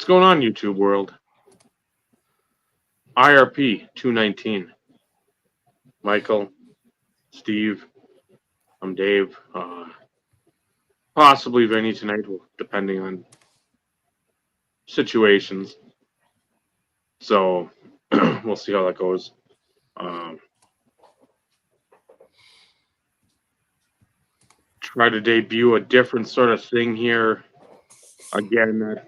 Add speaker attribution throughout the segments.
Speaker 1: What's going on, YouTube world? IRP 219. Michael, Steve, I'm Dave. Possibly Vinny tonight, depending on situations. So we'll see how that goes. Try to debut a different sort of thing here. Again,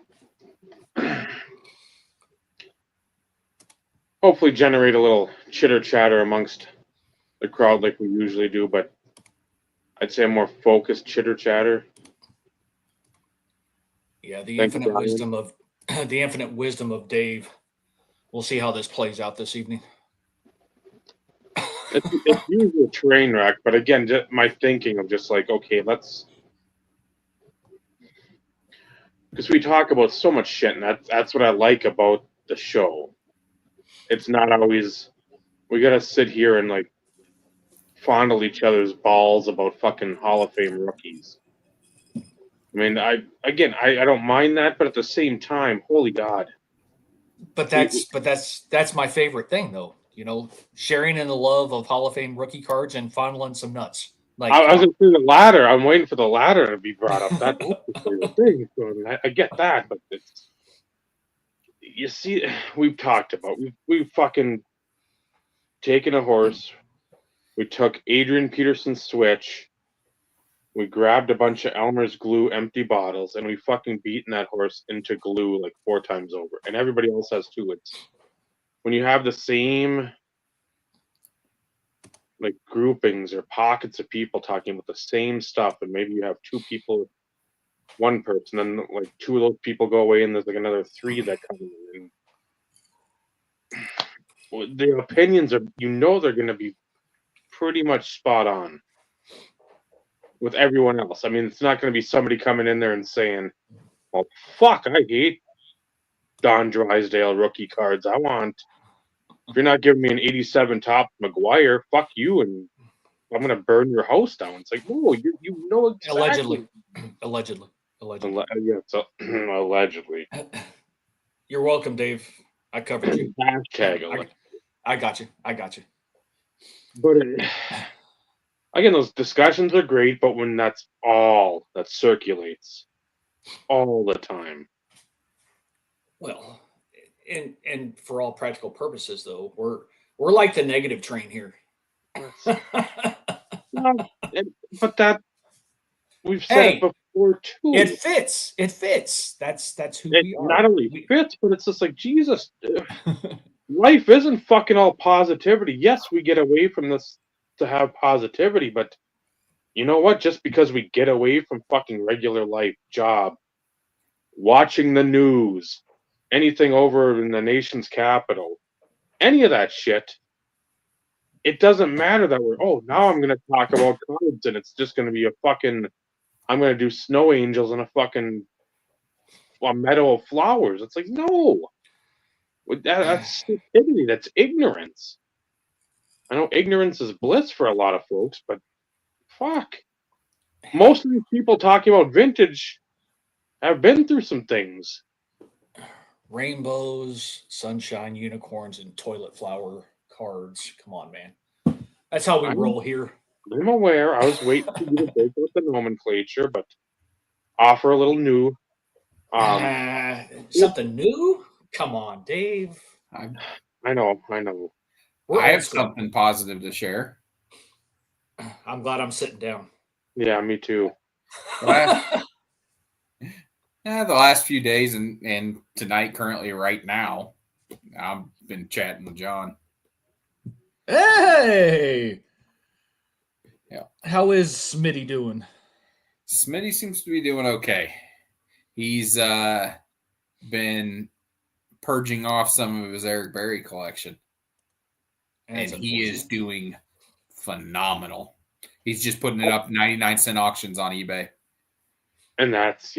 Speaker 1: hopefully generate a little chitter chatter amongst the crowd like we usually do, but I'd say a more focused chitter chatter.
Speaker 2: Yeah, the infinite wisdom of Dave. We'll see how this plays out this evening.
Speaker 1: It's usually a train wreck, but again, just my thinking of just like, okay, let's, because we talk about so much shit, and that's what I like about the show. It's not always we gotta sit here and like fondle each other's balls about fucking Hall of Fame rookies. I mean, I don't mind that, but at the same time, holy God.
Speaker 2: But that's my favorite thing, though. You know, sharing in the love of Hall of Fame rookie cards and fondling some nuts.
Speaker 1: Like, I was going to say the ladder. I'm waiting for the ladder to be brought up. That's the favorite thing. So I get that, but it's, you see, we've talked about we've fucking taken a horse. We took Adrian Peterson's switch. We grabbed a bunch of Elmer's glue empty bottles, and we fucking beaten that horse into glue like 4 times over. And everybody else has too. It's when you have the same like groupings or pockets of people talking about the same stuff, and maybe you have 2 people, 1 person, then like 2 of those people go away, and there's like another 3 that come in. And the opinions are, they're going to be pretty much spot on with everyone else. I mean, it's not going to be somebody coming in there and saying, "Oh fuck, I hate Don Drysdale rookie cards. I want, if you're not giving me an 87 top McGuire, fuck you, and I'm going to burn your house down." It's like, no, you know exactly.
Speaker 2: Allegedly.
Speaker 1: Yeah, so allegedly.
Speaker 2: You're welcome, Dave. I covered you.
Speaker 1: Hashtag.
Speaker 2: I got you.
Speaker 1: But again, those discussions are great, but when that's all that circulates all the time.
Speaker 2: Well, and for all practical purposes, though, we're like the negative train here.
Speaker 1: Well, but that we've said it before too.
Speaker 2: It fits. That's who we are.
Speaker 1: Not only fits, but it's just like, Jesus. Life isn't fucking all positivity. Yes, we get away from this to have positivity, but you know what? Just because we get away from fucking regular life, job, watching the news, anything over in the nation's capital, any of that shit, it doesn't matter that now I'm going to talk about cards, and it's just going to be a fucking, I'm going to do snow angels in a meadow of flowers. It's like, no. That's stupidity. That's ignorance. I know ignorance is bliss for a lot of folks, but fuck. Most of these people talking about vintage have been through some things.
Speaker 2: Rainbows, sunshine, unicorns, and toilet flower cards. Come on, man. That's how we roll here.
Speaker 1: I'm aware. I was waiting for you to break with the nomenclature, but offer a little new.
Speaker 2: Something new? Come on, Dave.
Speaker 1: I know.
Speaker 3: I have something positive to share.
Speaker 2: I'm glad I'm sitting down.
Speaker 1: Yeah, me too.
Speaker 3: The last few days and tonight, currently right now, I've been chatting with John.
Speaker 2: Hey!
Speaker 3: Yeah.
Speaker 2: How is Smitty doing?
Speaker 3: Smitty seems to be doing okay. He's been purging off some of his Eric Berry collection. And he is doing phenomenal. He's just putting it up 99-cent auctions on eBay.
Speaker 1: And that's,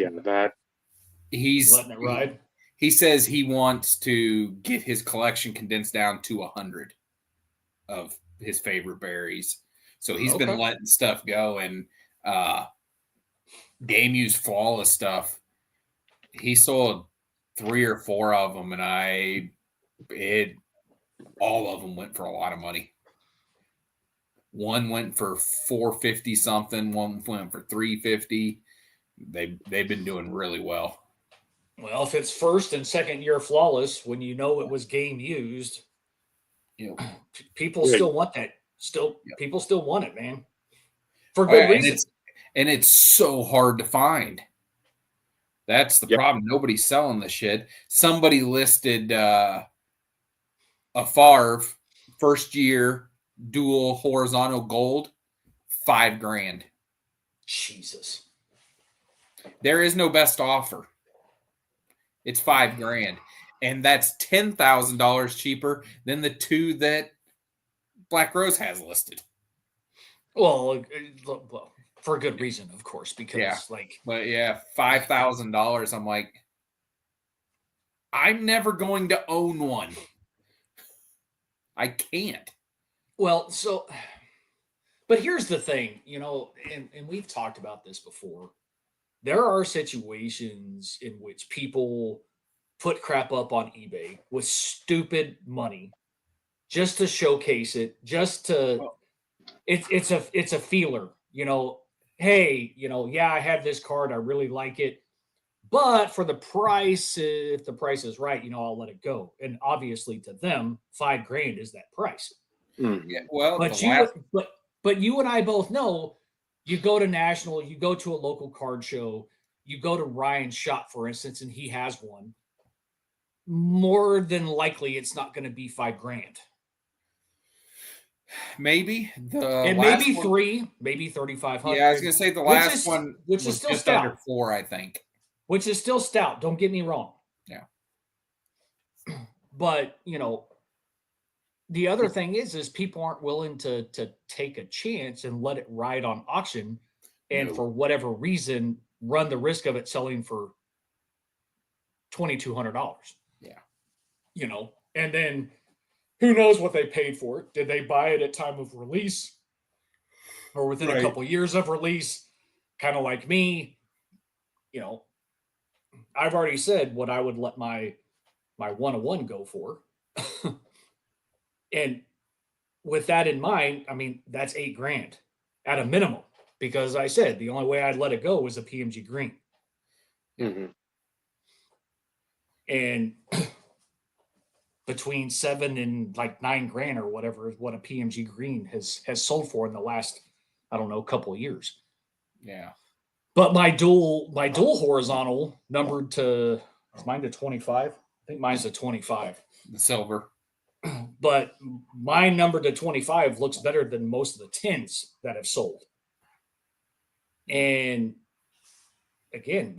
Speaker 2: he's letting it ride.
Speaker 3: He says he wants to get his collection condensed down to 100 of his favorite berries. So he's been letting stuff go. And Damu's Flawless stuff, he sold 3 or 4 of them, and all of them went for a lot of money. One went for $450 something. One went for $350. They've been doing really well.
Speaker 2: Well, if it's first and second year flawless, when you know it was game used, people still want that. People still want it, man, for good reason.
Speaker 3: And it's so hard to find. That's the problem. Nobody's selling the shit. Somebody listed a Favre first year dual horizontal gold, $5,000.
Speaker 2: Jesus.
Speaker 3: There is no best offer. It's $5,000, and that's $10,000 cheaper than the 2 that Black Rose has listed.
Speaker 2: Well, for a good reason, of course, because
Speaker 3: $5,000. I'm like, I'm never going to own one. I can't.
Speaker 2: Well, but here's the thing, and we've talked about this before. There are situations in which people put crap up on eBay with stupid money just to showcase it, it's a feeler, hey, I have this card, I really like it, but for the price, if the price is right, I'll let it go. And obviously to them, $5,000 is that price.
Speaker 3: Yeah, well,
Speaker 2: but you and I both know, you go to National, you go to a local card show, you go to Ryan's shop, for instance, and he has one. More than likely, it's not going to be $5,000.
Speaker 3: Maybe
Speaker 2: maybe 3, maybe 3,500.
Speaker 3: Yeah, I was going to say the last one, which is still just stout. Under 4, I think.
Speaker 2: Which is still stout. Don't get me wrong.
Speaker 3: Yeah.
Speaker 2: But the other thing is people aren't willing to take a chance and let it ride on auction, and for whatever reason, run the risk of it selling for $2,200.
Speaker 3: Yeah.
Speaker 2: And then who knows what they paid for it? Did they buy it at time of release or within a couple years of release? Kind of like me, I've already said what I would let my 101 go for. And with that in mind, that's $8,000 at a minimum, because I said the only way I'd let it go was a PMG green.
Speaker 1: Mm-hmm.
Speaker 2: And between $7,000 and like $9,000 or whatever is what a PMG green has sold for in the last, I don't know, couple of years.
Speaker 3: Yeah.
Speaker 2: But my dual horizontal numbered to, is mine to 25? I think mine's to 25.
Speaker 3: The silver.
Speaker 2: But my number to 25 looks better than most of the 10s that have sold. And again,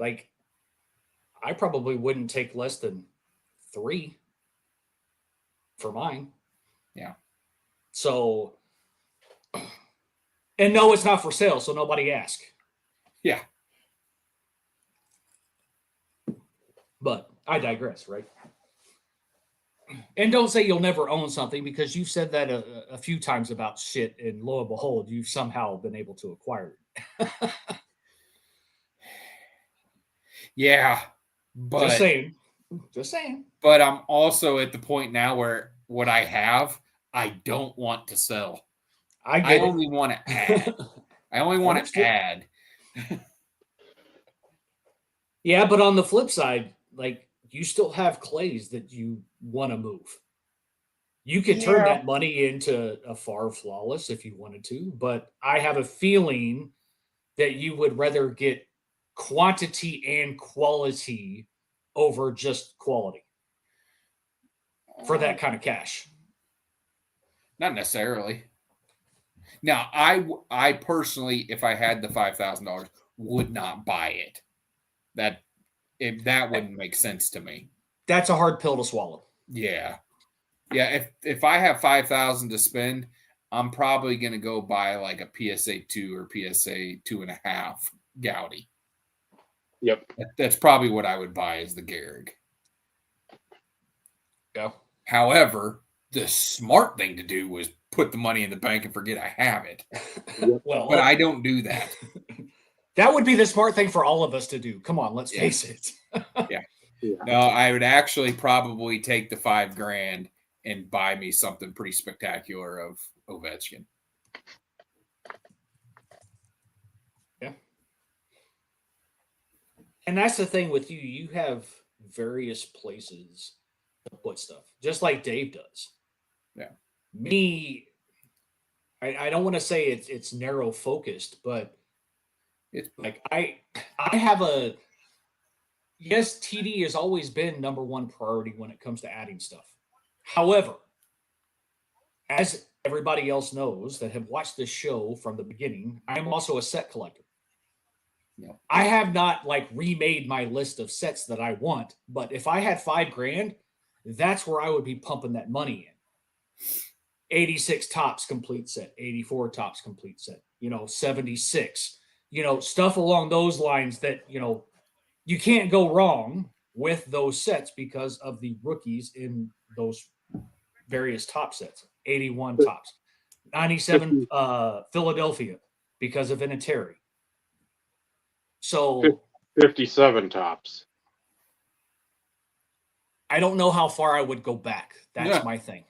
Speaker 2: I probably wouldn't take less than 3 for mine.
Speaker 3: Yeah.
Speaker 2: So, and no, it's not for sale, so nobody ask.
Speaker 3: Yeah.
Speaker 2: But I digress, right? And don't say you'll never own something, because you've said that a few times about shit, and lo and behold, you've somehow been able to acquire it.
Speaker 3: Yeah. But
Speaker 2: Just saying.
Speaker 3: But I'm also at the point now where what I have, I don't want to sell. I only want to add. I only want to add.
Speaker 2: Yeah, but on the flip side, you still have clays that you want to move. You could turn that money into a Favre flawless if you wanted to, but I have a feeling that you would rather get quantity and quality over just quality for that kind of cash.
Speaker 3: Not necessarily. Now, I personally, if I had the $5,000, would not buy it. That wouldn't make sense to me.
Speaker 2: That's a hard pill to swallow.
Speaker 3: Yeah. Yeah, if I have $5,000 to spend, I'm probably going to go buy like a PSA 2 or PSA 2.5 Gaudi.
Speaker 1: Yep.
Speaker 3: That's probably what I would buy, is the Gehrig.
Speaker 2: Yeah.
Speaker 3: However, the smart thing to do was put the money in the bank and forget I have it. But I don't do that.
Speaker 2: That would be the smart thing for all of us to do. Come on, let's face it.
Speaker 3: Yeah.
Speaker 1: Yeah.
Speaker 3: No, I would actually probably take the $5,000 and buy me something pretty spectacular of Ovechkin.
Speaker 2: Yeah. And that's the thing with you. You have various places to put stuff, just like Dave does.
Speaker 3: Yeah.
Speaker 2: Me, I don't want to say it's narrow focused, but
Speaker 3: It's
Speaker 2: like I have a yes, TD has always been number one priority when it comes to adding stuff. However, as everybody else knows that have watched this show from the beginning, I am also a set collector.
Speaker 3: Yeah.
Speaker 2: I have not like remade my list of sets that I want, but if I had $5,000, that's where I would be pumping that money in. 86 tops complete set, 84 tops complete set, 76, stuff along those lines that, you can't go wrong with those sets because of the rookies in those various top sets. 81 tops, 97 Philadelphia because of Vinatieri. So
Speaker 1: 57 tops.
Speaker 2: I don't know how far I would go back. That's
Speaker 3: Yeah.
Speaker 2: my thing.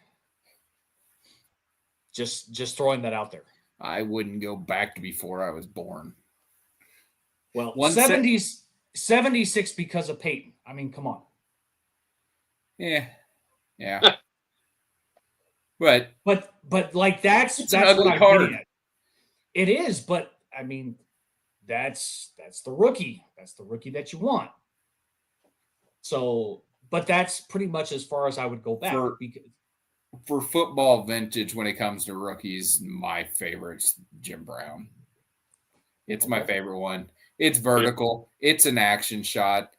Speaker 2: Just throwing that out there.
Speaker 3: I wouldn't go back to before I was born.
Speaker 2: Well, 70s, 76 because of Peyton. I mean, come on.
Speaker 3: Yeah. But
Speaker 2: like that's
Speaker 3: an
Speaker 2: what
Speaker 3: ugly
Speaker 2: I'm
Speaker 3: card.
Speaker 2: getting at. It is, but I mean, that's the rookie. That's the rookie that you want. So, but that's pretty much as far as I would go back.
Speaker 3: For football vintage, when it comes to rookies, my favorite's Jim Brown. It's my favorite one. It's vertical. It's an action shot.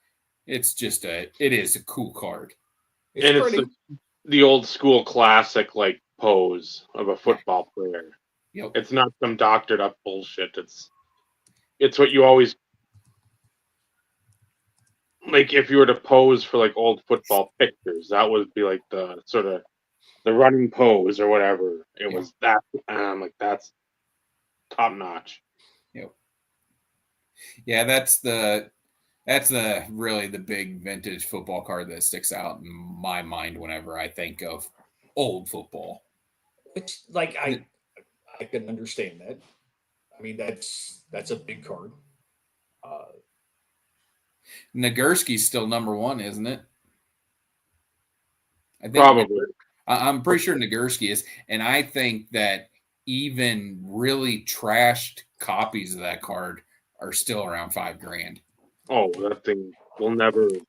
Speaker 3: It's just it is a cool card.
Speaker 1: It's the old school classic like pose of a football player.
Speaker 3: Yep.
Speaker 1: It's not some doctored up bullshit. It's what you always like if you were to pose for like old football pictures, that would be like the sort of the running pose or whatever. It was that like that's top notch.
Speaker 3: Yep. Yeah, that's the really the big vintage football card that sticks out in my mind whenever I think of old football.
Speaker 2: Which like I can understand that. I mean that's a big card.
Speaker 3: Nagurski's still number one, isn't it? I think
Speaker 1: Probably.
Speaker 3: I'm pretty sure Nagurski is, and I think that even really trashed copies of that card are still around $5,000.
Speaker 1: Oh, that thing will never drop.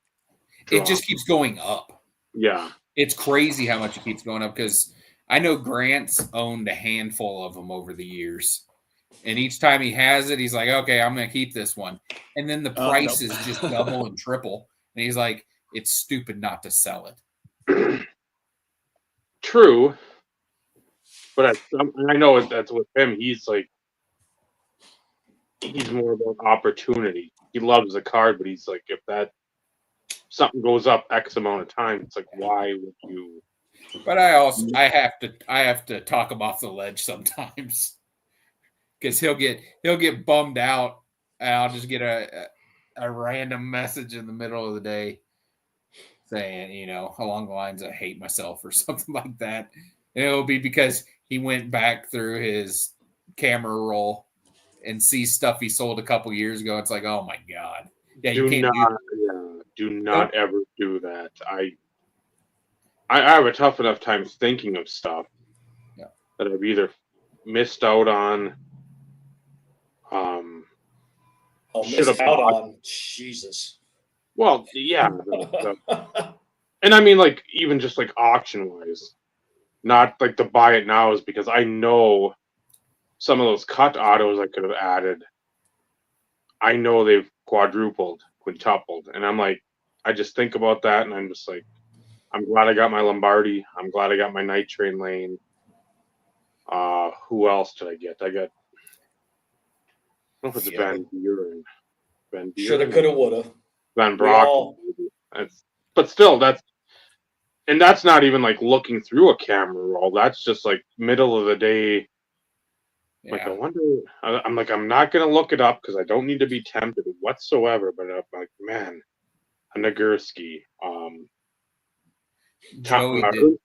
Speaker 3: It just keeps going up.
Speaker 1: Yeah.
Speaker 3: It's crazy how much it keeps going up because I know Grant's owned a handful of them over the years. And each time he has it, he's like, okay, I'm going to keep this one. And then the price is just double and triple. And he's like, it's stupid not to sell it.
Speaker 1: True. But I know that's with him. He's more about opportunity. He loves the card, but he's like, if that something goes up X amount of time, it's like, why would you?
Speaker 3: But I have to talk him off the ledge sometimes because he'll get bummed out, and I'll just get a random message in the middle of the day saying, along the lines of hate myself or something like that. And it'll be because he went back through his camera roll and sees stuff he sold a couple years ago. It's like, oh my God. Yeah, you can't
Speaker 1: do not ever do that. I have a tough enough time thinking of stuff that I've either missed out on.
Speaker 2: Missed out on. Jesus.
Speaker 1: Well, yeah. And I mean, like, even just like auction wise, not like to buy it now is because I know some of those cut autos I could have added. I know they've quadrupled, quintupled. And I'm like, I just think about that and I'm just like, I'm glad I got my Lombardi. I'm glad I got my Night Train Lane. Who else did I get? I got, I don't know if it's Van Buren.
Speaker 2: Shoulda, coulda, woulda.
Speaker 1: Van Brock. But still, that's not even like looking through a camera roll. That's just like middle of the day.
Speaker 3: Yeah.
Speaker 1: Like, I wonder, I'm not going to look it up because I don't need to be tempted whatsoever. But I'm like, man, a Nagurski,
Speaker 3: Joey did.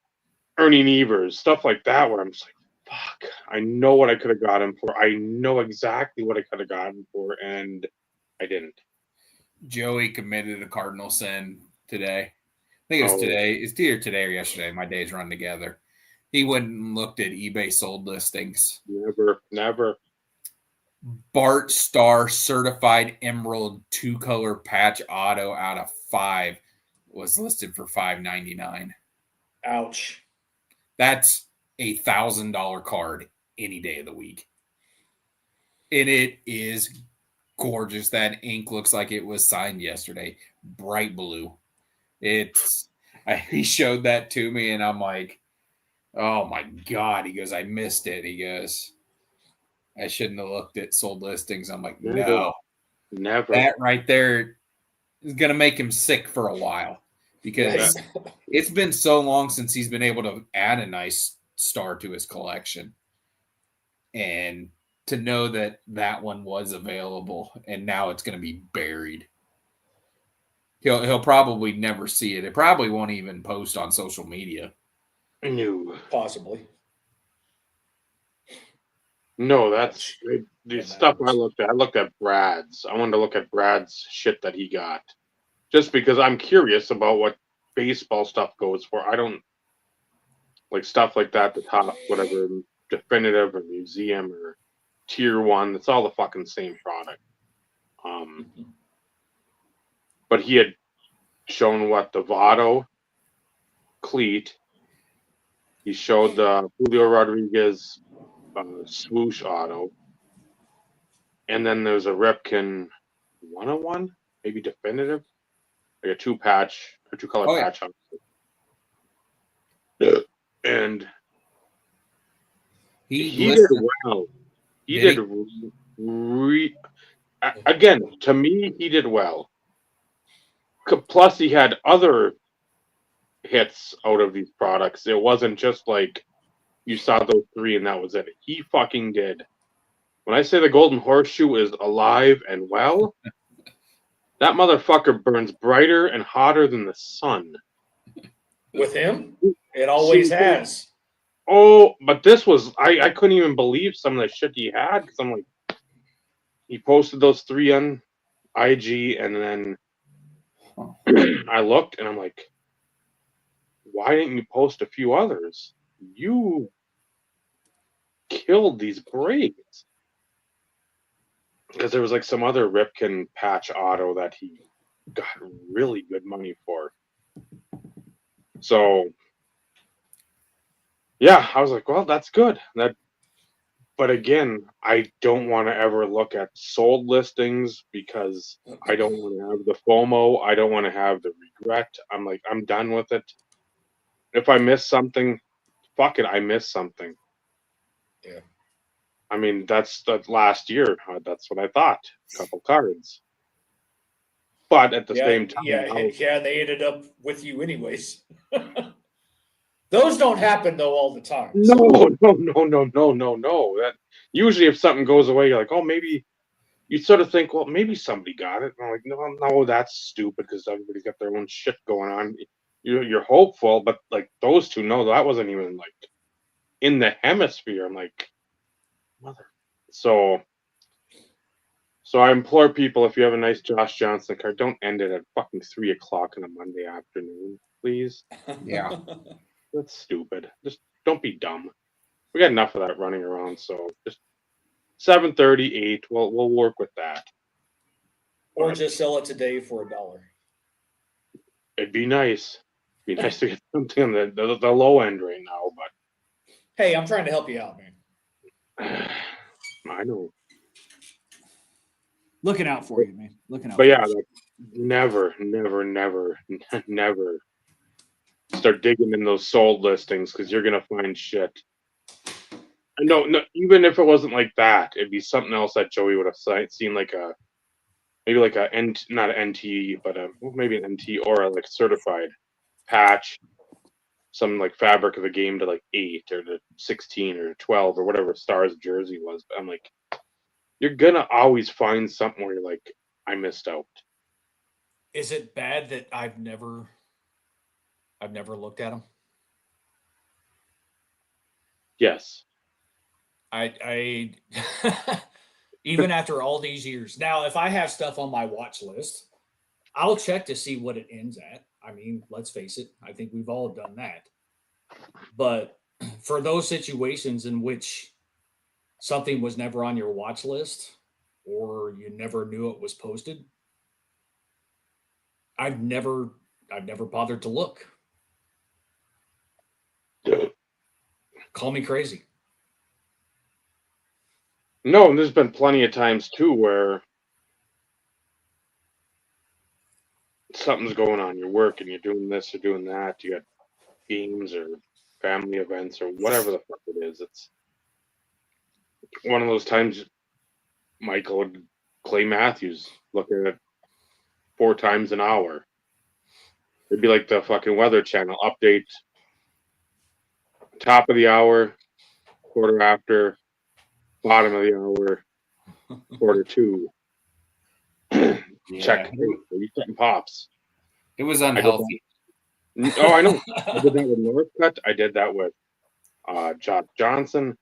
Speaker 1: Ernie Nevers, stuff like that, where I'm just like, fuck, I know what I could have got him for. I know exactly what I could have gotten for, and I didn't.
Speaker 3: Joey committed a cardinal sin today. I think it was today. It's either today or yesterday. My days run together. He went and looked at eBay sold listings.
Speaker 1: Never.
Speaker 3: Bart Starr certified emerald 2-color patch auto out of 5 was listed for $5.99.
Speaker 2: Ouch.
Speaker 3: That's $1,000 card any day of the week. And it is gorgeous. That ink looks like it was signed yesterday. Bright blue. He showed that to me and I'm like, oh my God. He goes, I missed it. He goes, I shouldn't have looked at sold listings. I'm like, no.
Speaker 1: Never.
Speaker 3: That right there is going to make him sick for a while because it's been so long since he's been able to add a nice star to his collection. And to know that that one was available and now it's going to be buried. He'll probably never see it. It probably won't even post on social media.
Speaker 1: No.
Speaker 2: Possibly.
Speaker 1: No, that's the stuff I looked at. I looked at Brad's. I wanted to look at Brad's shit that he got. Just because I'm curious about what baseball stuff goes for. I don't like stuff like that, the top, whatever, definitive or museum or tier 1. It's all the fucking same product. But he had shown what the Votto cleat. He showed the Julio Rodriguez swoosh auto. And then there's a Ripken 101, maybe definitive, like a 2-color patch. And he did well. He did again, to me, he did well. Plus, he had other hits out of these products. It wasn't just like you saw those 3 and that was it. He fucking did. When I say the Golden Horseshoe is alive and well, that motherfucker burns brighter and hotter than the sun.
Speaker 2: With him, it always has.
Speaker 1: Oh, but this was, I couldn't even believe some of the shit he had because I'm like, he posted those 3 on IG and then I looked and I'm like, why didn't you post a few others? You killed these breaks. Because there was like some other Ripken patch auto that he got really good money for. So, yeah, I was like, well, that's good. But again, I don't want to ever look at sold listings because I don't want to have the FOMO. I don't want to have the regret. I'm like, I'm done with it. If I miss something, fuck it, I missed something.
Speaker 2: Yeah.
Speaker 1: I mean, that's last year. That's what I thought. A couple cards. But at the same time,
Speaker 2: they ended up with you anyways. Those don't happen though all the time.
Speaker 1: No. That usually, if something goes away, you're like, oh, maybe you sort of think, well, maybe somebody got it. And I'm like, no, that's stupid because everybody's got their own shit going on. You're hopeful, but like those two, no, that wasn't even like in the hemisphere. I'm like, mother. So I implore people, if you have a nice Josh Johnson card, don't end it at fucking 3:00 on a Monday afternoon, please.
Speaker 3: Yeah.
Speaker 1: That's stupid. Just don't be dumb. We got enough of that running around, so just 7:30, 8. We'll work with that.
Speaker 2: Or just sell it today for $1.
Speaker 1: It'd be nice. It'd be nice to get something on the low end right now, but
Speaker 2: hey, I'm trying to help you out, man.
Speaker 1: I know.
Speaker 2: Looking out for you, man. Looking out.
Speaker 1: But yeah, like, never start digging in those sold listings because you're gonna find shit. No, even if it wasn't like that, it'd be something else that Joey would have seen, like not an NT, but maybe an NT or a like certified patch, some like fabric of the game to like 8 or to 16 or 12 or whatever Stars jersey was. But I'm like, you're gonna always find something where you're like, I missed out.
Speaker 2: Is it bad that I've never looked at them?
Speaker 1: Yes.
Speaker 2: I even after all these years. Now, if I have stuff on my watch list, I'll check to see what it ends at. I mean, let's face it, I think we've all done that. But for those situations in which something was never on your watch list or you never knew it was posted, I've never bothered to look. Call me crazy.
Speaker 1: No, and there's been plenty of times too where something's going on, you're working, you're doing this or doing that, you got games or family events or whatever the fuck it is. It's one of those times Michael and Clay Matthews looking at 4 times an hour. It'd be like the fucking Weather Channel update, top of the hour, quarter after, bottom of the hour, quarter two. Check. Hey, are you setting pops?
Speaker 3: It was unhealthy.
Speaker 1: Oh, I know. I did that with Northcutt. I did that with Josh Johnson.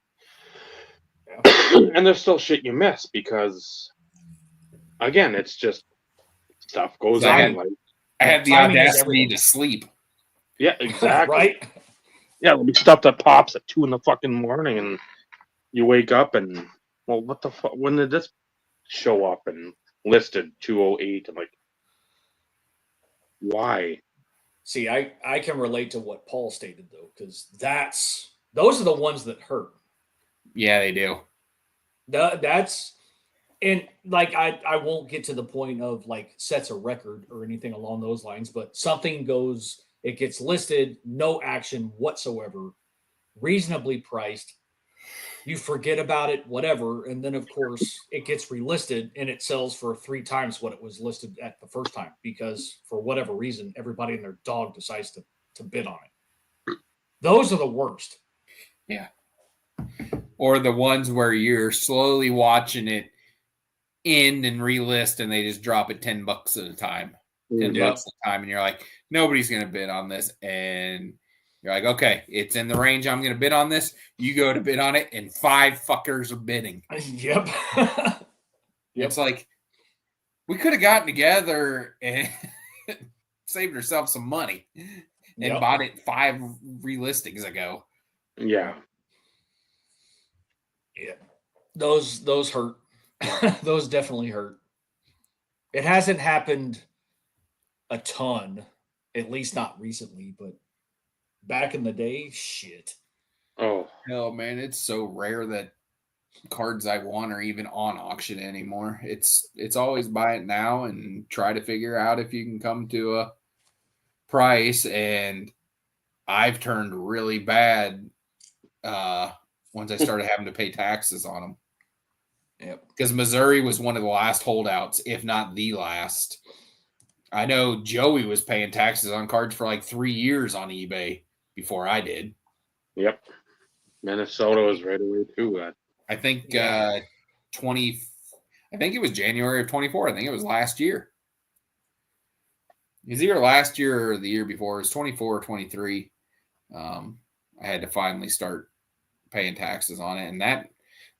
Speaker 1: And there's still shit you miss because, again, it's just stuff goes on.
Speaker 3: I had the audacity to sleep.
Speaker 1: Yeah, exactly.
Speaker 2: Right?
Speaker 1: Yeah, there'll be stuff that pops at 2 in the fucking morning, and you wake up and, well, what the fuck? When did this show up and listed 208? I'm like, why?
Speaker 2: See, I can relate to what Paul stated though, because those are the ones that hurt.
Speaker 3: Yeah, they do.
Speaker 2: That's and like I won't get to the point of like sets a record or anything along those lines, but something goes, it gets listed, no action whatsoever, reasonably priced. You forget about it, whatever, and then of course it gets relisted and it sells for 3 times what it was listed at the first time because for whatever reason everybody and their dog decides to bid on it. Those are the worst.
Speaker 3: Yeah. Or the ones where you're slowly watching it end and relist and they just drop it $10 at a time. $10 at a time, and you're like, nobody's gonna bid on this, and you're like, okay, it's in the range I'm going to bid on this. You go to bid on it, and 5 fuckers are bidding.
Speaker 2: Yep.
Speaker 3: It's like, we could have gotten together and saved ourselves some money and bought it 5 relistings ago.
Speaker 1: Yeah.
Speaker 2: Yeah. Those hurt. Those definitely hurt. It hasn't happened a ton, at least not recently, but back in the day, shit.
Speaker 1: Oh.
Speaker 3: Hell, man, it's so rare that cards I want are even on auction anymore. It's always buy it now and try to figure out if you can come to a price. And I've turned really bad once I started having to pay taxes on them.
Speaker 2: Yep.
Speaker 3: Because Missouri was one of the last holdouts, if not the last. I know Joey was paying taxes on cards for like 3 years on eBay before I did.
Speaker 1: Yep. Minnesota was right away too.
Speaker 3: I think I think it was January of 24. I think it was last year. It was either last year or the year before. It was 24 or 23. I had to finally start paying taxes on it, and that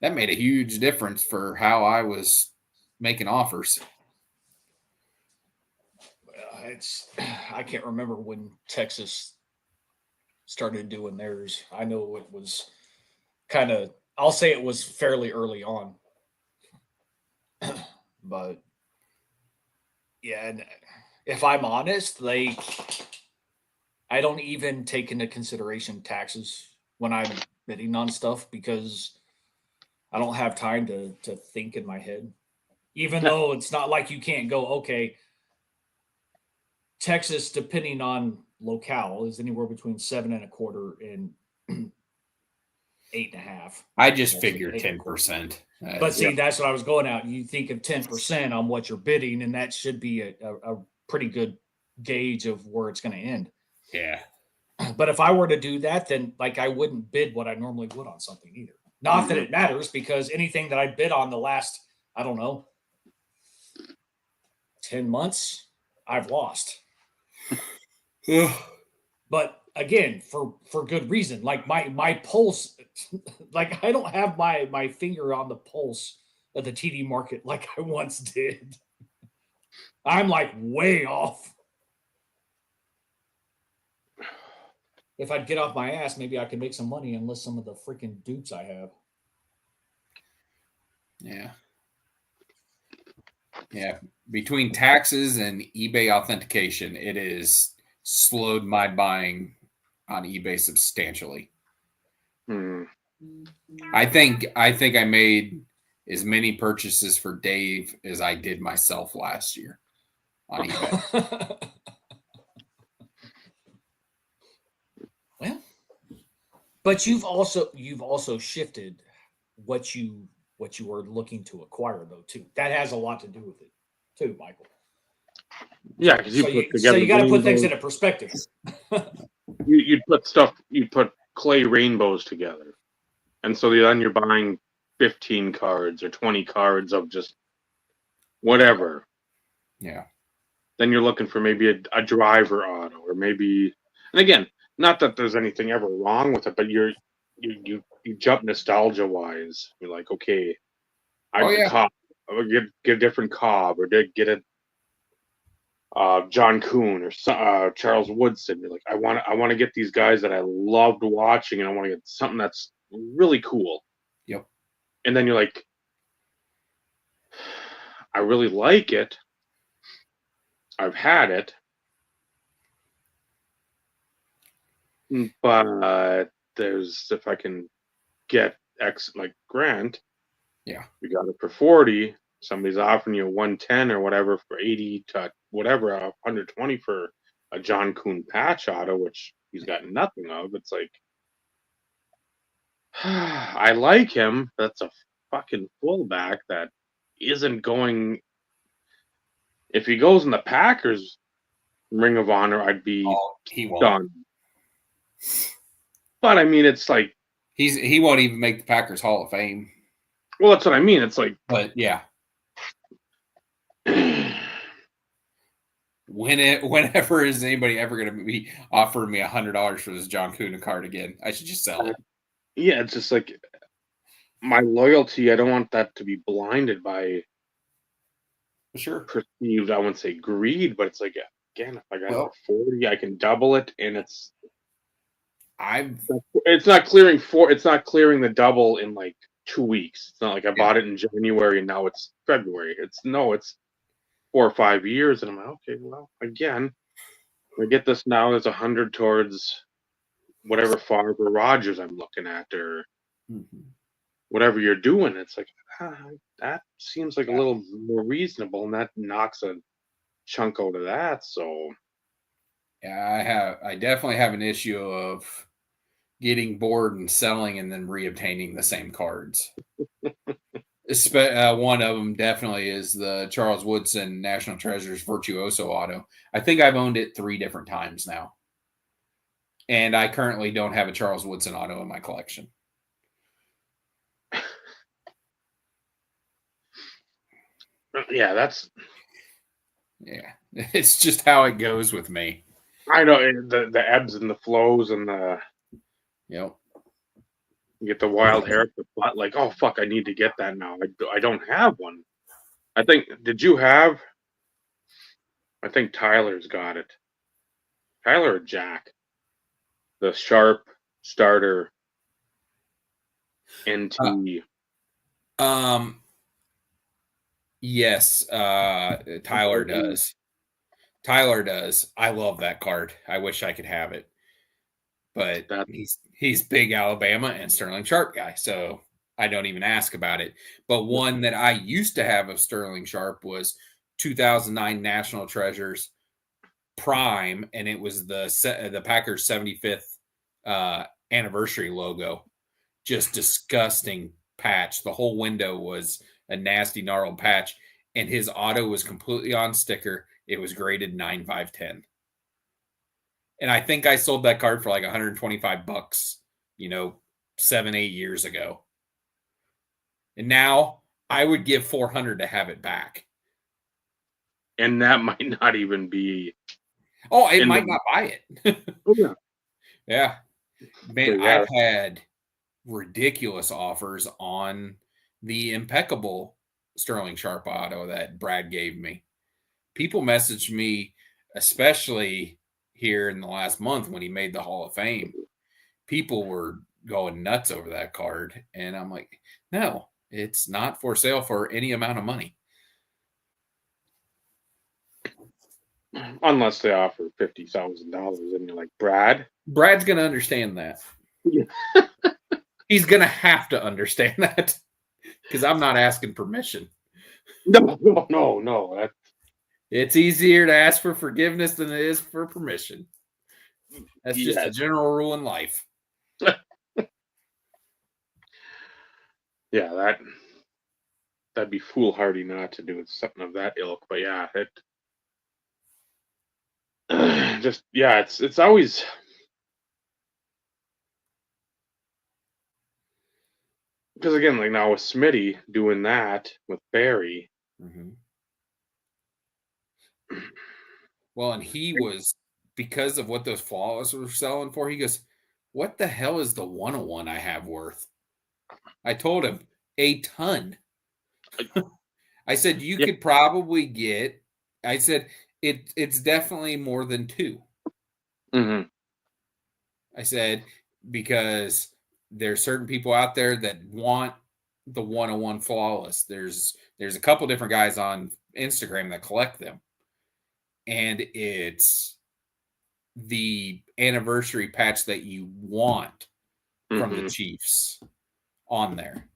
Speaker 3: made a huge difference for how I was making offers.
Speaker 2: I can't remember when Texas started doing theirs. I know it was kind of, I'll say it was fairly early on. But yeah, and if I'm honest, like I don't even take into consideration taxes when I'm bidding on stuff because I don't have time to think in my head. Even though it's not like you can't go, okay, Texas, depending on locale, is anywhere between 7.25 and 8.5.
Speaker 3: I just figured 10%.
Speaker 2: But see, that's what I was going out. You think of 10% on what you're bidding, and that should be a pretty good gauge of where it's going to end.
Speaker 3: Yeah.
Speaker 2: But if I were to do that, then like I wouldn't bid what I normally would on something either. Not that it matters, because anything that I bid on the last, I don't know, 10 months, I've lost. But again, for good reason. Like my pulse, like I don't have my finger on the pulse of the TD market like I once did. I'm like way off. If I'd get off my ass, maybe I could make some money and list some of the freaking dupes I have.
Speaker 3: Yeah. Yeah. Between taxes and eBay authentication, it has slowed my buying on eBay substantially. I think I made as many purchases for Dave as I did myself last year on eBay.
Speaker 2: Well, but you've also shifted what you were looking to acquire though too. That has a lot to do with it too, Michael.
Speaker 1: Yeah, because
Speaker 2: so you got to put things into perspective.
Speaker 1: You'd put clay rainbows together, and so then you're buying 15 cards or 20 cards of just whatever.
Speaker 3: Yeah. Then
Speaker 1: you're looking for maybe a driver auto, or maybe, and again, not that there's anything ever wrong with it, but you jump nostalgia wise. You're like, okay, Cobb, I would get a different Cobb, or get a John Kuhn or Charles Woodson. You're like, I want to get these guys that I loved watching, and I want to get something that's really cool.
Speaker 3: Yep.
Speaker 1: And then you're like, I really like it. I've had it, but if I can get X like Grant,
Speaker 3: yeah,
Speaker 1: you got it for 40. Somebody's offering you 110 or whatever for 80 to whatever, 120 for a John Kuhn patch auto, which he's got nothing of. It's like, I like him. That's a fucking fullback that isn't going. If he goes in the Packers Ring of Honor, I'd be done. But I mean, it's like
Speaker 3: he won't even make the Packers Hall of Fame.
Speaker 1: Well, that's what I mean. It's like,
Speaker 3: but yeah. Whenever is anybody ever going to be offering me $100 for this John Kuhn card again? I should just sell it.
Speaker 1: Yeah, it's just like my loyalty. I don't want that to be blinded by perceived. I wouldn't say greed, but it's like, again, if I got 40, I can double it, and it's not clearing It's not clearing the double in like 2 weeks. It's not like I bought it in January and now it's February. It's 4 or 5 years, and I'm like, okay, well, again, I get this now. There's 100 towards whatever Favre or Rodgers I'm looking at, or whatever you're doing. It's like, that seems like a little more reasonable, and that knocks a chunk out of that. So,
Speaker 3: yeah, I definitely have an issue of getting bored and selling and then reobtaining the same cards. One of them definitely is the Charles Woodson National Treasures Virtuoso auto. I think I've owned it 3 different times now. And I currently don't have a Charles Woodson auto in my collection.
Speaker 1: Yeah,
Speaker 3: it's just how it goes with me.
Speaker 1: I know the ebbs and the flows and the you get the wild hair, but like, oh fuck, I need to get that now. I don't have one. I think I think Tyler's got it. Tyler or Jack, the Sharp starter NT.
Speaker 3: Yes, Tyler does. Tyler does. I love that card. I wish I could have it, but he's big Alabama and Sterling Sharp guy, so I don't even ask about it. But one that I used to have of Sterling Sharp was 2009 National Treasures Prime, and it was the Packers 75th anniversary logo. Just disgusting patch. The whole window was a nasty, gnarled patch, and his auto was completely on sticker. It was graded 9/5/10. And I think I sold that card for like $125, 7-8 years ago. And now I would give $400 to have it back.
Speaker 1: And that might not even be.
Speaker 3: Oh, it might not buy it.
Speaker 1: Oh, yeah.
Speaker 3: Yeah. Man,
Speaker 1: Yeah.
Speaker 3: I've had ridiculous offers on the impeccable Sterling Sharp auto that Brad gave me. People messaged me, especially here in the last month when he made the Hall of Fame. People were going nuts over that card. And I'm like, no, it's not for sale for any amount of money.
Speaker 1: Unless they offer $50,000, and you're like, Brad?
Speaker 3: Brad's going to understand that.
Speaker 1: Yeah.
Speaker 3: He's going to have to understand that because I'm not asking permission.
Speaker 1: No.
Speaker 3: It's easier to ask for forgiveness than it is for permission. That's just a general rule in life.
Speaker 1: Yeah, that'd be foolhardy not to do something of that ilk. But yeah, it's always. Because again, like now with Smitty doing that with Barry.
Speaker 3: Mm-hmm. Well, and he was, because of what those flawless were selling for, he goes, what the hell is the 101 I have worth? I told him, a ton. I said, you could probably get, I said, it's definitely more than 2.
Speaker 1: Mm-hmm.
Speaker 3: I said, because there's certain people out there that want the 101 flawless. There's a couple different guys on Instagram that collect them. And it's the anniversary patch that you want from the Chiefs on there.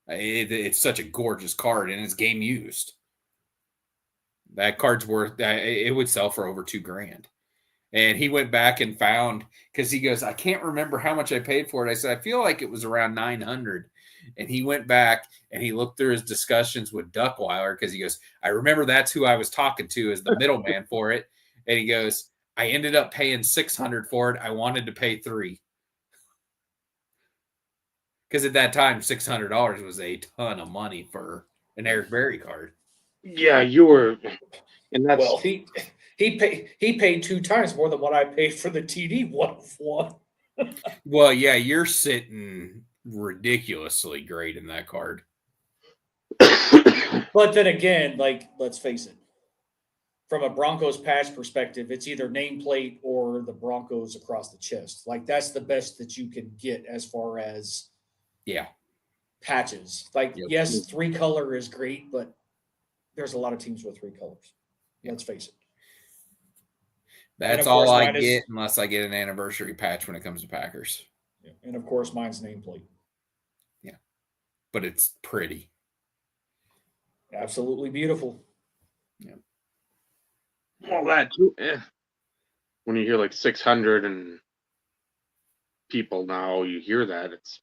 Speaker 3: It's such a gorgeous card, and it's game used. That card's worth, it would sell for over $2,000. And he went back and found, because he goes, I can't remember how much I paid for it. I said, I feel like it was around $900. And he went back and he looked through his discussions with Duckweiler, because he goes, I remember that's who I was talking to as the middleman for it. And he goes, I ended up paying $600 for it. I wanted to pay $300. Because at that time, $600 was a ton of money for an Eric Berry card.
Speaker 1: Yeah, you were, and that's
Speaker 2: well, he paid 2 times more than what I paid for the TD 101.
Speaker 3: Well, yeah, you're sitting ridiculously great in that card.
Speaker 2: But then again, like, let's face it, from a Broncos patch perspective, it's either nameplate or the Broncos across the chest. Like, that's the best that you can get as far as patches. Like, yes, 3-color is great, but there's a lot of teams with 3 colors. Let's face it.
Speaker 3: That's all I get unless I get an anniversary patch when it comes to Packers.
Speaker 2: Yeah. And of course, mine's nameplate.
Speaker 3: Yeah, but it's pretty.
Speaker 2: Absolutely beautiful.
Speaker 3: Yeah.
Speaker 1: Well, that too. When you hear like 600 and people now, you hear that it's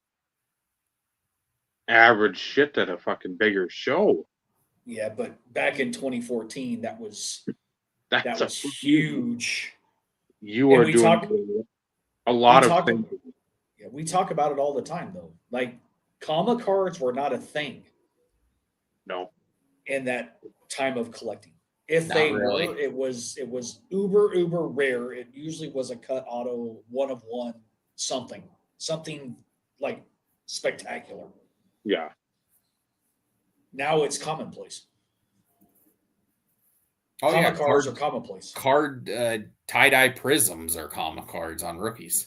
Speaker 1: average shit at a fucking bigger show.
Speaker 2: Yeah, but back in 2014, that was huge.
Speaker 1: You are doing a lot of things.
Speaker 2: Yeah, we talk about it all the time, though. Like, comma cards were not a thing.
Speaker 1: No.
Speaker 2: In that time of collecting. If not they really were, it was uber rare. It usually was a cut auto 1-of-1 something like spectacular.
Speaker 1: Yeah.
Speaker 2: Now it's commonplace.
Speaker 3: Common
Speaker 2: cards are commonplace.
Speaker 3: Card tie-dye prisms are common cards on rookies.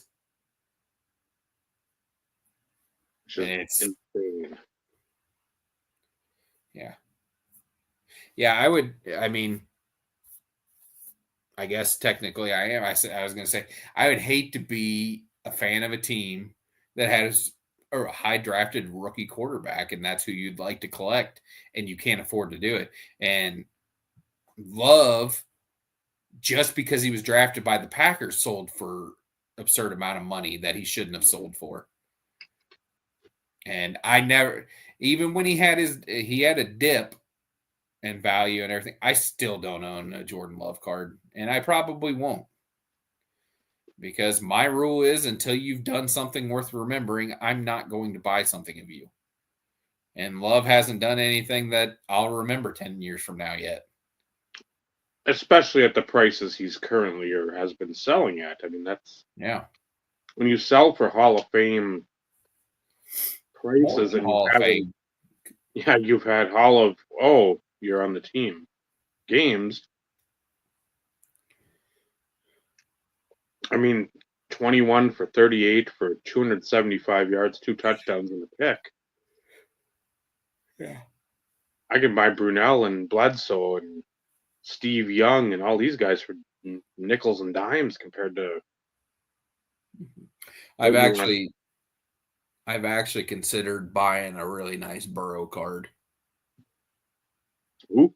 Speaker 3: And it's insane. Yeah. Yeah, I guess technically I am. I was going to say, I would hate to be a fan of a team that has a high drafted rookie quarterback, and that's who you'd like to collect, and you can't afford to do it. And Love, just because he was drafted by the Packers, sold for absurd amount of money that he shouldn't have sold for. And I never, even when he had a dip and value and everything, I still don't own a Jordan Love card, and I probably won't, because my rule is until you've done something worth remembering, I'm not going to buy something of you. And Love hasn't done anything that I'll remember 10 years from now yet.
Speaker 1: especially at the prices he's currently or has been selling at. I mean, that's when you sell for Hall of Fame prices, and
Speaker 3: Hall of Fame.
Speaker 1: You've had you're on the team games. I mean, 21 for 38 for 275 yards, 2 touchdowns and a pick.
Speaker 3: Yeah.
Speaker 1: I can buy Brunell and Bledsoe and Steve Young and all these guys for nickels and dimes compared to.
Speaker 3: I've actually considered buying a really nice Burrow card.
Speaker 1: Ooh.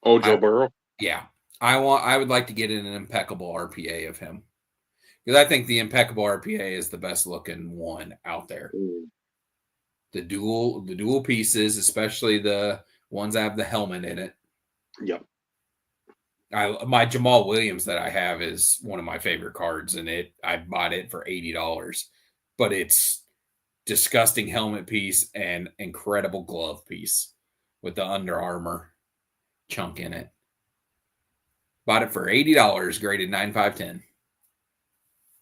Speaker 1: Oh, Joe Burrow?
Speaker 3: Yeah. I would like to get an impeccable RPA of him. Because I think the impeccable RPA is the best looking one out there.
Speaker 1: Ooh.
Speaker 3: The dual pieces, especially the ones that have the helmet in it.
Speaker 1: Yep.
Speaker 3: My Jamal Williams that I have is one of my favorite cards, and I bought it for $80. But it's disgusting helmet piece and incredible glove piece with the Under Armour chunk in it. Bought it for $80, graded 9.5/10.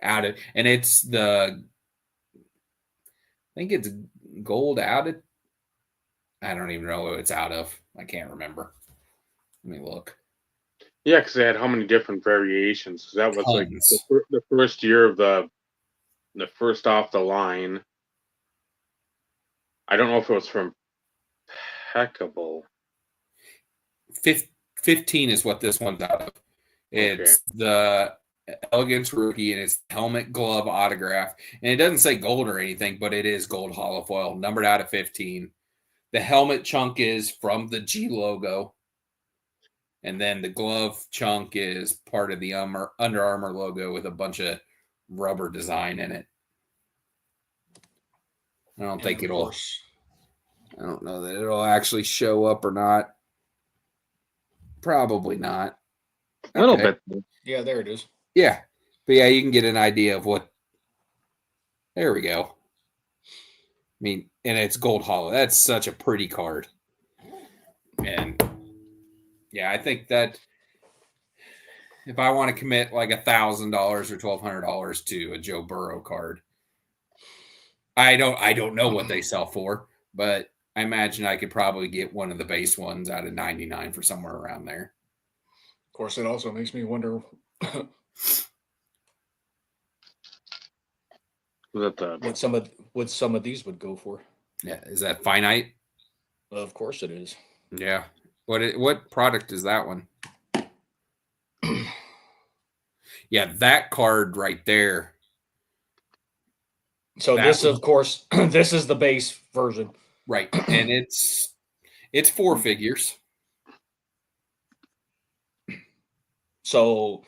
Speaker 3: And it's I think it's gold out of. I don't even know what it's out of. I can't remember. Let me look.
Speaker 1: Yeah, because they had how many different variations? That was
Speaker 3: Tons.
Speaker 1: like the first year of the first off the line. I don't know if it was from Impeccable.
Speaker 3: 15 is what this one's out of. It's the Elegance rookie, and it's helmet glove autograph. And it doesn't say gold or anything, but it is gold hollow foil, numbered out of 15. The helmet chunk is from the G logo. And then the glove chunk is part of the Under Armour logo with a bunch of rubber design in it. I don't think it'll. I don't know that it'll actually show up or not. Probably not.
Speaker 1: A little bit.
Speaker 2: Yeah, there it is.
Speaker 3: Yeah. But yeah, you can get an idea of what. There we go. I mean, and it's gold hollow. That's such a pretty card. And yeah, I think that if I want to commit like $1,000 or $1,200 to a Joe Burrow card, I don't know what they sell for, but I imagine I could probably get one of the base ones out of 99 for somewhere around there.
Speaker 2: Of course, it also makes me wonder what some of these would go for.
Speaker 3: Yeah, is that finite?
Speaker 2: Of course, it is.
Speaker 3: Yeah. What product is that one? Yeah, that card right there.
Speaker 2: So this, of course, this is the base version.
Speaker 3: Right. And it's 4 figures.
Speaker 2: So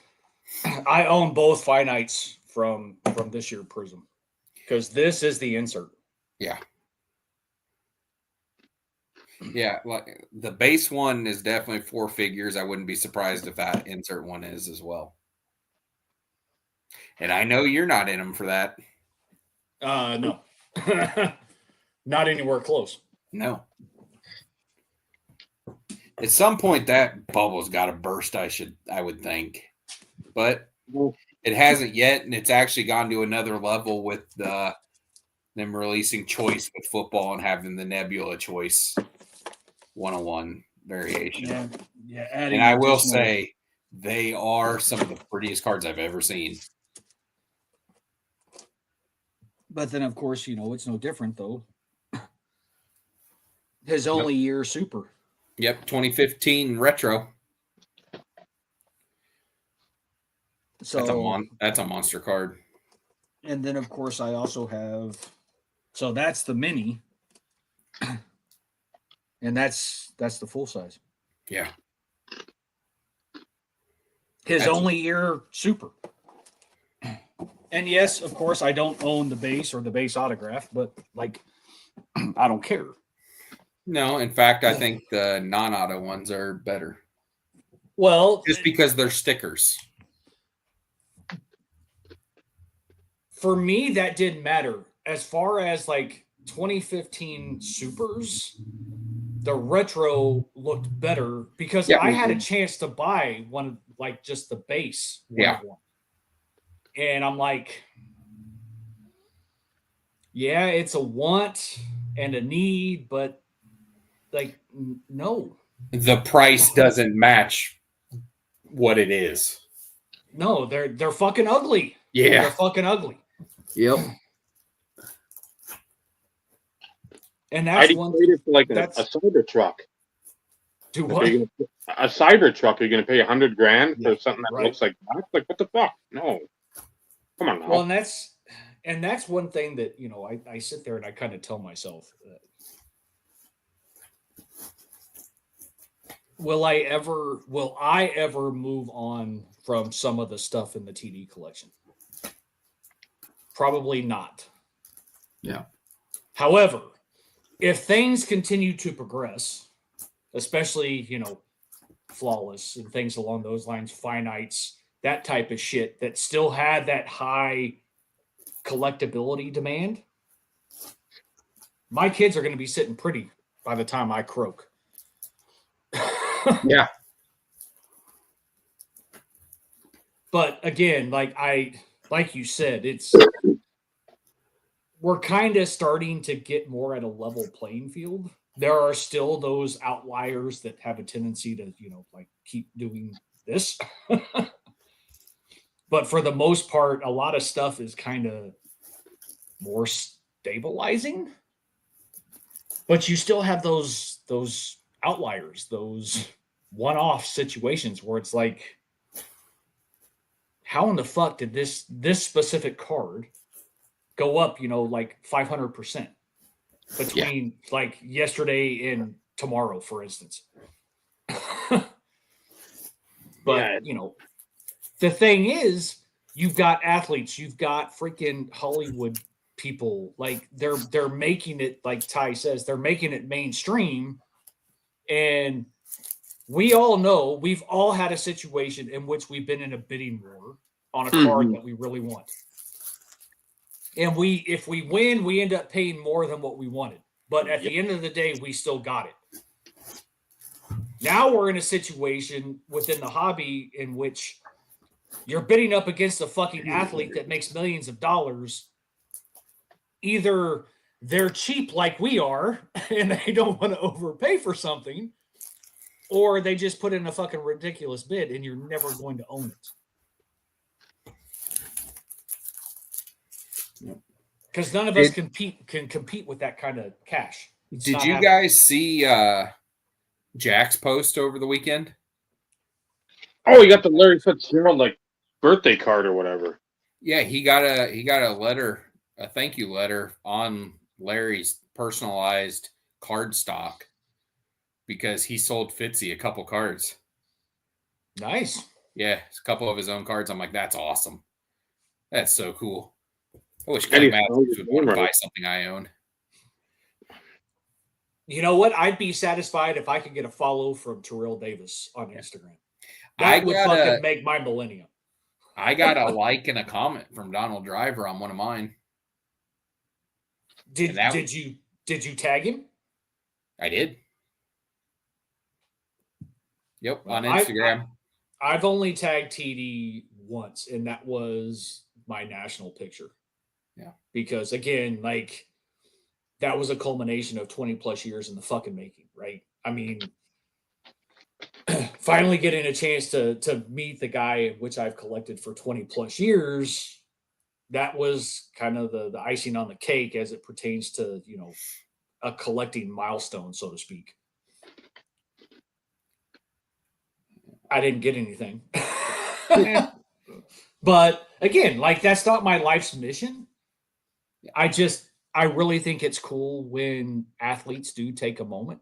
Speaker 2: I own both finites from this year Prism because this is the insert.
Speaker 3: Yeah. Yeah, like the base one is definitely 4 figures. I wouldn't be surprised if that insert one is as well. And I know you're not in them for that.
Speaker 2: No. Not anywhere close.
Speaker 3: No. At some point that bubble's got to burst, I would think. But it hasn't yet, and it's actually gone to another level with them releasing choice with football and having the Nebula choice 101 variation.
Speaker 2: Yeah.
Speaker 3: And I will say they are some of the prettiest cards I've ever seen.
Speaker 2: But then, of course, it's no different, though. His only year super.
Speaker 3: Yep, 2015 retro.
Speaker 2: So
Speaker 3: that's a monster card.
Speaker 2: And then, of course, I also have. So that's the mini, and that's the full size.
Speaker 3: Yeah.
Speaker 2: His only year super. And yes, of course, I don't own the base or the base autograph, but I don't care.
Speaker 3: No, in fact, I think the non-auto ones are better.
Speaker 2: Well,
Speaker 3: just because they're stickers.
Speaker 2: For me, that didn't matter. As far as 2015 supers, the retro looked better because I had a chance to buy one, like just the base one. And I'm like, yeah, it's a want and a need, but like, no.
Speaker 3: The price doesn't match what it is.
Speaker 2: No, they're fucking ugly.
Speaker 3: Yeah.
Speaker 2: They're fucking ugly.
Speaker 4: Yep.
Speaker 2: And that's
Speaker 1: I'd
Speaker 2: one
Speaker 1: equate it to like a
Speaker 2: that's
Speaker 1: cider truck.
Speaker 2: do
Speaker 1: If
Speaker 2: what?
Speaker 1: you're a cider truck, you're going to pay $100,000 for
Speaker 2: Yeah,
Speaker 1: something that
Speaker 2: right.
Speaker 1: looks like that? Like, what the fuck? No. Come on now.
Speaker 2: Well, and that's one thing that, you know, I sit there and I kind of tell myself, will I ever move on from some of the stuff in the TD collection? Probably not.
Speaker 4: Yeah.
Speaker 2: However, if things continue to progress, especially, you know, flawless and things along those lines, finites, that type of shit that still had that high collectability demand, my kids are going to be sitting pretty by the time I croak.
Speaker 4: Yeah.
Speaker 2: But again, like you said, we're kind of starting to get more at a level playing field. There are still those outliers that have a tendency to, you know, like keep doing this. But for the most part, a lot of stuff is kind of more stabilizing. But you still have those outliers, those one-off situations where it's like, how in the fuck did this specific card go up, you know, like 500% between like yesterday and tomorrow, for instance? But you know, the thing is, you've got athletes, you've got freaking Hollywood people, like they're making it, like Ty says, they're making it mainstream. And we all know, we've all had a situation in which we've been in a bidding war on a card that we really want. And if we win, we end up paying more than what we wanted. But at the end of the day, we still got it. Now we're in a situation within the hobby in which you're bidding up against a fucking athlete that makes millions of dollars. Either they're cheap like we are and they don't want to overpay for something, or they just put in a fucking ridiculous bid and you're never going to own it. Because none of us can compete with that kind of cash.
Speaker 3: Did you guys see Jack's post over the weekend?
Speaker 1: Oh, he got the Larry Fitzgerald like birthday card or whatever.
Speaker 3: Yeah, he got a letter, a thank you letter on Larry's personalized card stock because he sold Fitzy a couple cards.
Speaker 2: Nice.
Speaker 3: Yeah, a couple of his own cards. I'm like, that's awesome. That's so cool. I wish Clay Matthews would want to buy something I own.
Speaker 2: You know what? I'd be satisfied if I could get a follow from Terrell Davis on Instagram. That would fucking make my millennium.
Speaker 3: I got a like and a comment from Donald Driver on one of mine.
Speaker 2: Did you tag him?
Speaker 3: I did. Yep, on Instagram.
Speaker 2: I've only tagged TD once, and that was my national picture.
Speaker 3: Yeah.
Speaker 2: Because again, like that was a culmination of 20 plus years in the fucking making, right? I mean, finally getting a chance to meet the guy which I've collected for 20 plus years, that was kind of the icing on the cake as it pertains to, you know, a collecting milestone, so to speak. I didn't get anything. But again, like that's not my life's mission. I really think it's cool when athletes do take a moment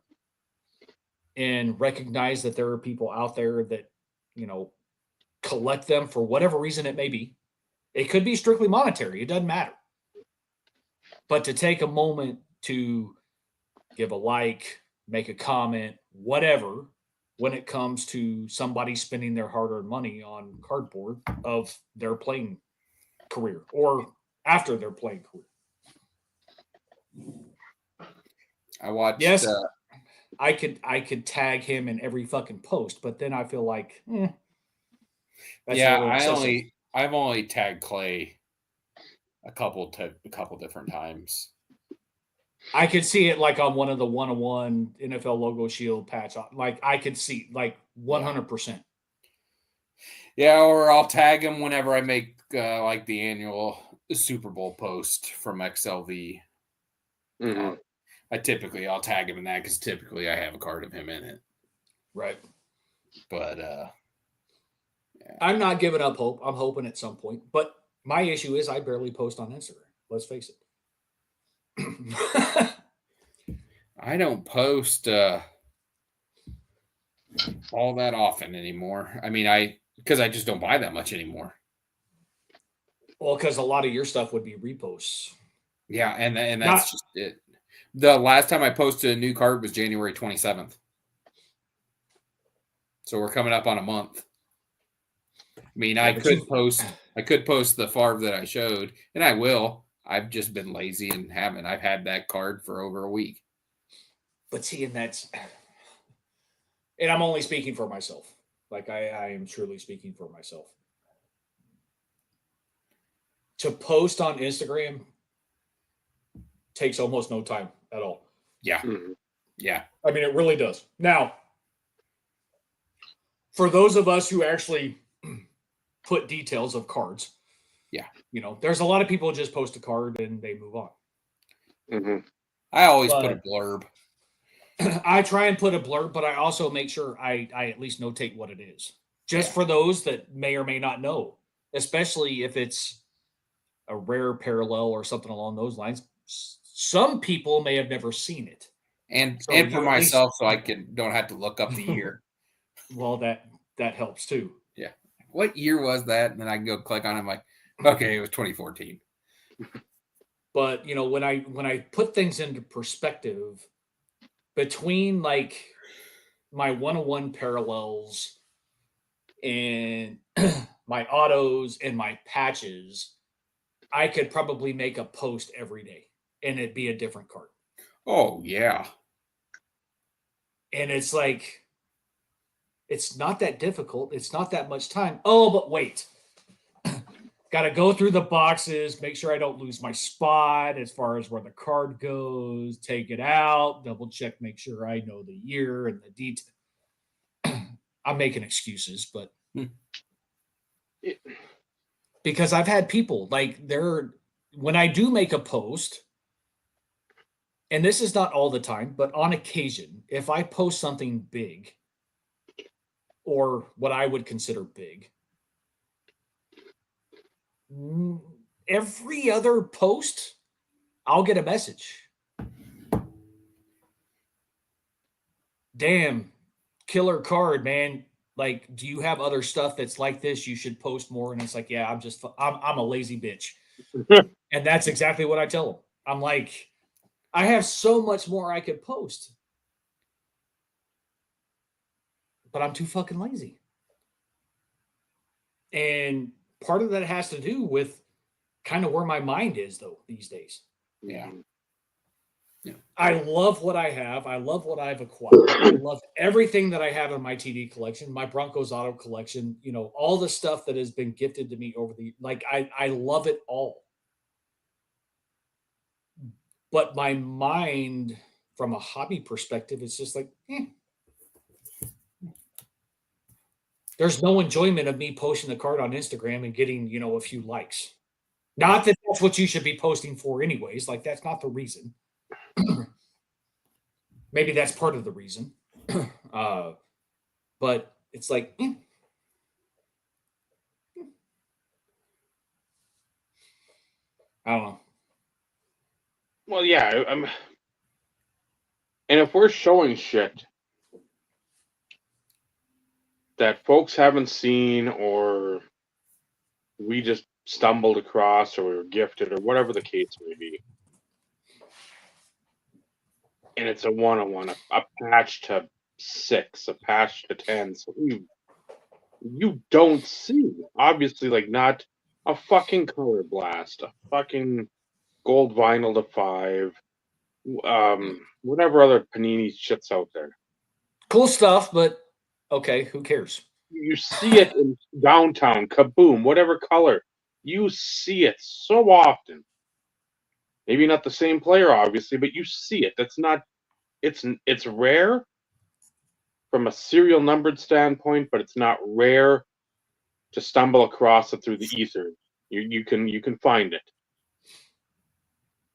Speaker 2: and recognize that there are people out there that, you know, collect them for whatever reason it may be. It could be strictly monetary. It doesn't matter. But to take a moment to give a like, make a comment, whatever, when it comes to somebody spending their hard-earned money on cardboard of their playing career or after their playing career.
Speaker 3: I watched.
Speaker 2: Yes. I could tag him in every fucking post, but then I feel like that's a little excessive.
Speaker 3: I've only tagged Clay a couple different times.
Speaker 2: I could see it like on one of the 101 NFL logo shield patch. Like I could see like 100%.
Speaker 3: Yeah, or I'll tag him whenever I make like the annual Super Bowl post from XLV.
Speaker 1: Mm-hmm.
Speaker 3: I'll tag him in that because typically I have a card of him in it.
Speaker 2: Right.
Speaker 3: But
Speaker 2: I'm not giving up hope. I'm hoping at some point. But my issue is I barely post on Instagram. Let's face it.
Speaker 3: I don't post all that often anymore. I mean, because I just don't buy that much anymore.
Speaker 2: Well, because a lot of your stuff would be reposts.
Speaker 3: Yeah, and that's just it. The last time I posted a new card was January 27th. So we're coming up on a month. I mean, I could post the Favre that I showed, and I will. I've just been lazy and haven't. I've had that card for over a week.
Speaker 2: But see, and I'm only speaking for myself. Like I am truly speaking for myself. To post on Instagram takes almost no time at all.
Speaker 3: Yeah.
Speaker 1: Mm-hmm.
Speaker 3: Yeah.
Speaker 2: I mean, it really does. Now, for those of us who actually put details of cards, there's a lot of people who just post a card and they move on.
Speaker 1: Mm-hmm.
Speaker 3: I always put a blurb.
Speaker 2: I try and put a blurb, but I also make sure I at least notate what it is. Just for those that may or may not know, especially if it's a rare parallel or something along those lines. Some people may have never seen it.
Speaker 3: And for myself, so I don't have to look up the year.
Speaker 2: Well, that helps too.
Speaker 3: Yeah. What year was that? And then I can go click on it. I'm like, okay, it was 2014.
Speaker 2: But when I put things into perspective, between like my 101 parallels and my autos and my patches, I could probably make a post every day and it'd be a different card.
Speaker 3: Oh, yeah.
Speaker 2: And it's like, it's not that difficult. It's not that much time. Oh, but wait. Got to go through the boxes, make sure I don't lose my spot as far as where the card goes, take it out, double check, make sure I know the year and the detail. I'm making excuses, but because I've had people like when I do make a post, and this is not all the time, but on occasion, if I post something big or what I would consider big, every other post, I'll get a message. Damn, killer card, man. Like, do you have other stuff that's like this? You should post more. And it's like, yeah, I'm a lazy bitch. And that's exactly what I tell them. I'm like, I have so much more I could post, but I'm too fucking lazy. And part of that has to do with kind of where my mind is, though, these days.
Speaker 3: Yeah.
Speaker 2: I love what I have. I love what I've acquired. I love everything that I have in my TD collection, my Broncos auto collection, all the stuff that has been gifted to me over I love it all. But my mind, from a hobby perspective, it's just like, There's no enjoyment of me posting the card on Instagram and getting, a few likes. Not that that's what you should be posting for anyways. Like, that's not the reason. Maybe that's part of the reason. But it's like, I don't know.
Speaker 1: Well, yeah, and if we're showing shit that folks haven't seen, or we just stumbled across, or we were gifted, or whatever the case may be, and it's a 101, a patch to 6, a patch to 10, so you don't see, obviously, like, not a fucking color blast, a fucking gold vinyl to 5, whatever other Panini shit's out there.
Speaker 2: Cool stuff, but okay, who cares?
Speaker 1: You see it in downtown, Kaboom, whatever color. You see it so often. Maybe not the same player, obviously, but you see it. That's not. It's rare from a serial numbered standpoint, but it's not rare to stumble across it through the ether. You can find it.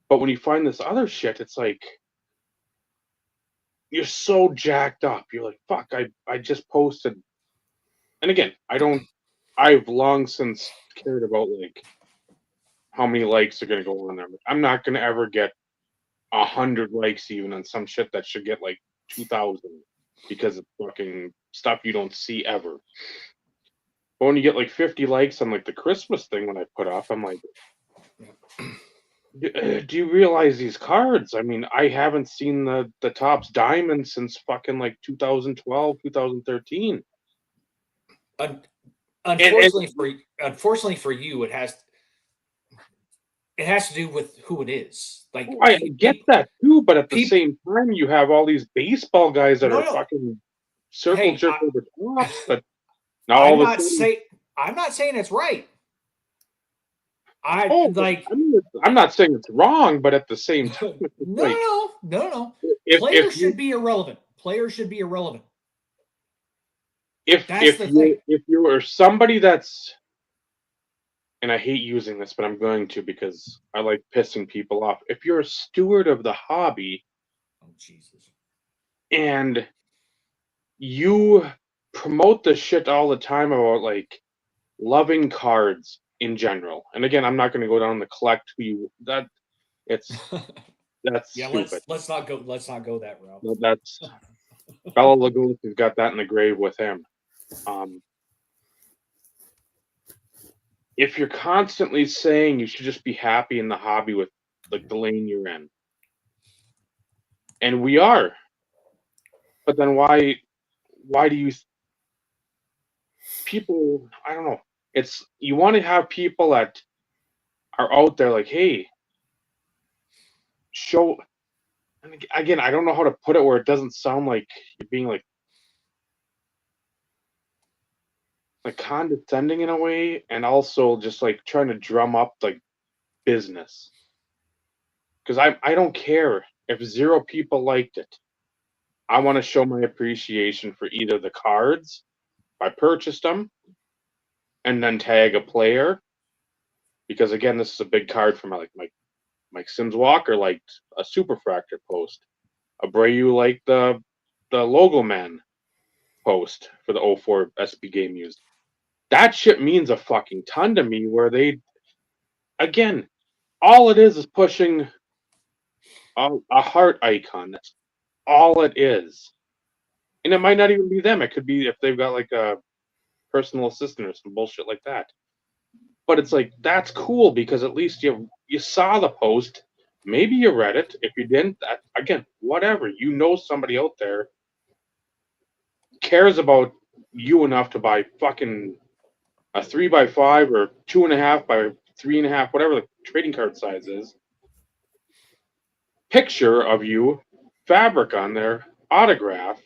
Speaker 1: But when you find this other shit, it's like you're so jacked up. You're like, fuck, I just posted. And again, I've long since cared about like how many likes are gonna go on there. I'm not gonna ever get 100 likes even on some shit that should get like 2,000 because of fucking stuff you don't see ever. But when you get like 50 likes on like the Christmas thing when I put up, I'm like, do you realize these cards? I mean, I haven't seen the Topps Diamond since fucking like 2012, 2013.
Speaker 2: Unfortunately for you, it has to do with who it is. Like
Speaker 1: I get that too, but at the same time, you have all these baseball guys that are fucking circle jerk over tops. But now all of a sudden,
Speaker 2: I'm not saying it's right.
Speaker 1: I'm not saying it's wrong, but at the same time,
Speaker 2: no. Players should be irrelevant. If
Speaker 1: you are somebody that's, and I hate using this, but I'm going to because I like pissing people off. If you're a steward of the hobby,
Speaker 2: oh Jesus,
Speaker 1: and you promote this shit all the time about like loving cards in general, and again, I'm not going to go down the collect who you that it's that's
Speaker 2: yeah.
Speaker 1: stupid.
Speaker 2: Let's not go that route.
Speaker 1: No, that's Bela Lugosi has got that in the grave with him. If you're constantly saying you should just be happy in the hobby with like the lane you're in, and we are, but then why do you people? I don't know. It's you want to have people that are out there like, hey, show. And again, I don't know how to put it where it doesn't sound like you're being like condescending in a way, and also just like trying to drum up like business. Because I don't care if 0 people liked it. I want to show my appreciation for either the cards, if I purchased them, and then tag a player. Because again, this is a big card for my Mike Sims Walker liked a Superfractor post. Abreu liked the Logo Man post for the 04 SB game used. That shit means a fucking ton to me. Where they, again, all it is pushing a heart icon. That's all it is. And it might not even be them. It could be if they've got like a personal assistant or some bullshit like that. But it's like, that's cool because at least you saw the post. Maybe you read it. If you didn't, again, whatever. You know somebody out there cares about you enough to buy fucking a 3x5 or 2.5 by 3.5, whatever the trading card size is. Picture of you, fabric on there, autograph.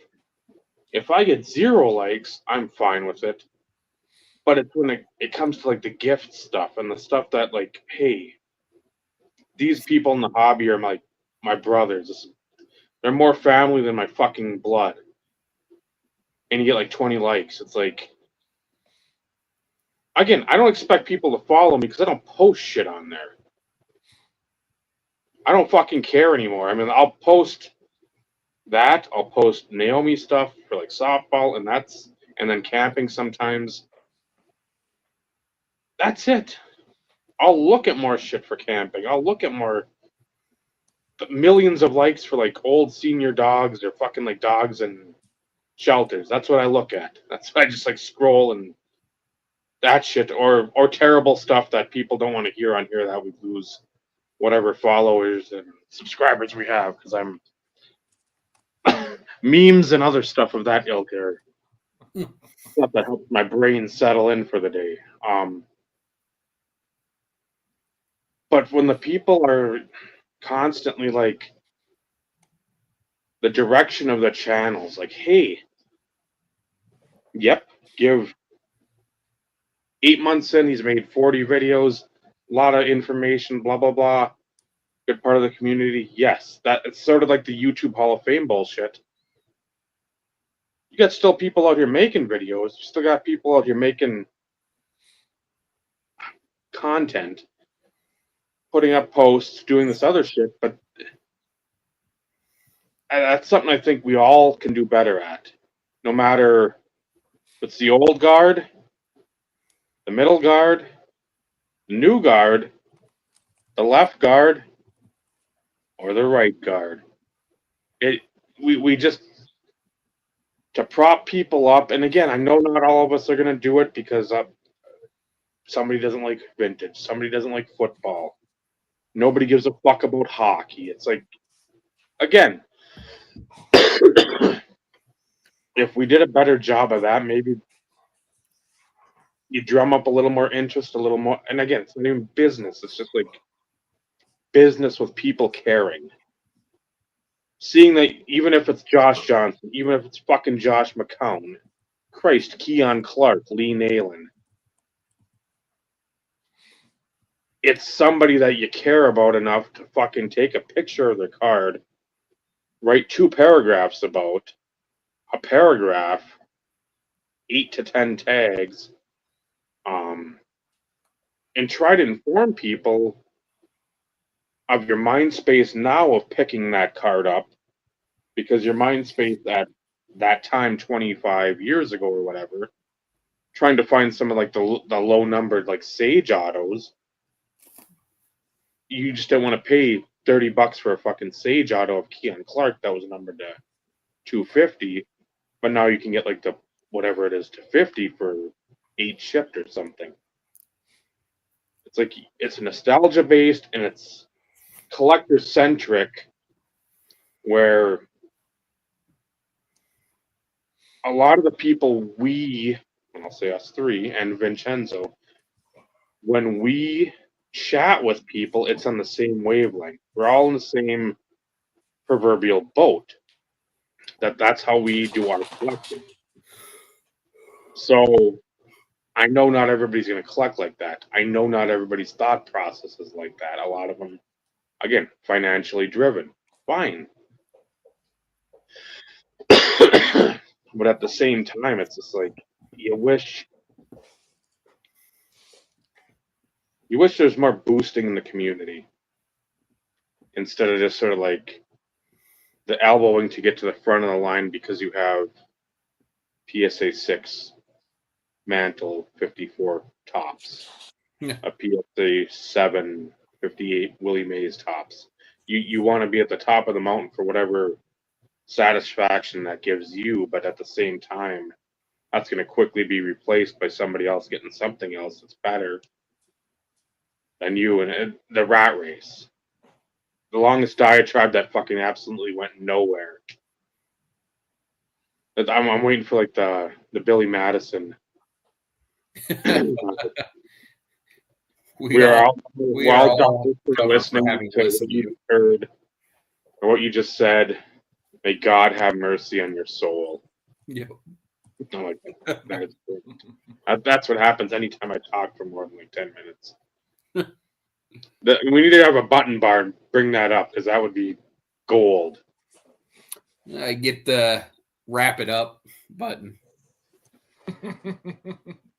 Speaker 1: If I get 0 likes, I'm fine with it. But it's when it comes to like the gift stuff and the stuff that like, hey, these people in the hobby are my brothers. They're more family than my fucking blood. And you get like 20 likes. It's like, again, I don't expect people to follow me because I don't post shit on there. I don't fucking care anymore. I mean, I'll post that. I'll post Naomi stuff for like softball, and then camping sometimes. That's it. I'll look at more shit for camping. I'll look at more millions of likes for like old senior dogs or fucking like dogs and shelters. That's what I look at. That's why I just like scroll and that shit or terrible stuff that people don't want to hear on here that we lose whatever followers and subscribers we have because I'm memes and other stuff of that ilk are stuff that helps my brain settle in for the day. But when the people are constantly like, the direction of the channels. Like, hey, yep, give 8 months in, he's made 40 videos, a lot of information, blah, blah, blah. Good part of the community. Yes, that it's sort of like the YouTube Hall of Fame bullshit. You got still people out here making videos. You still got people out here making content, putting up posts, doing this other shit, but that's something I think we all can do better at. No matter if it's the old guard, the middle guard, the new guard, the left guard, or the right guard. We just, to prop people up, and again, I know not all of us are going to do it because somebody doesn't like vintage, somebody doesn't like football, nobody gives a fuck about hockey. It's like, again, if we did a better job of that, maybe you drum up a little more interest, a little more, and again, it's not even business, it's just like business with people caring. Seeing that even if it's Josh Johnson, even if it's fucking Josh McCown, Christ, Keon Clark, Lee Nalen, it's somebody that you care about enough to fucking take a picture of the card, write 2 paragraphs about, a paragraph, 8 to 10 tags, and try to inform people of your mind space now of picking that card up, because your mind space at that time 25 years ago or whatever, trying to find some of like the low numbered like Sage autos, you just don't want to pay $30 for a fucking Sage auto of Keon Clark that was numbered to 250, but now you can get like the whatever it is to 50 for 8 shipped or something. It's like, it's nostalgia based and it's collector centric, where a lot of the people and I'll say us three and Vincenzo, when we chat with people, it's on the same wavelength. We're all in the same proverbial boat. That's how we do our collecting. So I know not everybody's going to collect like that. I know not everybody's thought process is like that. A lot of them, again, financially driven. Fine. But at the same time, it's just like, you wish there's more boosting in the community instead of just sort of like the elbowing to get to the front of the line because you have PSA 6 Mantle 54 tops,
Speaker 3: Yeah.
Speaker 1: a PSA 7 58 Willie Mays tops. You want to be at the top of the mountain for whatever satisfaction that gives you, but at the same time, that's going to quickly be replaced by somebody else getting something else that's better than you. And the rat race, the longest diatribe that fucking absolutely went nowhere. I'm waiting for like the Billy Madison. We're all done for listening to what you heard or what you just said. May God have mercy on your soul.
Speaker 3: Yep.
Speaker 1: I'm like, that's what happens anytime I talk for more than like 10 minutes. We need to have a button bar and bring that up because that would be gold.
Speaker 3: I get the wrap it up button.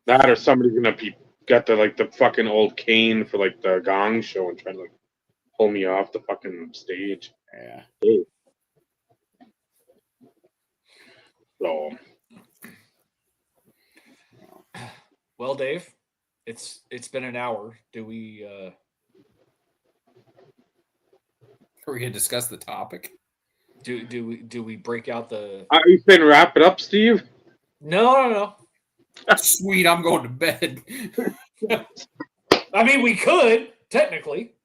Speaker 1: That or somebody's gonna got the fucking old cane for like the Gong Show and try to like pull me off the fucking stage.
Speaker 3: Yeah.
Speaker 1: Hey. So.
Speaker 2: Well, Dave, it's been an hour. Do we?
Speaker 3: Are we gonna discuss the topic?
Speaker 2: Do we break out the?
Speaker 1: Are you saying wrap it up, Steve?
Speaker 2: No.
Speaker 3: Sweet, I'm going to bed.
Speaker 2: I mean, we could technically.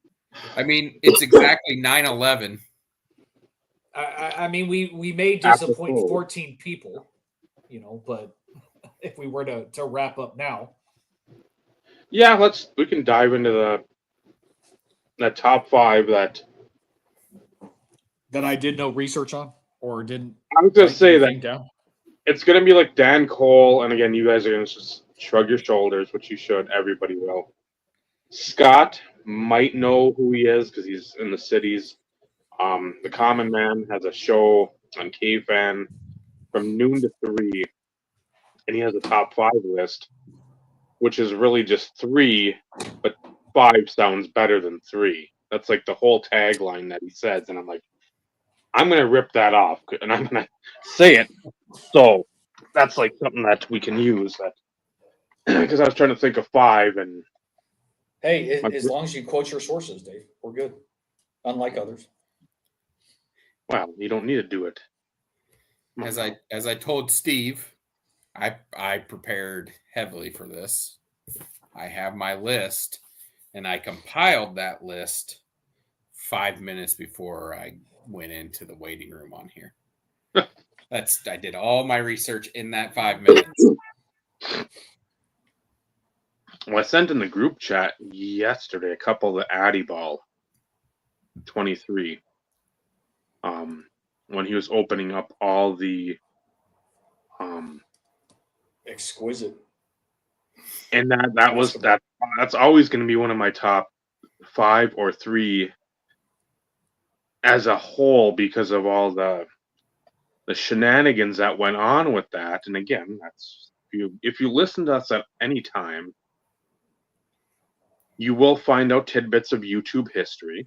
Speaker 3: I mean, it's exactly 9/11.
Speaker 2: I mean, we may disappoint 14 people, but if we were to wrap up now.
Speaker 1: Yeah, we can dive into the top 5 that
Speaker 2: I did no research on. or didn't.
Speaker 1: I was going to say that
Speaker 2: anything down?
Speaker 1: it's going to be like Dan Cole, and again, you guys are going to just shrug your shoulders, which you should. Everybody will. Scott might know who he is because he's in the cities. The Common Man has a show on KFan from noon to 3, and he has a top 5 list, which is really just 3, but 5 sounds better than 3. That's like the whole tagline that he says, and I'm like, I'm going to rip that off, and I'm going to say it. So that's like something that we can use. That because I was trying to think of 5, and
Speaker 2: Hey, as long as you quote your sources, Dave, we're good. Unlike others.
Speaker 1: well, you don't need to do it.
Speaker 3: As I told Steve, I prepared heavily for this. I have my list, and I compiled that list 5 minutes before I went into the waiting room on here. I did all my research in that 5 minutes.
Speaker 1: Well, I sent in the group chat yesterday a couple of the Addy Ball 23. When he was opening up all the
Speaker 2: Exquisite.
Speaker 1: and that's always going to be one of my top 5 or 3 as a whole because of all the shenanigans that went on with that. And again, that's if you listen to us at any time, you will find out tidbits of YouTube history.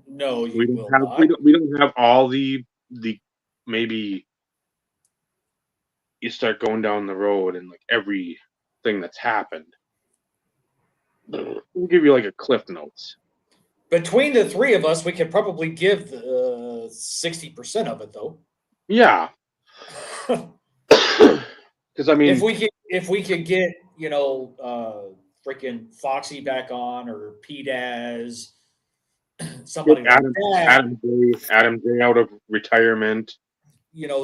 Speaker 2: No, you will not.
Speaker 1: We don't have all the maybe you start going down the road and like everything that's happened. We'll give you like a Cliff Notes.
Speaker 2: Between the 3 of us, we could probably give 60% of it, though.
Speaker 1: Yeah, because I mean,
Speaker 2: if we could get freaking Foxy back on or PDAS, somebody like that.
Speaker 1: Adam J out of retirement.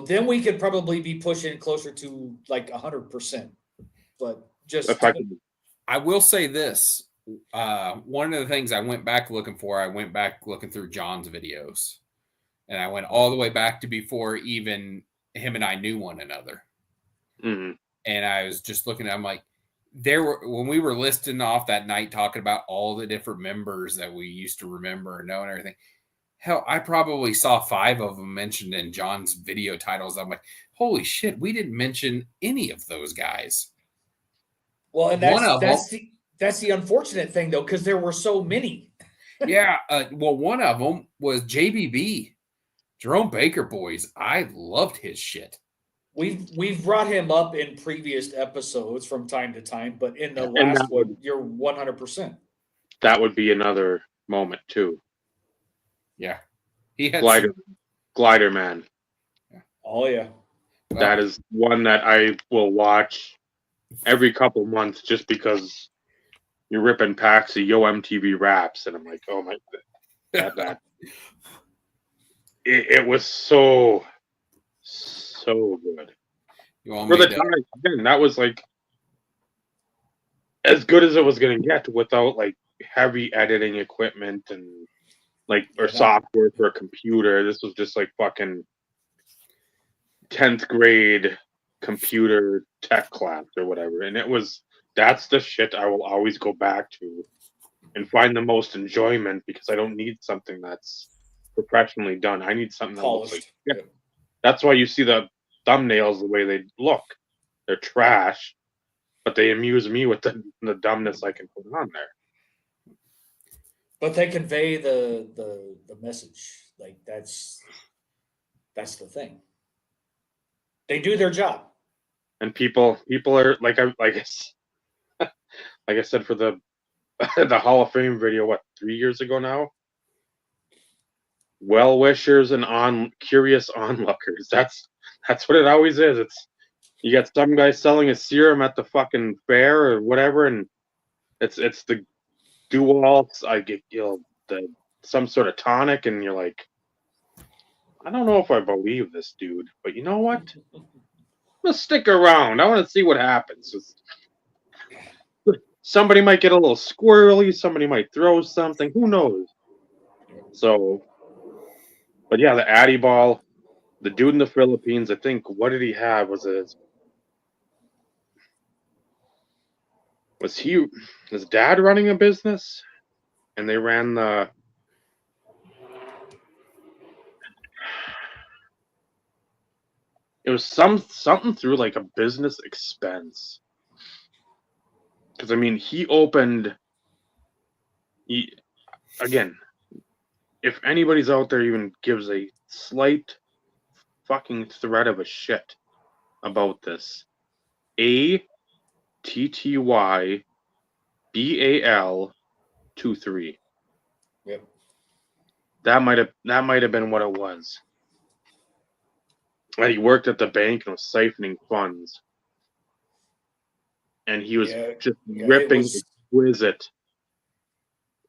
Speaker 2: Then we could probably be pushing closer to like 100%. But just
Speaker 3: I will say this. One of the things I went back looking through John's videos, and I went all the way back to before even him and I knew one another.
Speaker 1: Mm-hmm.
Speaker 3: And I was just looking at, I'm like, when we were listing off that night, talking about all the different members that we used to remember and know and everything. Hell, I probably saw 5 of them mentioned in John's video titles. I'm like, holy shit, we didn't mention any of those guys.
Speaker 2: Well, and that's the unfortunate thing, though, because there were so many.
Speaker 3: Yeah. Well, one of them was JBB, Jerome Baker Boys. I loved his shit.
Speaker 2: We've brought him up in previous episodes from time to time, but in the last one, you're 100%.
Speaker 1: That would be another moment too.
Speaker 3: Yeah, he had
Speaker 1: Glider Man.
Speaker 2: Yeah. Oh yeah,
Speaker 1: that is one that I will watch every couple months just because you're ripping packs of Yo MTV Raps, and I'm like, oh my, that it was so good. For the time, again, that was like as good as it was going to get without like heavy editing equipment and or software for a computer. This was just like fucking 10th grade computer tech class or whatever. And that's the shit I will always go back to and find the most enjoyment because I don't need something that's professionally done. I need something that looks like shit. That's why you see the thumbnails the way they look. They're trash, but they amuse me with the dumbness I can put on there.
Speaker 2: But they convey the message. Like that's the thing. They do their job. And
Speaker 1: people are like I said for the Hall of Fame video, 3 years ago now? Well wishers and curious onlookers. That's what it always is. It's you got some guy selling a serum at the fucking fair or whatever, and it's the dual some sort of tonic, and you're like, I don't know if I believe this dude, but you know what? I'm gonna stick around. I want to see what happens. Somebody might get a little squirrely. Somebody might throw something. Who knows? So But yeah, the Addy ball, the dude in the Philippines, I think, what did he have? Was his dad running a business? And they ran it was something through like a business expense. Because I mean, again, if anybody's out there even gives a slight fucking thread of a shit about this, ATTYBAL 23.
Speaker 2: Yep.
Speaker 1: That might have been what it was. And he worked at the bank and was siphoning funds. And he was just ripping exquisite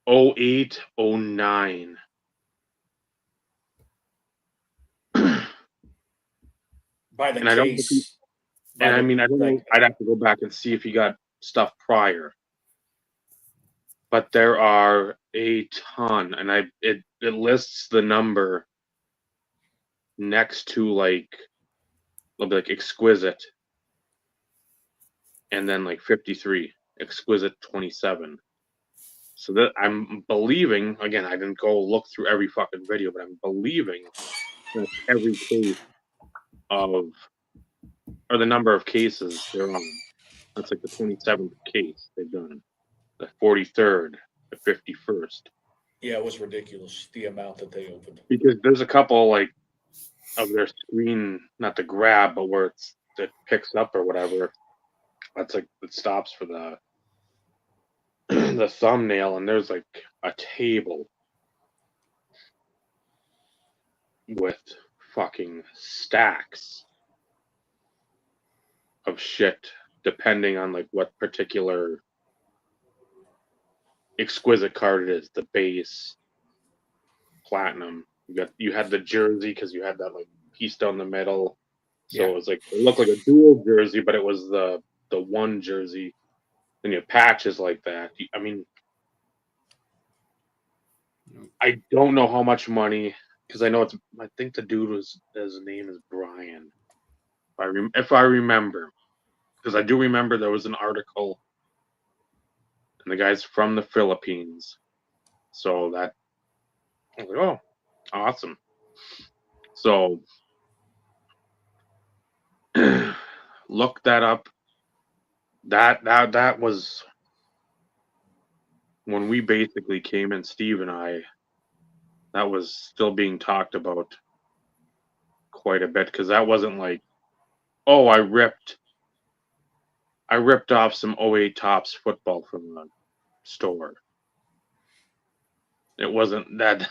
Speaker 1: 08, 09.
Speaker 2: By the
Speaker 1: And I don't think
Speaker 2: case.
Speaker 1: and I mean, I don't know. I'd have to go back and see if he got stuff prior. But there are a ton, and it lists the number next to like it'll be like exquisite, and then like 53, exquisite 27. So that I'm believing, again, I didn't go look through every fucking video, but I'm believing that every case of or the number of cases they're on. That's like the 27th case they've done, the 43rd, the 51st.
Speaker 2: Yeah, it was ridiculous the amount that they opened.
Speaker 1: Because there's a couple like of their screen, not to grab, but where it picks up or whatever. That's like it stops for the the thumbnail, and there's like a table with fucking stacks of shit, depending on like what particular exquisite card it is. The base, platinum. You had the jersey because you had that like piece down the middle. So it was like it looked like a dual jersey, but it was the one jersey. Then you have patches like that. I mean, I don't know how much money because I know I think the dude his name is Brian. If I remember, because I do remember there was an article, and the guy's from the Philippines. So that I was like, oh, awesome. So look that up. That was when we basically came in, Steve and I. That was still being talked about quite a bit because that wasn't like, oh, I ripped off some 08 Tops football from the store. It wasn't that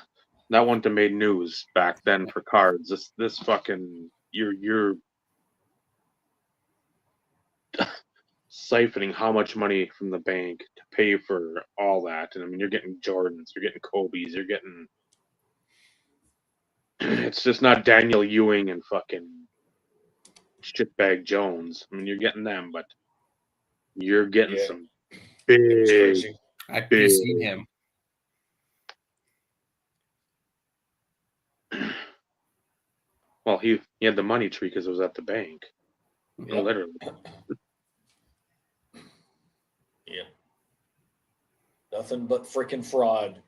Speaker 1: wouldn't have made news back then for cards. This fucking you're siphoning how much money from the bank to pay for all that. And I mean, you're getting Jordans, you're getting Kobe's, you're getting. It's just not Daniel Ewing and fucking shitbag Jones. I mean, you're getting them, but you're getting some big.
Speaker 3: I've seen him.
Speaker 1: Well, he had the money tree because it was at the bank. Yep. Literally.
Speaker 2: Yeah. Nothing but freaking fraud.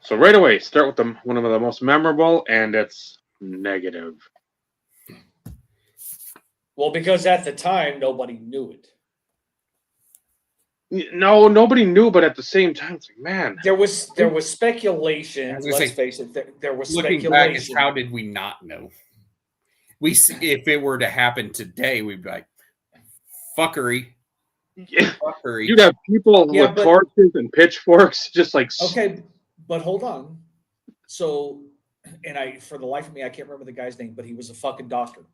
Speaker 1: So right away, start with one of the most memorable, and it's negative.
Speaker 2: Well, because at the time, nobody knew it.
Speaker 1: No, nobody knew, but at the same time, it's like, man.
Speaker 2: There was speculation. Let's face it. There was
Speaker 3: looking
Speaker 2: speculation.
Speaker 3: back, how did we not know? If it were to happen today, we'd be like, fuckery.
Speaker 1: Yeah. Fuckery. You'd have people with torches and pitchforks, just like.
Speaker 2: Okay, but hold on. So, and for the life of me, I can't remember the guy's name, but he was a fucking doctor.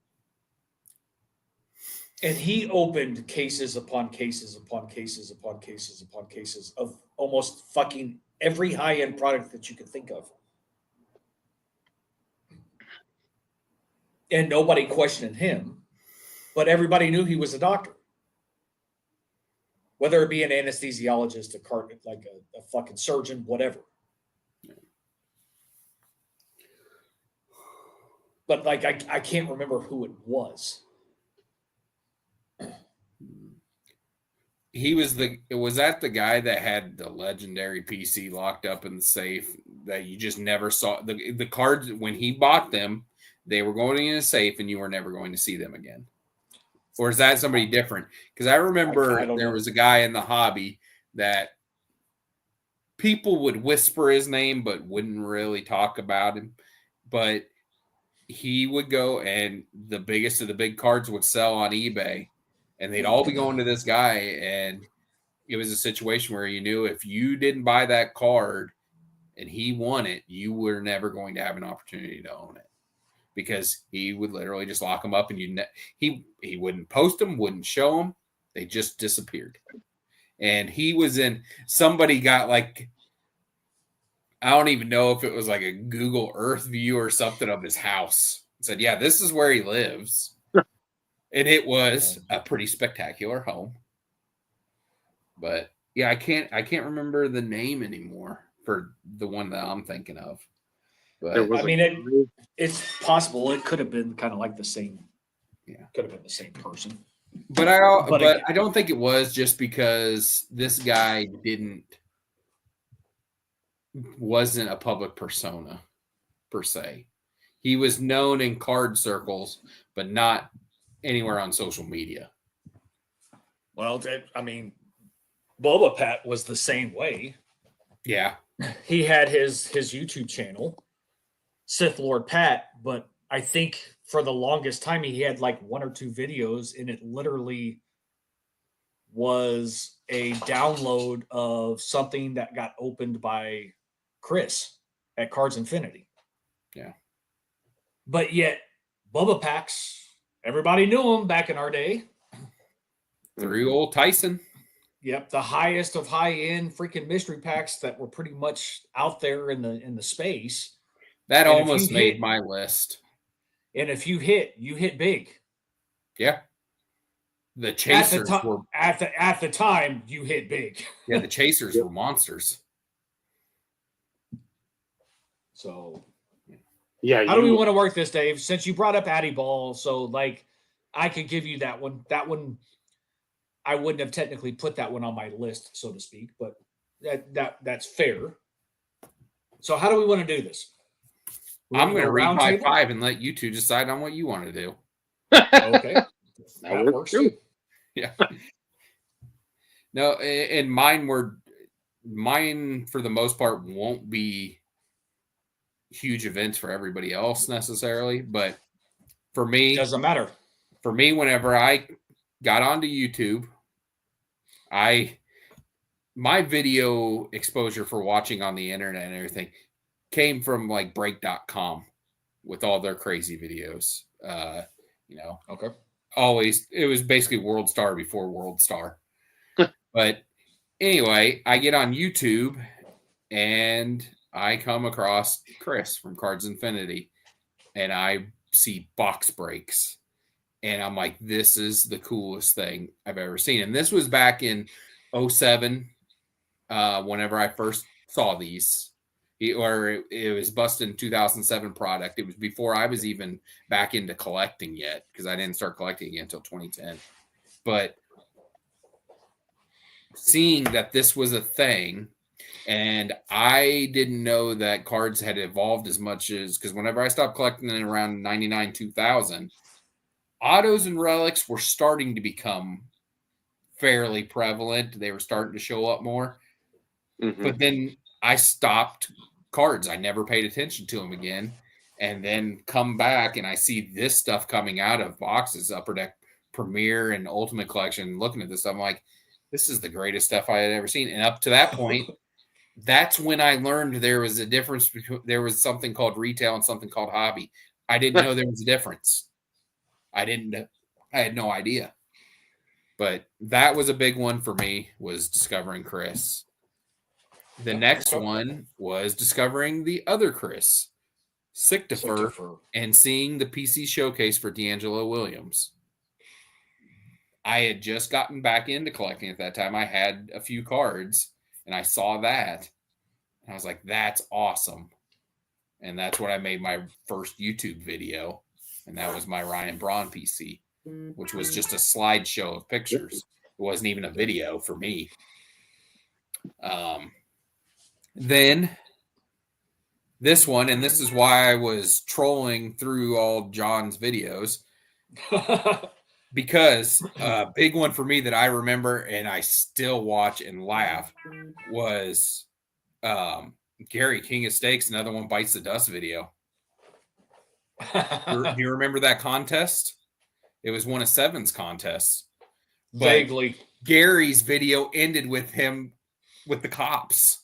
Speaker 2: And he opened cases upon cases upon cases upon cases upon cases of almost fucking every high-end product that you could think of. And nobody questioned him, but everybody knew he was a doctor. Whether it be an anesthesiologist, a fucking surgeon, whatever. but like I can't remember who it was.
Speaker 3: Was that the guy that had the legendary PC locked up in the safe that you just never saw the cards when he bought them, they were going in a safe and you were never going to see them again? Or is that somebody different? Because I remember there was a guy in the hobby that people would whisper his name but wouldn't really talk about him. But he would go and the biggest of the big cards would sell on eBay and they'd all be going to this guy. And it was a situation where you knew if you didn't buy that card and he won it, you were never going to have an opportunity to own it because he would literally just lock them up and he wouldn't post them, wouldn't show them. They just disappeared. And he was somebody got like, I don't even know if it was like a Google Earth view or something of his house. It said, yeah, this is where he lives. And it was a pretty spectacular home. But yeah, I can't remember the name anymore for the one that I'm thinking of. But
Speaker 2: I mean, it's possible it could have been kind of like the same. Yeah, could have been the same person.
Speaker 3: But I don't think it was just because this guy wasn't a public persona per se. He was known in card circles, but not anywhere on social media.
Speaker 2: Well, I mean, Boba Pat was the same way.
Speaker 3: Yeah.
Speaker 2: He had his YouTube channel, Sith Lord Pat, but I think for the longest time he had like 1 or 2 videos and it literally was a download of something that got opened by Chris at Cards Infinity.
Speaker 3: Yeah.
Speaker 2: But yet Bubba Packs, everybody knew him back in our day.
Speaker 3: Through old Tyson.
Speaker 2: Yep, the highest of high-end freaking mystery packs that were pretty much out there in the space.
Speaker 3: That almost made my list.
Speaker 2: And if you hit big.
Speaker 3: Yeah. The chasers were
Speaker 2: at the time you hit big.
Speaker 3: Yeah, the chasers were monsters.
Speaker 2: So
Speaker 1: yeah,
Speaker 2: how do we want to work this, Dave? Since you brought up Addy Ball, so like I could give you that one. That one I wouldn't have technically put that one on my list, so to speak, but that's fair. So how do we want to do this?
Speaker 3: I'm going to read my 5 and let you two decide on what you want to do.
Speaker 2: Okay. That works too.
Speaker 3: Yeah. No, and mine for the most part won't be huge events for everybody else necessarily, but for me,
Speaker 2: doesn't matter.
Speaker 3: For me, whenever I got onto YouTube, my video exposure for watching on the internet and everything came from like break.com with all their crazy videos.
Speaker 2: Okay.
Speaker 3: Always, it was basically World Star before World Star. But anyway, I get on YouTube and I come across Chris from Cards Infinity and I see box breaks. And I'm like, this is the coolest thing I've ever seen. And this was back in 2007, whenever I first saw these. It was busted in 2007 product. It was before I was even back into collecting yet, because I didn't start collecting again until 2010. But seeing that this was a thing, and I didn't know that cards had evolved as much as, because whenever I stopped collecting in around 99, 2000, autos and relics were starting to become fairly prevalent. They were starting to show up more. Mm-hmm. But then I stopped cards. I never paid attention to them again. And then come back and I see this stuff coming out of boxes, Upper Deck Premier and Ultimate Collection. Looking at this stuff, I'm like, this is the greatest stuff I had ever seen. And up to that point, that's when I learned there was a difference between, there was something called retail and something called hobby. I didn't know there was a difference. I had no idea. But that was a big one for me, was discovering Chris. The next one was discovering the other Chris, Sictifer, and seeing the PC showcase for D'Angelo Williams. I had just gotten back into collecting at that time. I had a few cards, and I saw that. And I was like, that's awesome. and that's when I made my first YouTube video, and that was my Ryan Braun PC, which was just a slideshow of pictures. It wasn't even a video for me. Then this one, and this is why I was trolling through all John's videos, because a big one for me that I remember and I still watch and laugh was Gary, King of Steaks, another one bites the dust video. Do you remember that contest? It was one of Seven's contests. But
Speaker 2: vaguely.
Speaker 3: Gary's video ended with him with the cops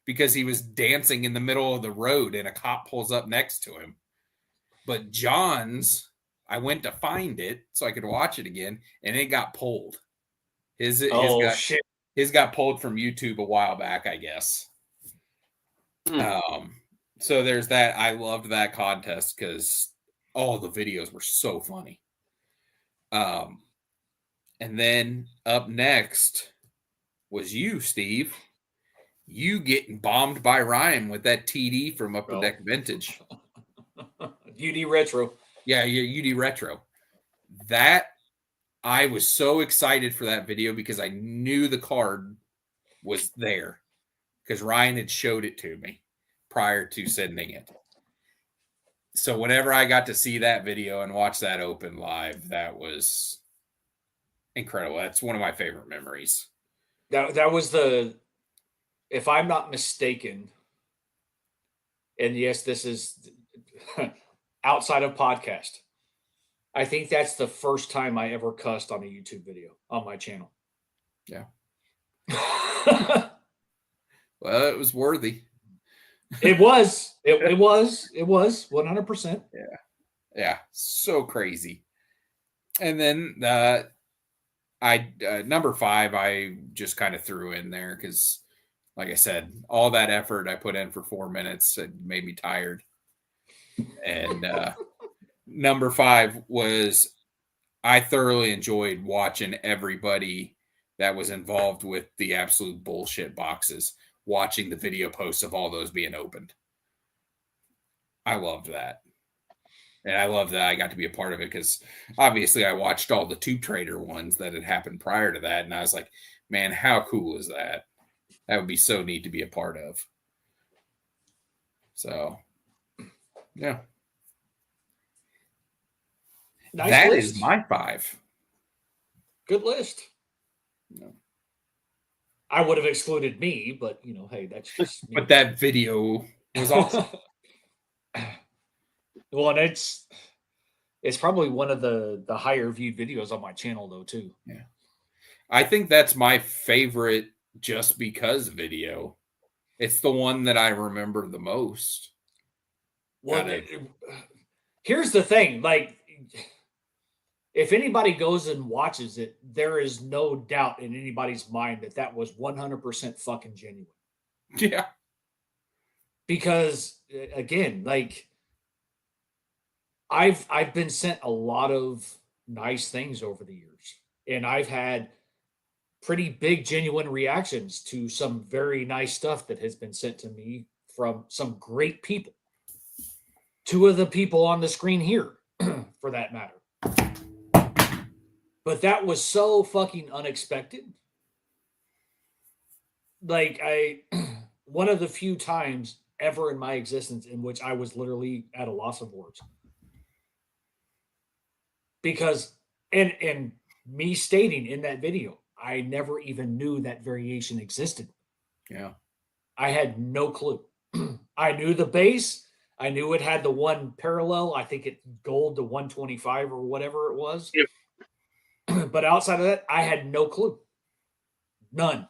Speaker 3: because he was dancing in the middle of the road and a cop pulls up next to him. But John's, I went to find it so I could watch it again, and it got pulled. His got pulled from YouTube a while back, I guess. So there's that. I loved that contest because all the videos were so funny. And then up next was you, Steve. You getting bombed by Ryan with that TD from Upper Deck Vintage.
Speaker 2: UD Retro.
Speaker 3: Yeah, UD Retro. That, I was so excited for that video because I knew the card was there because Ryan had showed it to me prior to sending it. So whenever I got to see that video and watch that open live, that was incredible. That's one of my favorite memories.
Speaker 2: That was if I'm not mistaken, and yes, this is outside of podcast, I think that's the first time I ever cussed on a YouTube video on my channel.
Speaker 3: Yeah. Well, it was worthy.
Speaker 2: It was 100%.
Speaker 3: Yeah. So crazy. And then number 5, I just kind of threw in there because, like I said, all that effort I put in for 4 minutes, it made me tired. And number 5 was, I thoroughly enjoyed watching everybody that was involved with the absolute bullshit boxes, watching the video posts of all those being opened. I loved that. And I love that I got to be a part of it because obviously I watched all the Tube Trader ones that had happened prior to that. And I was like, man, how cool is that? That would be so neat to be a part of. So, yeah.
Speaker 2: Nice
Speaker 3: that
Speaker 2: list.
Speaker 3: is my 5.
Speaker 2: Good list.
Speaker 3: No.
Speaker 2: I would have excluded me, but hey, that's just me.
Speaker 3: But that video was awesome.
Speaker 2: Well, and it's probably one of the higher viewed videos on my channel though too.
Speaker 3: Yeah. I think that's my favorite just because video. It's the one that I remember the most.
Speaker 2: Well, here's the thing, like, if anybody goes and watches it, there is no doubt in anybody's mind that was 100% fucking genuine.
Speaker 3: Yeah.
Speaker 2: Because again, like, I've been sent a lot of nice things over the years, and I've had pretty big genuine reactions to some very nice stuff that has been sent to me from some great people. 2 of the people on the screen here, for that matter. But that was so fucking unexpected. Like, one of the few times ever in my existence in which I was literally at a loss of words. Because, and me stating in that video, I never even knew that variation existed.
Speaker 3: Yeah.
Speaker 2: I had no clue. I knew the base. I knew it had the one parallel. I think it gold to 125 or whatever it was. Yep. But outside of that, I had no clue. None.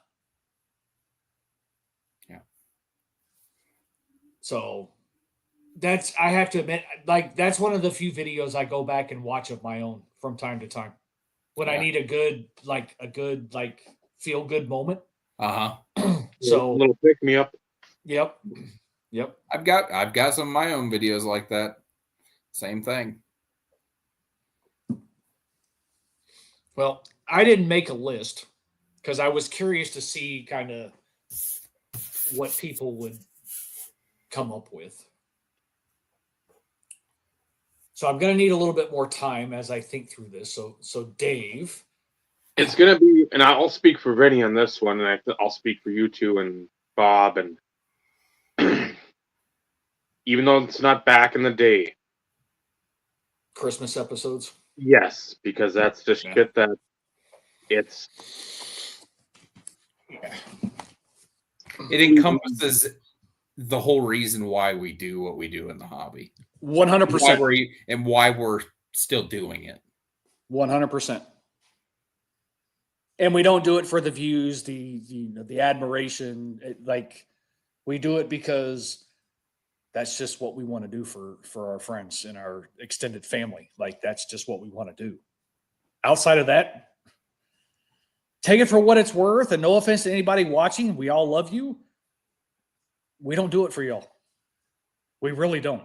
Speaker 3: Yeah.
Speaker 2: So I have to admit, like, that's one of the few videos I go back and watch of my own from time to time when I need a good feel good moment. So
Speaker 1: a little pick me up.
Speaker 2: Yep.
Speaker 3: I've got some of my own videos like that. Same thing.
Speaker 2: Well, I didn't make a list because I was curious to see kind of what people would come up with. So I'm going to need a little bit more time as I think through this. So Dave,
Speaker 1: It's going to be, and I'll speak for Vinny on this one, and I'll speak for you two and Bob, and even though it's not back in the day,
Speaker 2: Christmas episodes.
Speaker 1: yes, because that's just shit that it's.
Speaker 3: It encompasses the whole reason why we do what we do in the hobby.
Speaker 2: 100%.
Speaker 3: And why we're still doing it.
Speaker 2: 100%. And we don't do it for the views, the admiration. We do it because that's just what we want to do for our friends and our extended family. Like, that's just what we want to do. Outside of that, take it for what it's worth. And no offense to anybody watching, we all love you. We don't do it for y'all. We really don't.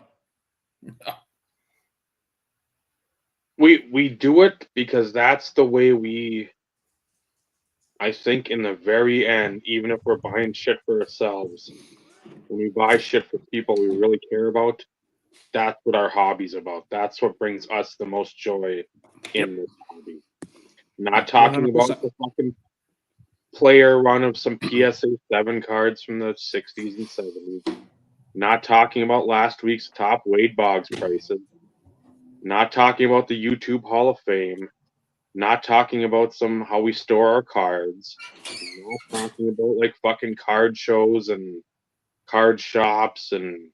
Speaker 1: We do it because that's the way we. I think in the very end, even if we're buying shit for ourselves, when we buy shit for people we really care about, that's what our hobby's about. That's what brings us the most joy in this hobby. Not talking
Speaker 2: 100%.
Speaker 1: about the fucking player run of some PSA 7 cards from the 60s and 70s. Not talking about last week's top Wade Boggs prices. Not talking about the YouTube Hall of Fame. Not talking about how we store our cards. Not talking about like fucking card shows and card shops, and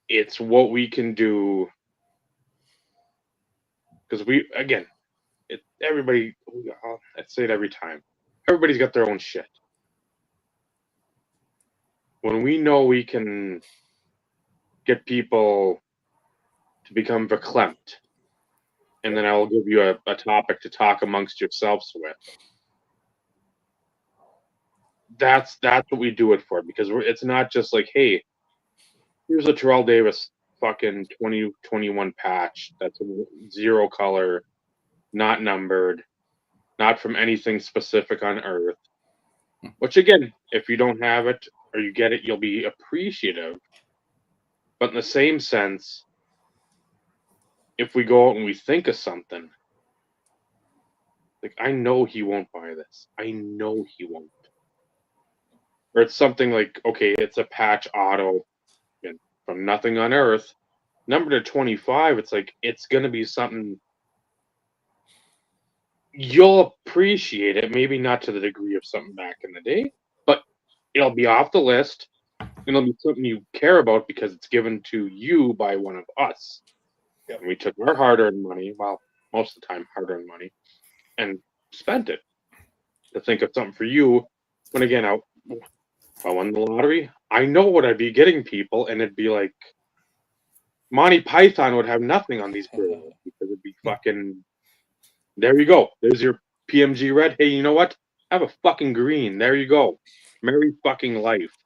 Speaker 1: it's what we can do. Because everybody, I say it every time, everybody's got their own shit. When we know we can get people to become verklempt, and then I will give you a topic to talk amongst yourselves with. That's what we do it for, because it's not just like, hey, here's a Terrell Davis fucking 2021 patch that's 0 color, not numbered, not from anything specific on Earth. Which again, if you don't have it or you get it, you'll be appreciative. But in the same sense, if we go out and we think of something, like, I know he won't buy this. I know he won't. Or it's something like, okay, it's a patch auto from nothing on Earth, numbered to 25. It's like, it's going to be something you'll appreciate it. Maybe not to the degree of something back in the day, but it'll be off the list. It'll be something you care about because it's given to you by one of us. Yeah. And we took our hard-earned money, well, most of the time hard-earned money, and spent it to think of something for you. When again, if I won the lottery, I know what I'd be getting people, and it'd be like Monty Python would have nothing on these bills because it'd be fucking. There you go. There's your PMG red. Hey, you know what? Have a fucking green. There you go. Merry fucking life.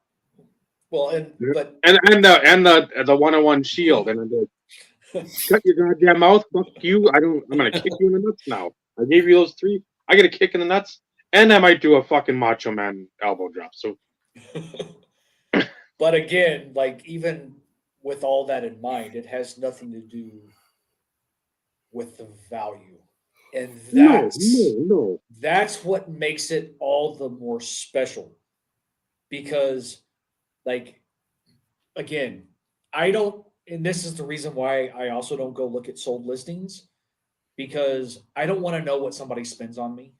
Speaker 2: Well, and
Speaker 1: the 101 shield, and I'm like, shut your goddamn mouth. Fuck you. I'm gonna kick you in the nuts now. I gave you those 3. I get a kick in the nuts, and I might do a fucking Macho Man elbow drop. So,
Speaker 2: but again, like, even with all that in mind, it has nothing to do with the value, and that's what makes it all the more special. Because, like, again, I don't, and this is the reason why I also don't go look at sold listings, because I don't want to know what somebody spends on me,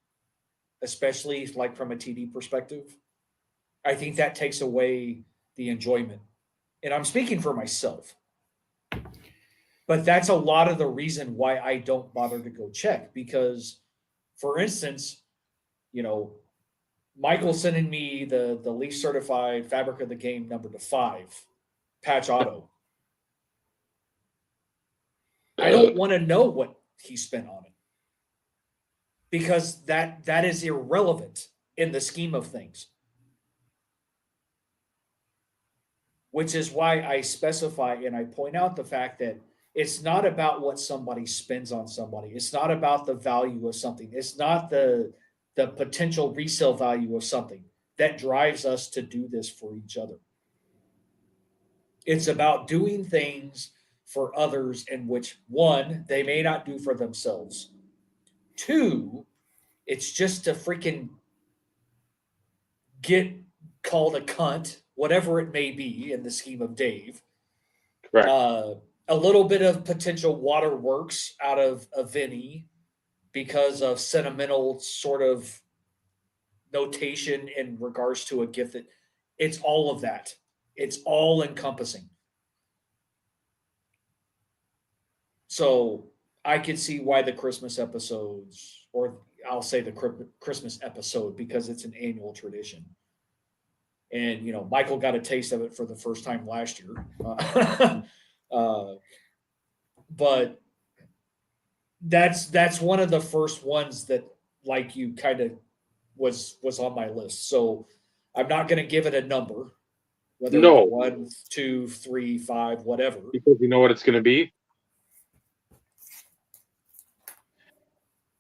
Speaker 2: especially like from a TD perspective. I think that takes away the enjoyment. And I'm speaking for myself. But that's a lot of the reason why I don't bother to go check. Because, for instance, Michael sending me the lease certified Fabric of the Game number to 5 patch auto. I don't want to know what he spent on it, because that is irrelevant in the scheme of things. Which is why I specify and I point out the fact that it's not about what somebody spends on somebody. It's not about the value of something. It's not the potential resale value of something that drives us to do this for each other. It's about doing things for others in which, one, they may not do for themselves. Two, it's just to freaking get called a cunt, whatever it may be in the scheme of Dave.
Speaker 1: Correct.
Speaker 2: A little bit of potential waterworks out of a Vinny because of sentimental sort of notation in regards to a gift that it's all of that. It's all encompassing. So I can see why the Christmas episodes, or I'll say the Christmas episode, because it's an annual tradition. And, Michael got a taste of it for the first time last year. But that's one of the first ones that, like you, kind of was on my list. So I'm not going to give it a number, whether
Speaker 1: No.
Speaker 2: 1, 2, 3, 5, whatever.
Speaker 1: Because you know what it's going to be?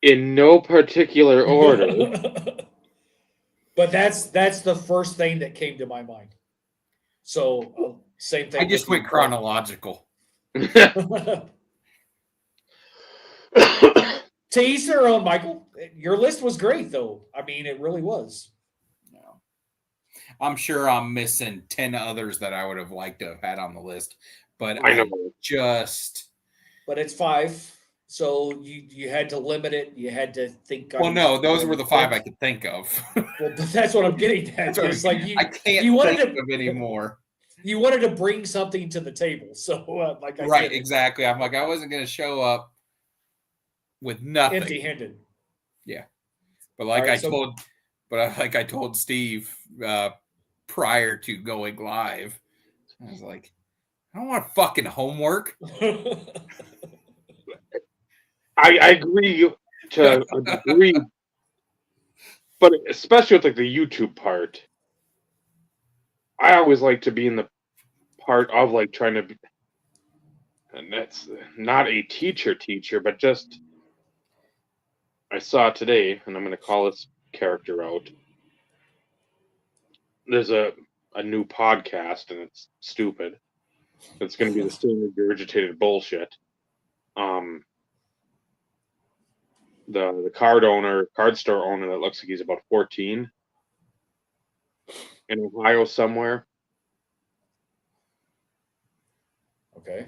Speaker 1: In no particular order.
Speaker 2: But that's the first thing that came to my mind. So same thing.
Speaker 3: I just went chronological.
Speaker 2: To each their own, Michael. Your list was great, though. I mean, it really was.
Speaker 3: No. I'm sure I'm missing 10 others that I would have liked to have had on the list, but
Speaker 1: I know.
Speaker 2: But it's 5. So you had to limit it. You had to think.
Speaker 3: Well, no, those were the 5 I could think of.
Speaker 2: Well, but that's what I'm getting at. It's like
Speaker 3: I can't think of anymore.
Speaker 2: You wanted to bring something to the table, so
Speaker 3: right, exactly. I'm like, I wasn't going to show up with nothing,
Speaker 2: empty-handed.
Speaker 3: Yeah, but like I told Steve prior to going live, I was like, I don't want fucking homework.
Speaker 1: I agree to a degree, but especially with like the YouTube part, I always like to be in the part of like trying to be, and that's not a teacher, but just I saw today, and I'm going to call this character out. There's a new podcast, and it's stupid. It's going to be the same regurgitated bullshit. The card store owner that looks like he's about 14 in Ohio somewhere.
Speaker 2: Okay.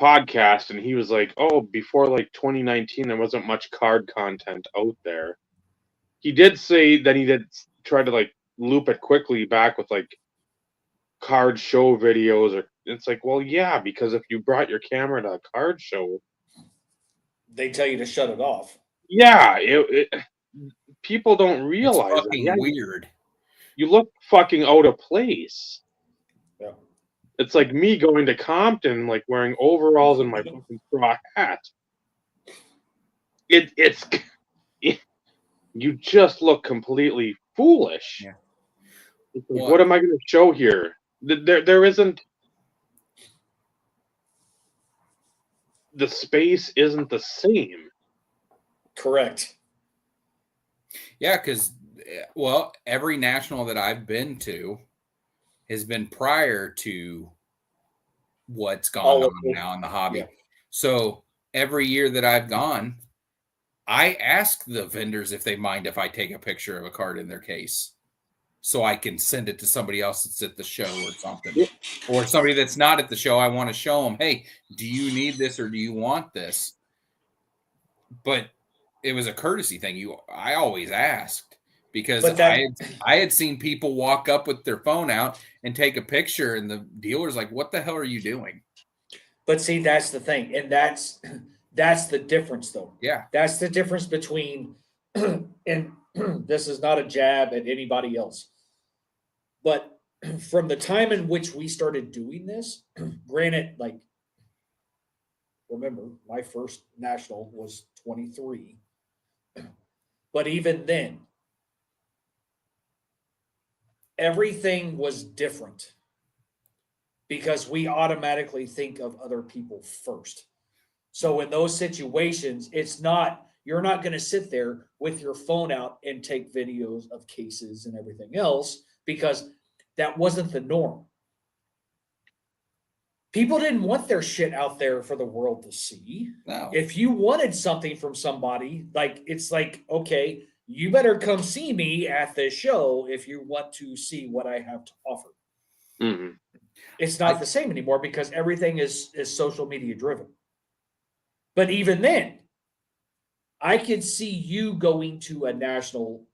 Speaker 1: Podcast, and he was like, oh, before like 2019 there wasn't much card content out there. He did say that he did try to like loop it quickly back with like card show videos, or it's like, well, yeah, because if you brought your camera to a card show,
Speaker 2: they tell you to shut it off.
Speaker 1: Yeah, people don't realize
Speaker 3: it's fucking weird.
Speaker 1: You look fucking out of place.
Speaker 2: Yeah.
Speaker 1: It's like me going to Compton, like wearing overalls and my fucking straw hat. You just look completely foolish.
Speaker 3: Yeah.
Speaker 1: Like, what am I going to show here? There isn't. The space isn't the same.
Speaker 2: Correct.
Speaker 3: Yeah, because every national that I've been to has been prior to what's gone on now in the hobby. Yeah. So every year that I've gone, I ask the vendors if they mind if I take a picture of a card in their case, so I can send it to somebody else that's at the show or something. Yeah. Or somebody that's not at the show. I want to show them, hey, do you need this or do you want this? But it was a courtesy thing. I always asked, because I had seen people walk up with their phone out and take a picture, and the dealer's like, what the hell are you doing?
Speaker 2: But see, that's the thing. And that's the difference, though.
Speaker 3: Yeah.
Speaker 2: That's the difference between, and this is not a jab at anybody else, but from the time in which we started doing this, granted, like, remember, my first national was 23. But even then, everything was different because we automatically think of other people first. So in those situations, you're not going to sit there with your phone out and take videos of cases and everything else, because that wasn't the norm. People didn't want their shit out there for the world to see.
Speaker 3: No.
Speaker 2: If you wanted something from somebody, like it's like, okay, you better come see me at this show if you want to see what I have to offer.
Speaker 1: Mm-hmm.
Speaker 2: It's not the same anymore because everything is social media driven. But even then, I could see you going to a national,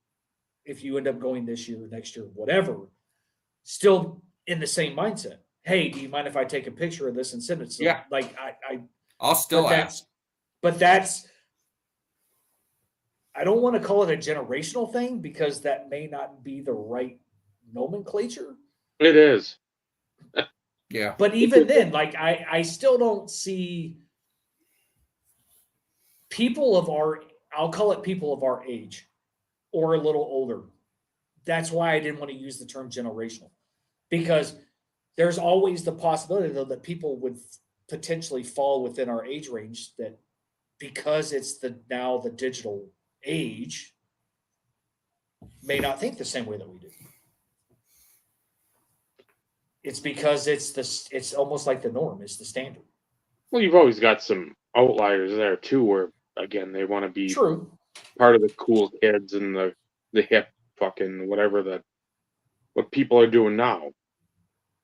Speaker 2: if you end up going this year, next year, whatever, still in the same mindset. Hey, do you mind if I take a picture of this and send it to
Speaker 3: Yeah.
Speaker 2: like
Speaker 3: I'll still ask.
Speaker 2: But that's I don't want to call it a generational thing because that may not be the right nomenclature.
Speaker 1: It is.
Speaker 3: Yeah.
Speaker 2: But even then, like I still don't see people of I'll call it people of our age or a little older. That's why I didn't want to use the term generational because there's always the possibility though that people would potentially fall within our age range that because it's now the digital age may not think the same way that we do. It's because it's almost like the norm, it's the standard.
Speaker 1: Well, you've always got some outliers there too, where again they want to be
Speaker 2: True.
Speaker 1: part of the cool kids and the hip fucking whatever what people are doing now.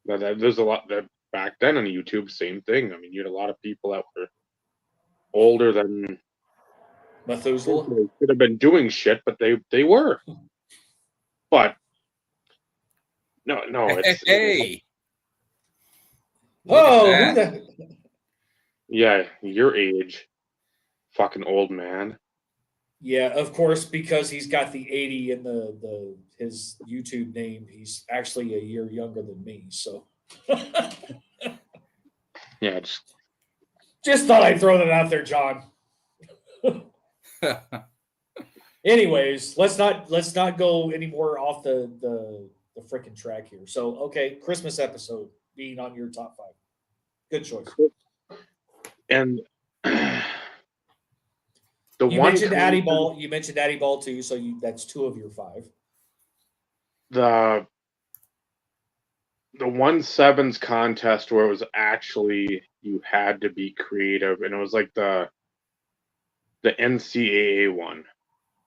Speaker 1: There's a lot that back then on YouTube, same thing. I mean, you had a lot of people that were older than
Speaker 2: Methuselah.
Speaker 1: they could have been doing shit, but they were. But no, it's
Speaker 3: Hey.
Speaker 2: Oh, who the
Speaker 1: yeah, your age, fucking old man.
Speaker 2: Yeah, of course, because he's got the 80 in the his YouTube name, he's actually a year younger than me. So
Speaker 1: Yeah,
Speaker 2: just thought I'd throw that out there, John. Anyways, let's not go any more off the freaking track here. So okay, Christmas episode being on your top 5. Good choice.
Speaker 1: And
Speaker 2: you mentioned Addy Ball. You mentioned Addy Ball too. So that's 2 of your 5.
Speaker 1: The 1-7s contest where it was actually you had to be creative, and it was like the NCAA one.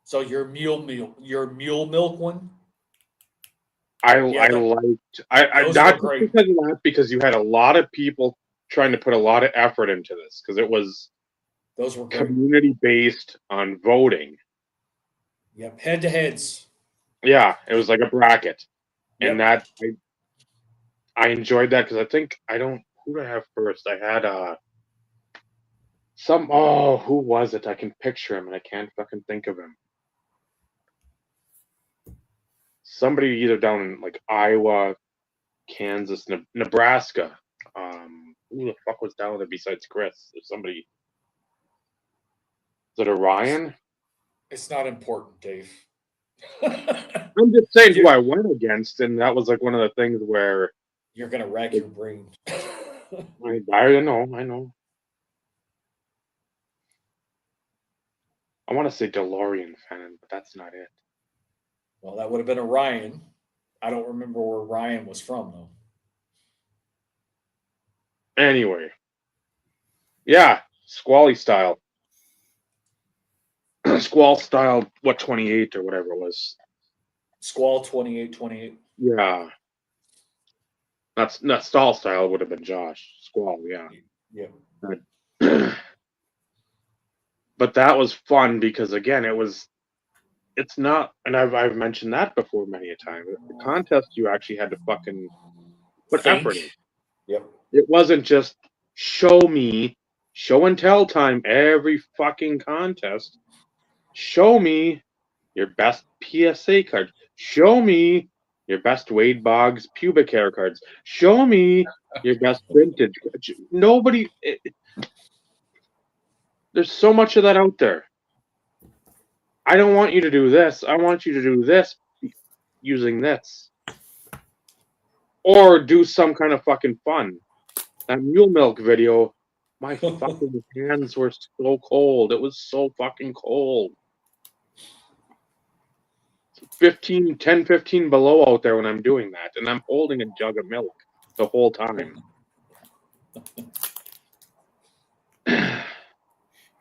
Speaker 2: So your mule milk one.
Speaker 1: I liked not just because of that, because you had a lot of people trying to put a lot of effort into this because it was community based on voting.
Speaker 2: Yep, head to heads.
Speaker 1: Yeah, it was like a bracket, and that I enjoyed that because I think who did I have first? I had who was it? I can picture him and I can't fucking think of him. Somebody either down in like Iowa, Kansas, Nebraska. Who the fuck was down there besides Chris? There's somebody. Is it Orion?
Speaker 2: It's not important, Dave.
Speaker 1: I'm just saying who I went against, and that was like one of the things where
Speaker 2: you're gonna rack your brain.
Speaker 1: I know. I want to say DeLorean fan, but that's not it.
Speaker 2: Well, that would have been Orion. I don't remember where Ryan was from, though.
Speaker 1: Anyway. Yeah, Squally style. Squall style, 28 or whatever it was.
Speaker 2: Squall 28.
Speaker 1: Yeah. Not stall style would have been Josh. Squall, yeah.
Speaker 2: Yeah.
Speaker 1: But that was fun because again, it's not, and I've mentioned that before many a time. The contest you actually had to fucking put effort in.
Speaker 2: Yep.
Speaker 1: It wasn't just show and tell time every fucking contest. Show me your best PSA card. Show me your best Wade Boggs pubic hair cards. Show me your best vintage. There's so much of that out there. I don't want you to do this. I want you to do this using this. Or do some kind of fucking fun. That mule milk video, my fucking hands were so cold. It was so fucking cold. 10, 15 below out there when I'm doing that. And I'm holding a jug of milk the whole time.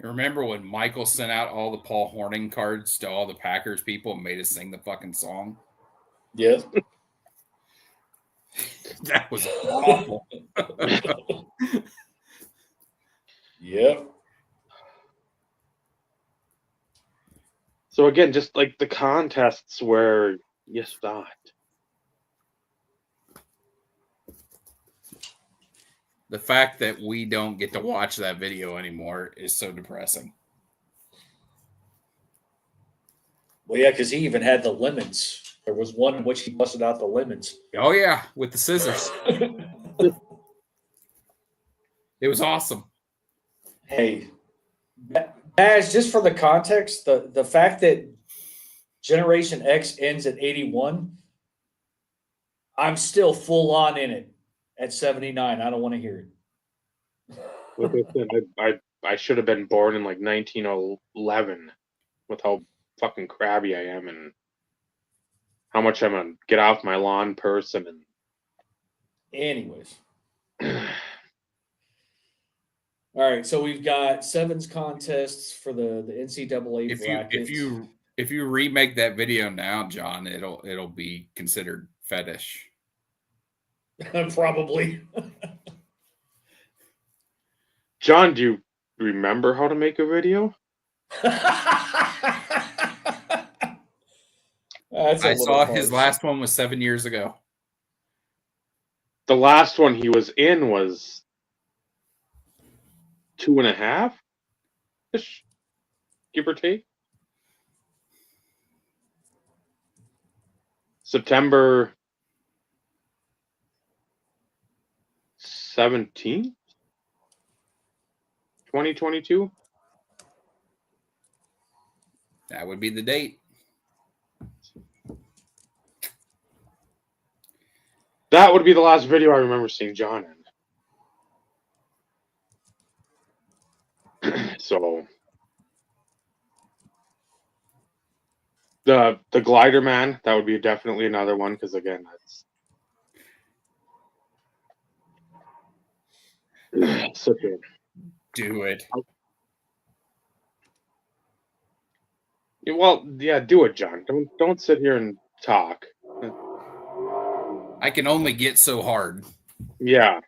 Speaker 3: Remember when Michael sent out all the Paul Horning cards to all the Packers people and made us sing the fucking song?
Speaker 2: Yes.
Speaker 3: That was awful.
Speaker 2: Yep.
Speaker 1: So again, just like the contests where you thought.
Speaker 3: The fact that we don't get to watch that video anymore is so depressing.
Speaker 2: Well, yeah, because he even had the lemons. There was one in which he busted out the lemons.
Speaker 3: Oh, yeah, with the scissors. It was awesome.
Speaker 2: Hey, Baz, just for the context, the fact that Generation X ends at 81, I'm still full on in it at 79. I don't want to hear it.
Speaker 1: Like I said, I should have been born in like 1911 with how fucking crabby I am and how much I'm a get off my lawn person. And
Speaker 2: Anyways. All right, so we've got sevens contests for the NCAA brackets.
Speaker 3: If you remake that video now, John, it'll be considered fetish.
Speaker 2: Probably.
Speaker 1: John, do you remember how to make a video?
Speaker 3: I saw his last one was 7 years ago.
Speaker 1: The last one he was in was 2.5 ish, give or take. September 17th, 2022.
Speaker 3: That would be the date.
Speaker 1: That would be the last video I remember seeing John in. So the glider man, that would be definitely another one because again, that's such a
Speaker 3: do it.
Speaker 1: Well, yeah, do it, John. Don't sit here and talk.
Speaker 3: I can only get so hard.
Speaker 1: Yeah.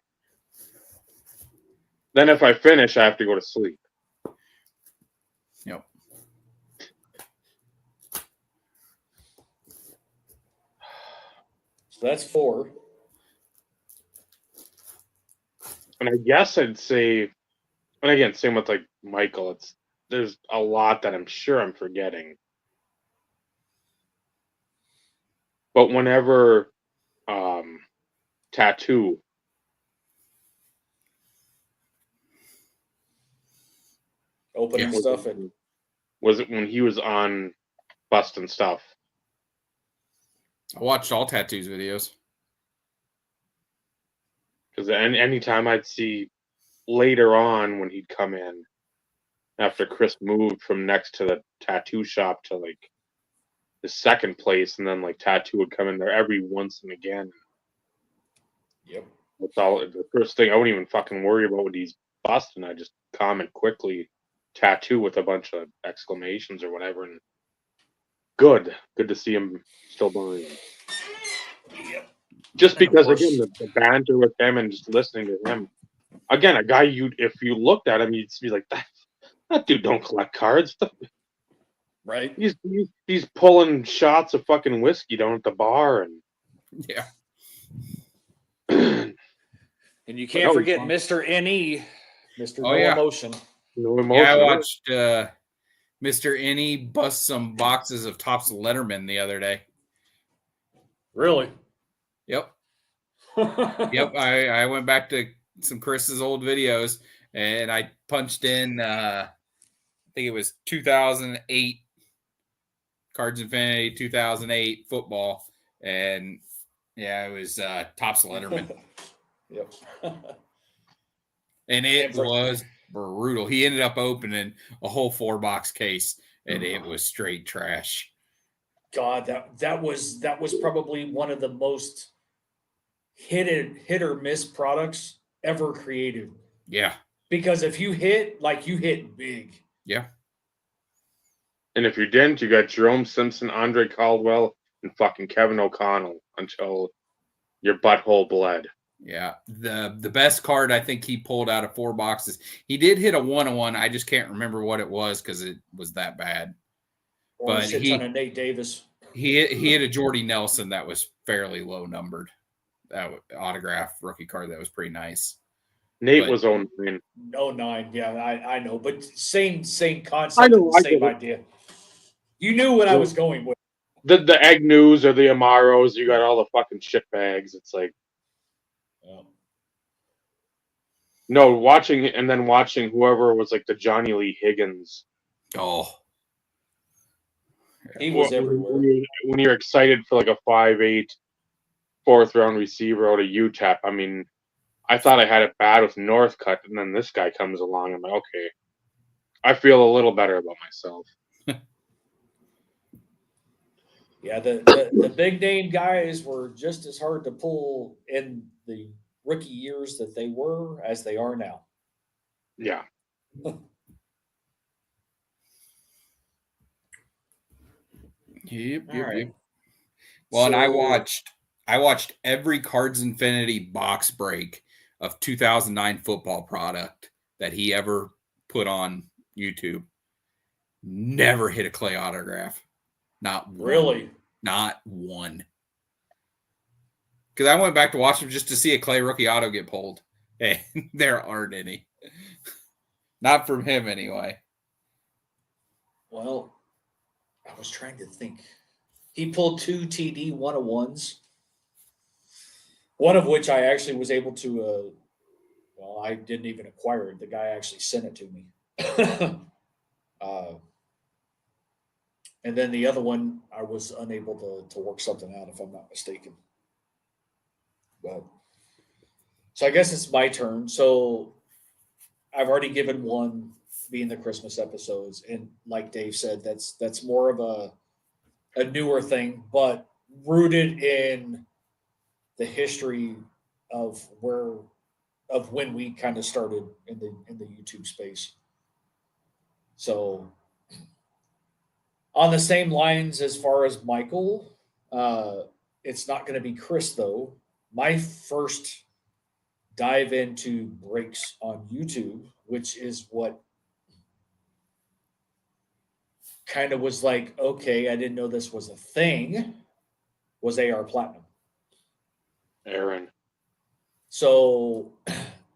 Speaker 1: Then if I finish, I have to go to sleep.
Speaker 3: Yep.
Speaker 2: So that's 4.
Speaker 1: And I guess I'd say, and again, same with like Michael, there's a lot that I'm sure I'm forgetting. But whenever Tattoo
Speaker 2: Opening stuff and
Speaker 1: was it when he was on Bustin' Stuff?
Speaker 3: I watched all Tattoos videos.
Speaker 1: Because anytime I'd see later on when he'd come in after Chris moved from next to the tattoo shop to like the second place, and then like Tattoo would come in there every once and again.
Speaker 2: Yep.
Speaker 1: That's all. The first thing I wouldn't even fucking worry about when he's busting. I just comment quickly, Tattoo with a bunch of exclamations or whatever, and good to see him still buying.
Speaker 2: Yep.
Speaker 1: Just because again the banter with him and just listening to him. Again, a guy if you looked at him, you'd be like, that dude don't collect cards.
Speaker 2: Right.
Speaker 1: He's pulling shots of fucking whiskey down at the bar and
Speaker 3: yeah.
Speaker 2: And you can't forget Mr. NE, Mr. No Emotion.
Speaker 1: No Emotion.
Speaker 3: Yeah, I watched Mr. NE bust some boxes of Topps Letterman the other day.
Speaker 2: Really?
Speaker 3: Yep. Yep. I went back to some Chris's old videos and I punched in I think it was 2008 Cards Infinity, 2008 football, and yeah, it was Topps Letterman.
Speaker 2: Yep.
Speaker 3: And it was brutal. He ended up opening a whole 4-box case, and it was straight trash.
Speaker 2: God, that was probably one of the most hit or miss products ever created.
Speaker 3: Yeah.
Speaker 2: Because if you hit, like, you hit big.
Speaker 3: Yeah.
Speaker 1: And if you didn't, you got Jerome Simpson, Andre Caldwell, and fucking Kevin O'Connell until your butthole bled.
Speaker 3: Yeah. The best card I think he pulled out of 4 boxes. He did hit a 1-on-1. I just can't remember what it was because it was that bad.
Speaker 2: Or a shit ton of Nate Davis.
Speaker 3: He hit a Jordy Nelson that was fairly low numbered. That autograph rookie card that was pretty nice.
Speaker 1: Nate was 09.
Speaker 2: 09, yeah, I know, but same concept, same idea. You knew what I was going with.
Speaker 1: The Agnews or the Amaros, you got all the fucking shit bags. It's like, no, watching whoever was like the Johnny Lee Higgins.
Speaker 3: Oh,
Speaker 2: he was everywhere.
Speaker 1: When you're excited for like a 5'8", 4th round receiver out of UTEP, I mean, I thought I had it bad with Northcutt, and then this guy comes along. I'm like, okay, I feel a little better about myself.
Speaker 2: Yeah, the big name guys were just as hard to pull in the rookie years that they were as they are now.
Speaker 1: Yeah.
Speaker 3: Yep. Well, so, and I watched every Cards Infinity box break of 2009 football product that he ever put on YouTube. Never hit a Clay autograph. Not one.
Speaker 2: Really?
Speaker 3: Not one. Because I went back to watch him just to see a Clay rookie auto get pulled. Hey, there aren't any. Not from him, anyway.
Speaker 2: Well, I was trying to think. He pulled 2 TD 101s. One of which I actually was able to, I didn't even acquire it. The guy actually sent it to me. And then the other one, I was unable to work something out, if I'm not mistaken. But so I guess it's my turn. So I've already given one, being the Christmas episodes, and like Dave said, that's more of a newer thing, but rooted in the history of when we kind of started in the YouTube space. So on the same lines as far as Michael, it's not going to be Chris though. My first dive into breaks on YouTube, which is what kind of was like, okay, I didn't know this was a thing, was AR Platinum.
Speaker 1: Aaron. So,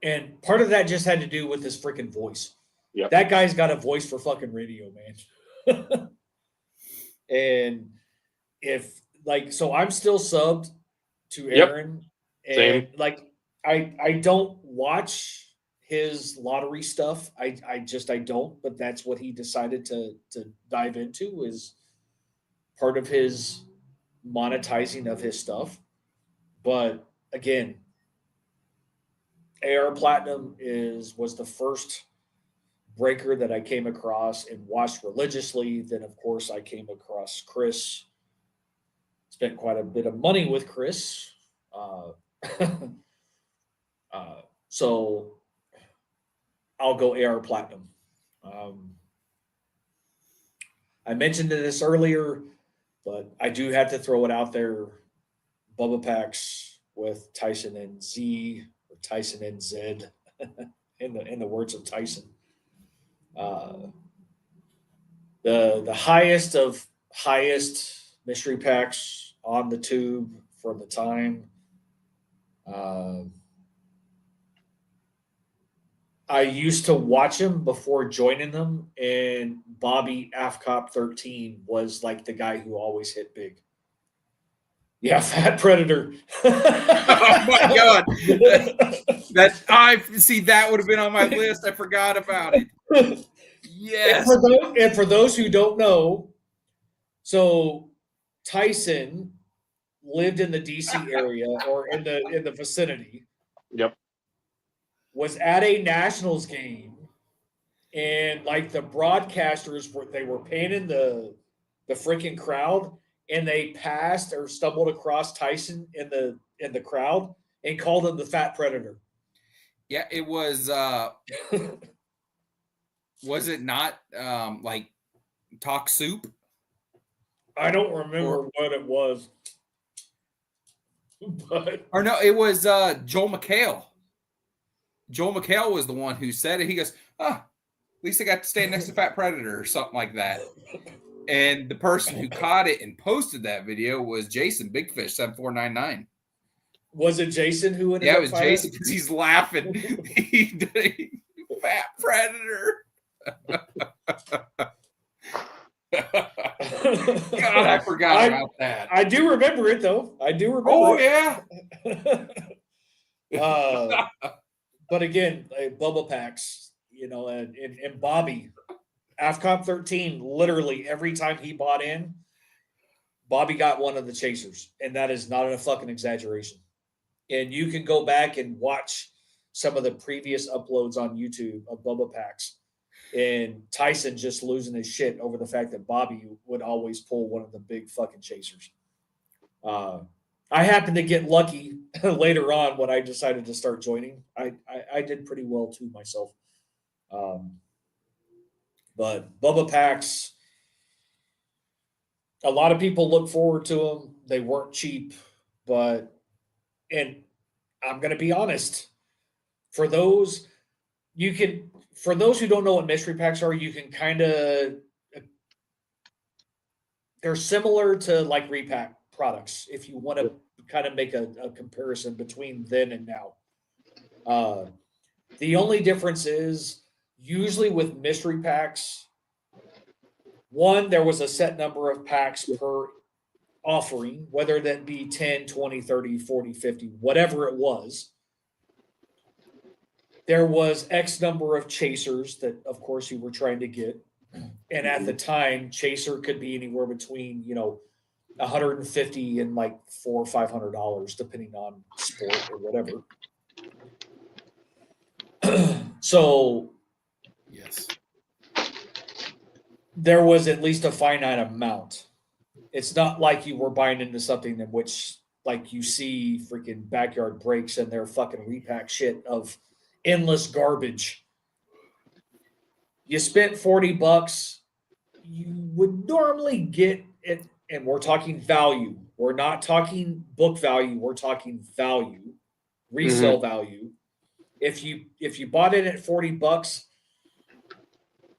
Speaker 2: and part of that just had to do with his freaking voice.
Speaker 1: Yep.
Speaker 2: That guy's got a voice for fucking radio, man. And if so I'm still subbed to Aaron. Yep. And same. Like I don't watch his lottery stuff. I don't, but that's what he decided to dive into, is part of his monetizing of his stuff. But again, AR Platinum was the first breaker that I came across and watched religiously. Then, of course, I came across Chris. Spent quite a bit of money with Chris. So I'll go AR Platinum. I mentioned this earlier, but I do have to throw it out there. Bubba Packs with Tyson NZ or Tyson NZ in the words of Tyson. The highest of highest mystery packs on the tube for the time. I used to watch him before joining them, and Bobby AFCOP 13 was like the guy who always hit big. Yeah, Fat Predator.
Speaker 3: Oh my God. That would have been on my list. I forgot about it. Yes.
Speaker 2: And for those who don't know, so Tyson lived in the DC area or in the vicinity.
Speaker 1: Yep.
Speaker 2: Was at a Nationals game, and like the broadcasters were panning the freaking crowd, and they passed or stumbled across Tyson in the crowd and called him the Fat Predator.
Speaker 3: Yeah, it was. Was it not like Talk Soup?
Speaker 2: I don't remember what it was, but
Speaker 3: or no, it was Joel McHale. Joel McHale was the one who said it. He goes, "Ah, at least I got to stand next to Fat Predator," or something like that. And the person who caught it and posted that video was Jason Big Fish 7499.
Speaker 2: Was it Jason who ended
Speaker 3: Yeah,
Speaker 2: up
Speaker 3: it was
Speaker 2: firing?
Speaker 3: Jason because he's laughing. Fat Predator. God, I forgot about that.
Speaker 2: I do remember it though. I do remember.
Speaker 3: Oh
Speaker 2: it.
Speaker 3: yeah.
Speaker 2: But again, Bubba Packs, you know, and Bobby, AFCON 13, literally every time he bought in, Bobby got one of the chasers, and that is not a fucking exaggeration. And you can go back and watch some of the previous uploads on YouTube of Bubba Packs, and Tyson just losing his shit over the fact that Bobby would always pull one of the big fucking chasers. I happened to get lucky later on when I decided to start joining. I did pretty well too myself. But Bubba Packs, a lot of people look forward to them. They weren't cheap, but, and I'm going to be honest, for those for those who don't know what mystery packs are, you can kind of, they're similar to like repack products if you want to kind of make a comparison between then and now. The only difference is usually with mystery packs, one, there was a set number of packs per offering, whether that be 10, 20, 30, 40, 50, whatever it was. There was X number of chasers that, of course, you were trying to get. And at the time, chaser could be anywhere between, you know, 150 and like $400 or $500, depending on sport or whatever. So,
Speaker 3: yes,
Speaker 2: there was at least a finite amount. It's not like you were buying into something in which, like, you see freaking backyard breaks and their fucking repack shit of endless garbage. You spent $40, you would normally get it, and we're talking value. We're not talking book value. We're talking value, resale value. If you bought it at $40,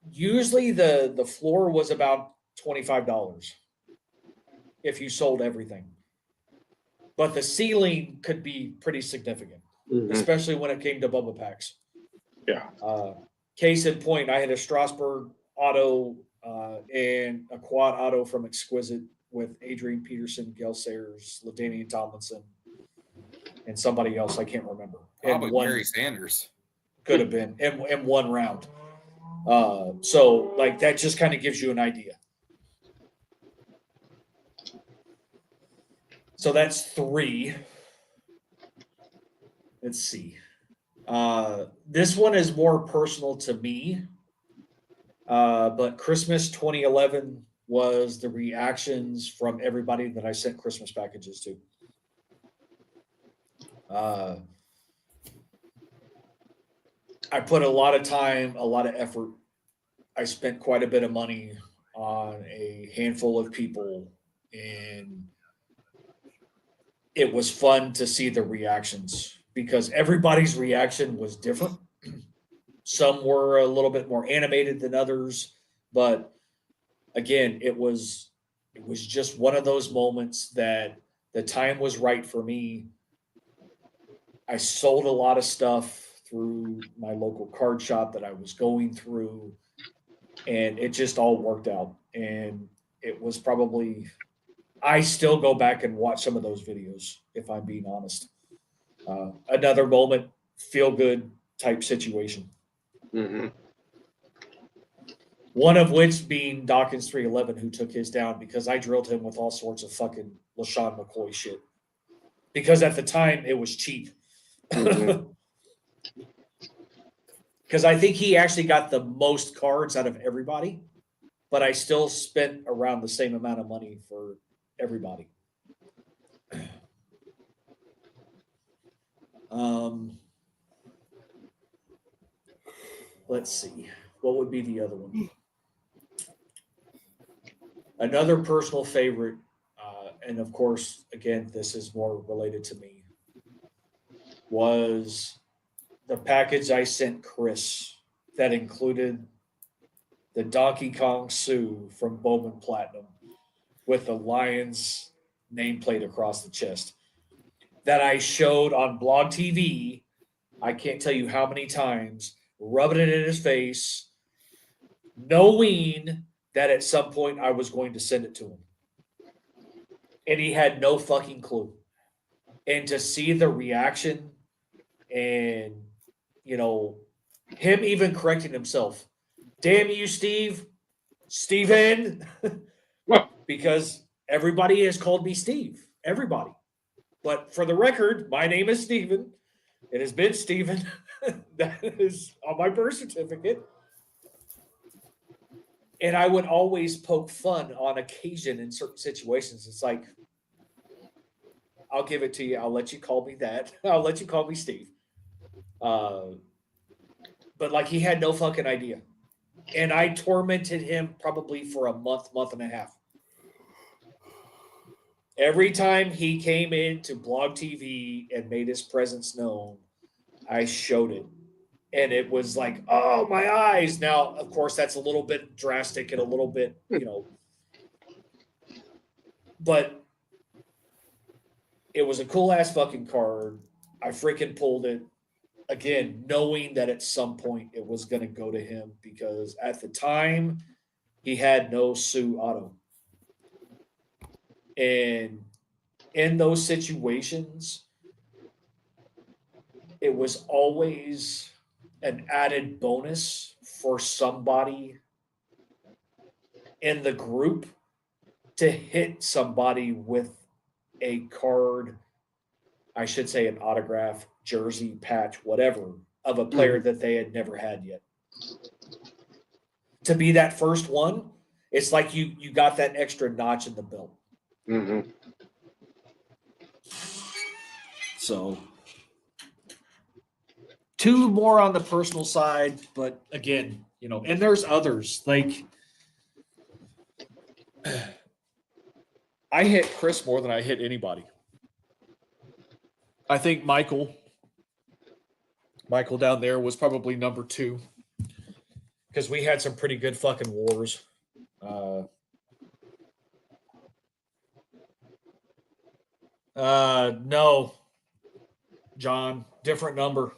Speaker 2: usually the floor was about $25 if you sold everything. But the ceiling could be pretty significant, especially when it came to Bubba Packs.
Speaker 1: Yeah.
Speaker 2: Case in point, I had a Strasbourg auto and a quad auto from Exquisite with Adrian Peterson, Gail Sayers, LaDainian Tomlinson, and somebody else I can't remember.
Speaker 3: probably
Speaker 2: and
Speaker 3: Barry Sanders.
Speaker 2: could have been in one round. So like that just kind of gives you an idea. So that's 3. Let's see. This one is more personal to me. But Christmas 2011 was the reactions from everybody that I sent Christmas packages to. I put a lot of time, a lot of effort. I spent quite a bit of money on a handful of people, and it was fun to see the reactions because everybody's reaction was different. Some were a little bit more animated than others, but again, it was just one of those moments that the time was right for me. I sold a lot of stuff through my local card shop that I was going through, and it just all worked out. And it was probably, I still go back and watch some of those videos, if I'm being honest. Another moment, feel good type situation. One of which being Dawkins 311, who took his down because I drilled him with all sorts of fucking LaShawn McCoy shit. Because at the time it was cheap. Because I think he actually got the most cards out of everybody, but I still spent around the same amount of money for everybody. let's see. What would be the other one? Another personal favorite, and of course, again, this is more related to me, was the package I sent Chris that included the Donkey Kong Sue from Bowman Platinum with the Lions nameplate across the chest that I showed on Blog TV. I can't tell you how many times, rubbing it in his face, knowing that at some point I was going to send it to him. And he had no fucking clue. And to see the reaction and, you know, him even correcting himself. Damn you, Steve. Steven. Because everybody has called me Steve. Everybody. But for the record, my name is Steven. It has been Steven. That is on my birth certificate. And I would always poke fun on occasion in certain situations. It's like, I'll give it to you. I'll let you call me that. I'll let you call me Steve. But like he had no fucking idea. And I tormented him probably for a month and a half. Every time he came into Blog TV and made his presence known, I showed it. And it was like, oh, my eyes. Now, of course, that's a little bit drastic and a little bit, you know. But it was a cool-ass fucking card. I freaking pulled it. Again, knowing that at some point it was going to go to him because at the time, he had no Sue auto. And in those situations, it was always an added bonus for somebody in the group to hit somebody with a card, I should say an autograph, jersey, patch, whatever, of a player that they had never had yet. To be that first one, it's like you got that extra notch in the belt.
Speaker 1: Mm-hmm.
Speaker 2: So, two more on the personal side, but again, you know, and there's others. Like, I hit Chris more than I hit anybody. I think Michael down there was probably number 2 because we had some pretty good fucking wars. No, John, different number.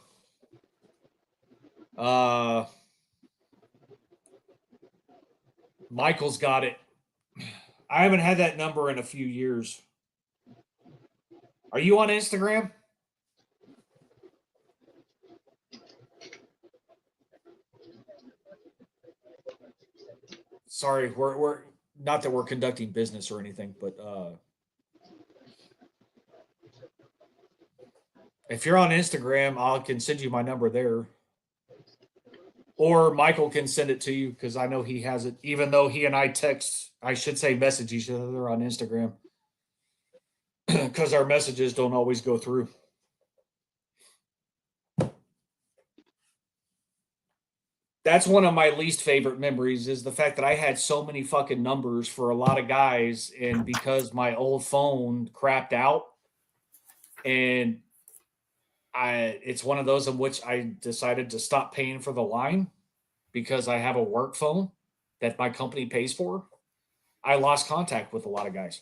Speaker 2: Michael's got it. I haven't had that number in a few years. Are you on Instagram? Sorry, we're not that we're conducting business or anything, but if you're on Instagram, I can send you my number there. Or Michael can send it to you because I know he has it, even though he and I message each other on Instagram because our messages don't always go through. That's one of my least favorite memories is the fact that I had so many fucking numbers for a lot of guys. And because my old phone crapped out and it's one of those in which I decided to stop paying for the line because I have a work phone that my company pays for. I lost contact with a lot of guys.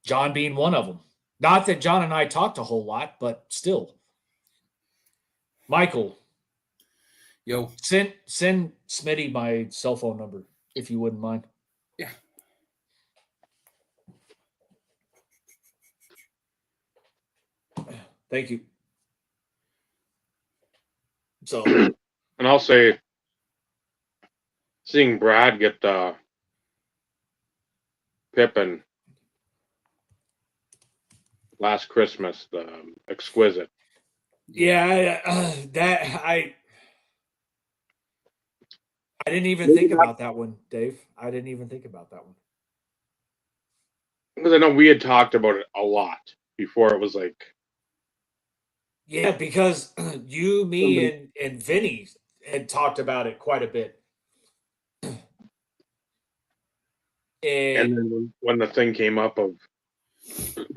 Speaker 2: John being one of them. Not that John and I talked a whole lot, but still. Michael.
Speaker 3: Yo.
Speaker 2: Send Smitty my cell phone number, if you wouldn't mind.
Speaker 3: Yeah.
Speaker 2: Thank you. So,
Speaker 1: and I'll say, seeing Brad get Pippin last Christmas, the exquisite.
Speaker 2: Yeah, I didn't even think about that one, Dave. I didn't even think about that one.
Speaker 1: Because I know we had talked about it a lot before it was like
Speaker 2: Yeah, because you, me, and Vinny had talked about it quite a bit.
Speaker 1: And then when the thing came up of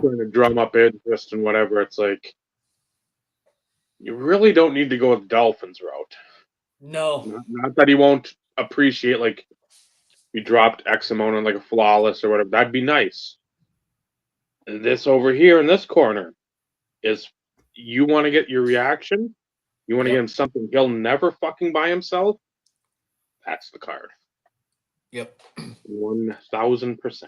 Speaker 1: trying to drum up interest and whatever, it's like, you really don't need to go with Dolphins route.
Speaker 2: No.
Speaker 1: Not that he won't appreciate, like, you dropped X amount on like a flawless or whatever. That'd be nice. This over here in this corner is, you want to get your reaction? You want to get him something he'll never fucking buy himself? That's the card.
Speaker 2: Yep.
Speaker 1: 1000%.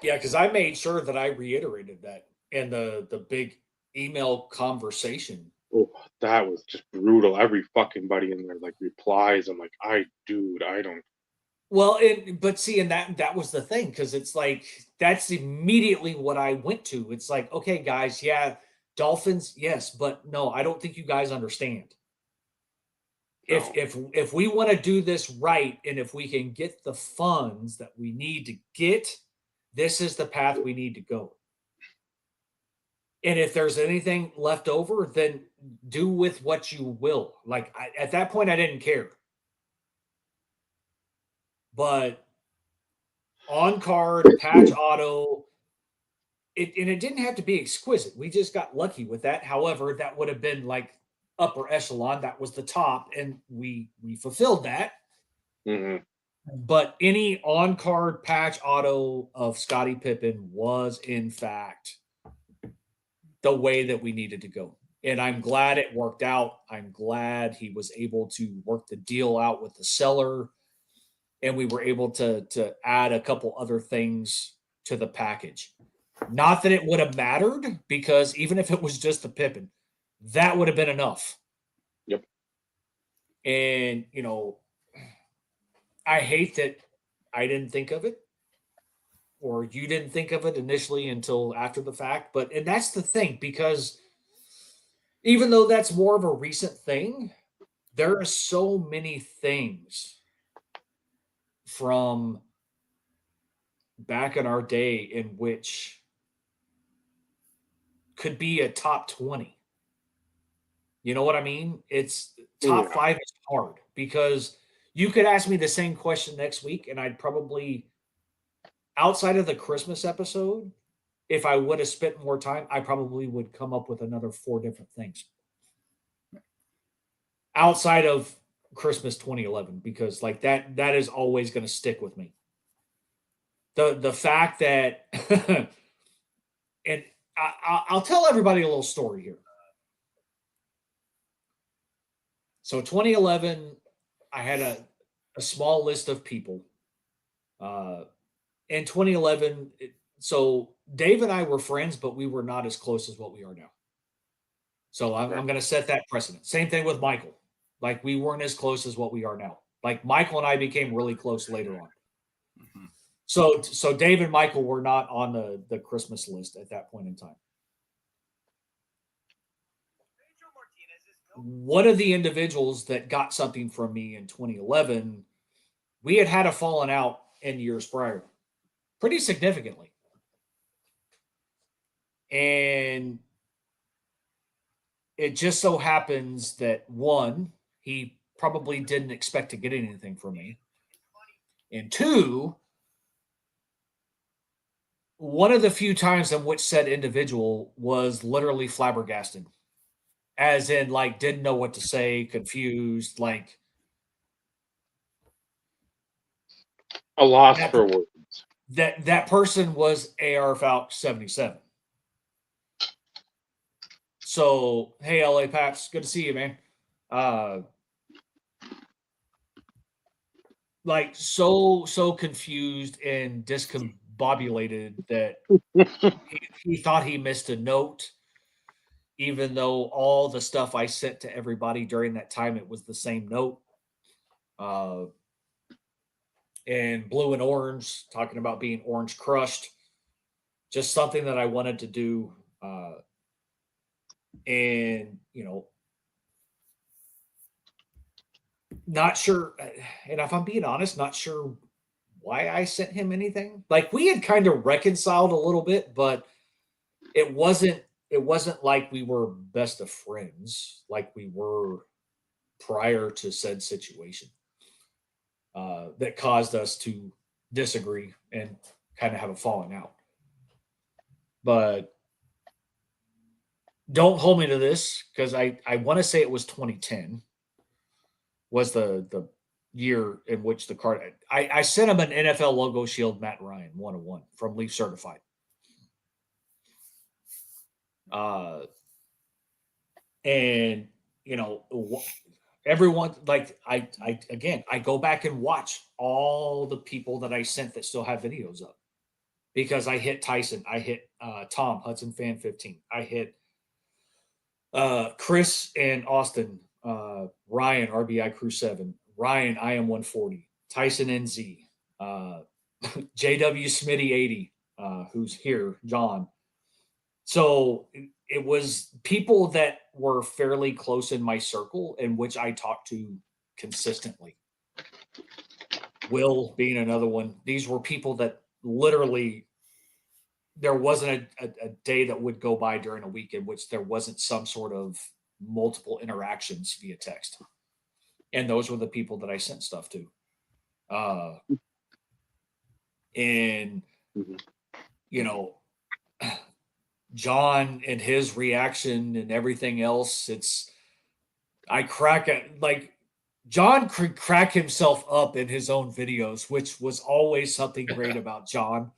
Speaker 2: Yeah, because I made sure that I reiterated that in the big email conversation.
Speaker 1: Oh, that was just brutal. Every fucking buddy in there like replies. I'm like, I don't.
Speaker 2: Well, but see, and that was the thing, because it's like that's immediately what I went to. It's like, okay, guys, yeah, Dolphins, yes, but no, I don't think you guys understand.
Speaker 1: No.
Speaker 2: If we want to do this right, and if we can get the funds that we need to get, this is the path we need to go. And if there's anything left over, then do with what you will. Like at that point, I didn't care. But on card, patch auto, and it didn't have to be exquisite. We just got lucky with that. However, that would have been like upper echelon. That was the top, and we fulfilled that.
Speaker 1: Mm-hmm.
Speaker 2: But any on card patch auto of Scottie Pippen was in fact the way that we needed to go. And I'm glad it worked out. I'm glad he was able to work the deal out with the seller, and we were able to add a couple other things to the package. Not that it would have mattered, because even if it was just the Pippen, that would have been enough.
Speaker 1: Yep.
Speaker 2: And, I hate that I didn't think of it, or you didn't think of it initially until after the fact. And that's the thing, because even though that's more of a recent thing, there are so many things from back in our day in which could be a top 20. You know what I mean? It's top 5 is hard, because you could ask me the same question next week, and I'd probably, outside of the Christmas episode, if I would have spent more time, I probably would come up with another 4 different things outside of Christmas 2011, because like that is always going to stick with me. The fact that, and I'll tell everybody a little story here. So 2011, I had a small list of people. In 2011, so Dave and I were friends, but we were not as close as what we are now. So I'm going to set that precedent. Same thing with Michael. Like, we weren't as close as what we are now. Like, Michael and I became really close later on. Mm-hmm. So Dave and Michael were not on the Christmas list at that point in time. One of the individuals that got something from me in 2011, we had a falling out in years prior, pretty significantly. And it just so happens that, one, he probably didn't expect to get anything from me. And two, one of the few times in which said individual was literally flabbergasted, as in, like, didn't know what to say, confused, like
Speaker 1: a loss for words.
Speaker 2: That person was AR Falk 77. So, hey, LA Paps, good to see you, man. Like, so confused and discombobulated that he thought he missed a note, even though all the stuff I sent to everybody during that time, it was the same note. And blue and orange, talking about being orange crushed, just something that I wanted to do. And, not sure. And if I'm being honest, not sure why I sent him anything. Like, we had kind of reconciled a little bit, but it wasn't it wasn't like we were best of friends like we were prior to said situation that caused us to disagree and kind of have a falling out. But don't hold me to this because I want to say it was 2010 was the year in which the card I sent him an NFL logo shield Matt Ryan 101 from Leaf Certified. And you know everyone like I again I go back and watch all the people that I sent that still have videos up because I hit Tyson, I hit Tom Hudson Fan 15, I hit Chris and Austin, Ryan RBI Crew 7, Ryan I am 140, Tyson NZ, JW Smitty 80, who's here, John. So it was people that were fairly close in my circle in which I talked to consistently. Will being another one. These were people that literally there wasn't a day that would go by during a week in which there wasn't some sort of multiple interactions via text. And those were the people that I sent stuff to. And, you know, John and his reaction and everything else, I crack it like John could crack himself up in his own videos, which was always something great about John.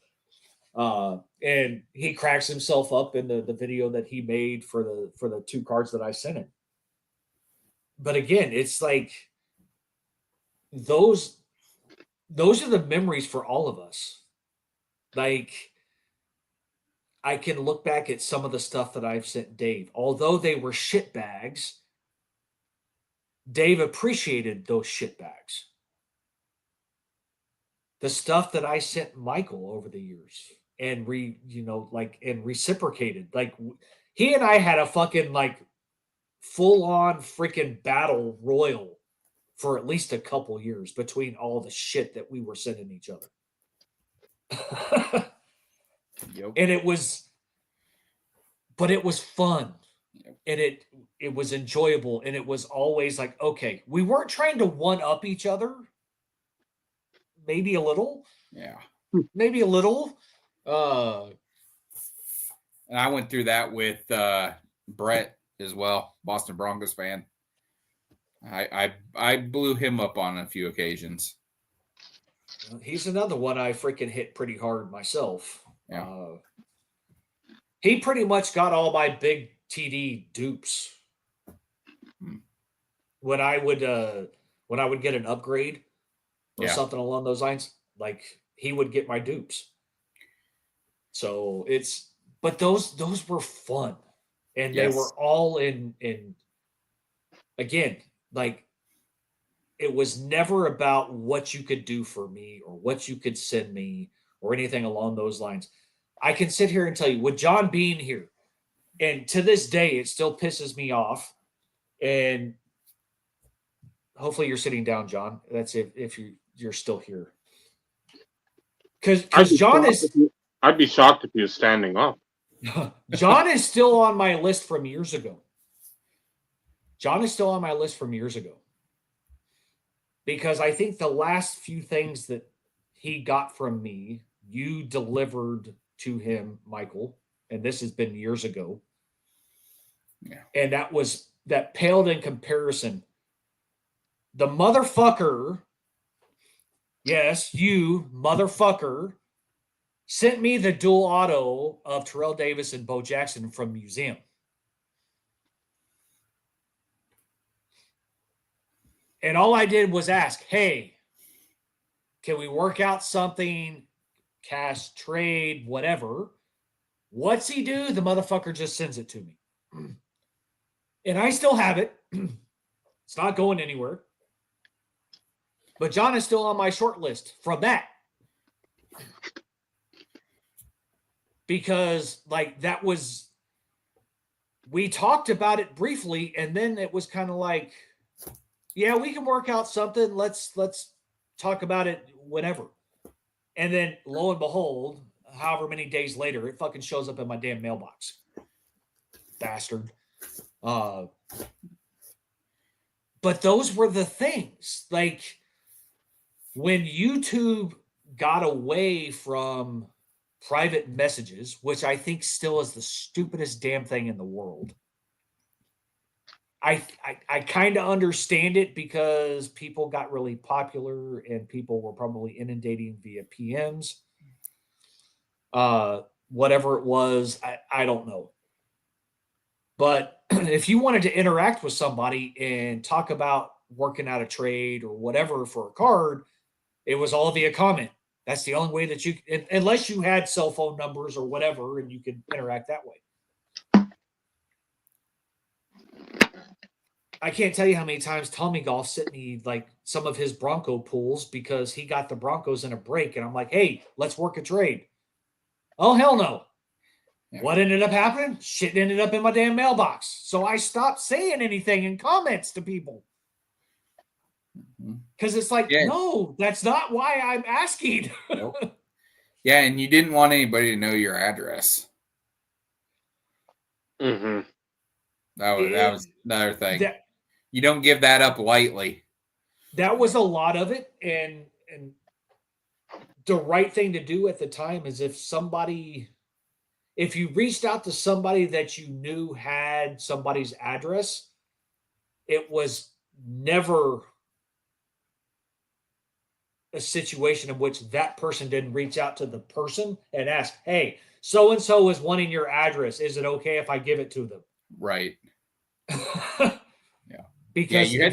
Speaker 2: And he cracks himself up in the video that he made for the 2 cards that I sent him. But again, it's like those are the memories for all of us. Like I can look back at some of the stuff that I've sent Dave. Although they were shit bags, Dave appreciated those shit bags. The stuff that I sent Michael over the years and reciprocated. Like he and I had a fucking like full on freaking battle royal for at least a couple years between all the shit that we were sending each other.
Speaker 3: Yep.
Speaker 2: And it was fun. Yep. And it was enjoyable. And it was always like, okay, we weren't trying to one up each other. Maybe a little.
Speaker 3: Yeah.
Speaker 2: Maybe a little.
Speaker 3: And I went through that with Brett as well, Boston Broncos fan. I blew him up on a few occasions.
Speaker 2: He's another one I freaking hit pretty hard myself.
Speaker 3: Yeah.
Speaker 2: He pretty much got all my big TD dupes. When I would get an upgrade or something along those lines, like he would get my dupes. So but those were fun. And they were all in again, like it was never about what you could do for me or what you could send me or anything along those lines. I can sit here and tell you with John being here, and to this day, it still pisses me off. And hopefully you're sitting down, John. That's if you're still here. Because John is...
Speaker 1: I'd be shocked if he was standing up.
Speaker 2: John is still on my list from years ago. Because I think the last few things that he got from me, you delivered to him, Michael, and this has been years ago.
Speaker 3: Yeah.
Speaker 2: And that paled in comparison. The motherfucker, yes, you motherfucker, sent me the dual auto of Terrell Davis and Bo Jackson from Museum. And all I did was ask, hey, can we work out something, cash, trade, whatever? What's he do? The motherfucker just sends it to me. And I still have it. It's not going anywhere. But John is still on my short list from that. Because, like, that was... We talked about it briefly, and then it was kind of like... Yeah, we can work out something. Let's talk about it whenever. And then, lo and behold, however many days later, it fucking shows up in my damn mailbox. bastard. But those were the things. Like when YouTube got away from private messages, which I think still is the stupidest damn thing in the world. I kind of understand it because people got really popular and people were probably inundating via PMs. Whatever it was, I don't know. But if you wanted to interact with somebody and talk about working out a trade or whatever for a card, it was all via comment. That's the only way that you, unless you had cell phone numbers or whatever, and you could interact that way. I can't tell you how many times Tommy Golf sent me like some of his Bronco pools because he got the Broncos in a break. And I'm like, hey, let's work a trade. Oh, hell no. Yeah. What ended up happening? Shit ended up in my damn mailbox. So I stopped saying anything in comments to people. Because it's like, no, that's not why I'm asking.
Speaker 3: Nope. Yeah, and you didn't want anybody to know your address.
Speaker 1: Mm-hmm.
Speaker 3: That was another thing. You don't give that up lightly.
Speaker 2: That was a lot of it. And the right thing to do at the time is if you reached out to somebody that you knew had somebody's address, it was never a situation in which that person didn't reach out to the person and ask, hey, so-and-so is wanting your address. Is it okay if I give it to them?
Speaker 3: Right.
Speaker 2: Yeah. Because you're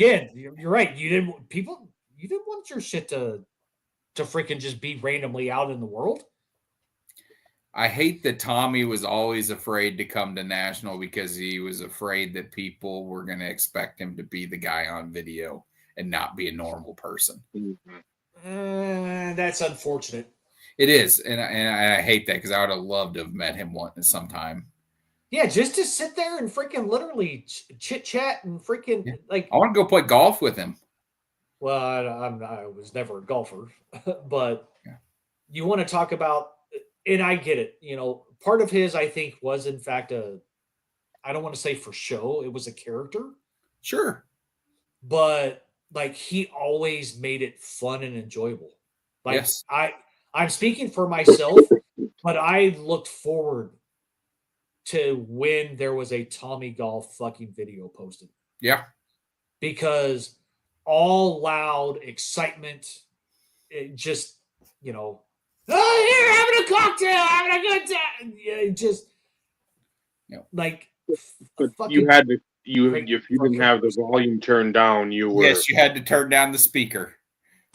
Speaker 2: right. You didn't want your shit to freaking just be randomly out in the world.
Speaker 3: I hate that Tommy was always afraid to come to National because he was afraid that people were going to expect him to be the guy on video and not be a normal person.
Speaker 2: That's unfortunate.
Speaker 3: It is. And I hate that because I would have loved to have met him sometime.
Speaker 2: Yeah, just to sit there and freaking literally chit-chat and freaking like...
Speaker 3: I want to go play golf with him.
Speaker 2: Well, I was never a golfer, but you want to talk about... And I get it. You know, part of his, I think, was in fact I don't want to say for show. It was a character.
Speaker 3: Sure.
Speaker 2: But like he always made it fun and enjoyable. Like
Speaker 3: yes.
Speaker 2: I'm speaking for myself, but I looked forward to when there was a Tommy Golf fucking video posted.
Speaker 3: Yeah.
Speaker 2: Because all loud excitement, it just, you know, oh, here, having a cocktail, having a good time. Yeah, just like
Speaker 1: you had to if you didn't have the volume turned down, you were
Speaker 3: you had to turn down the speaker.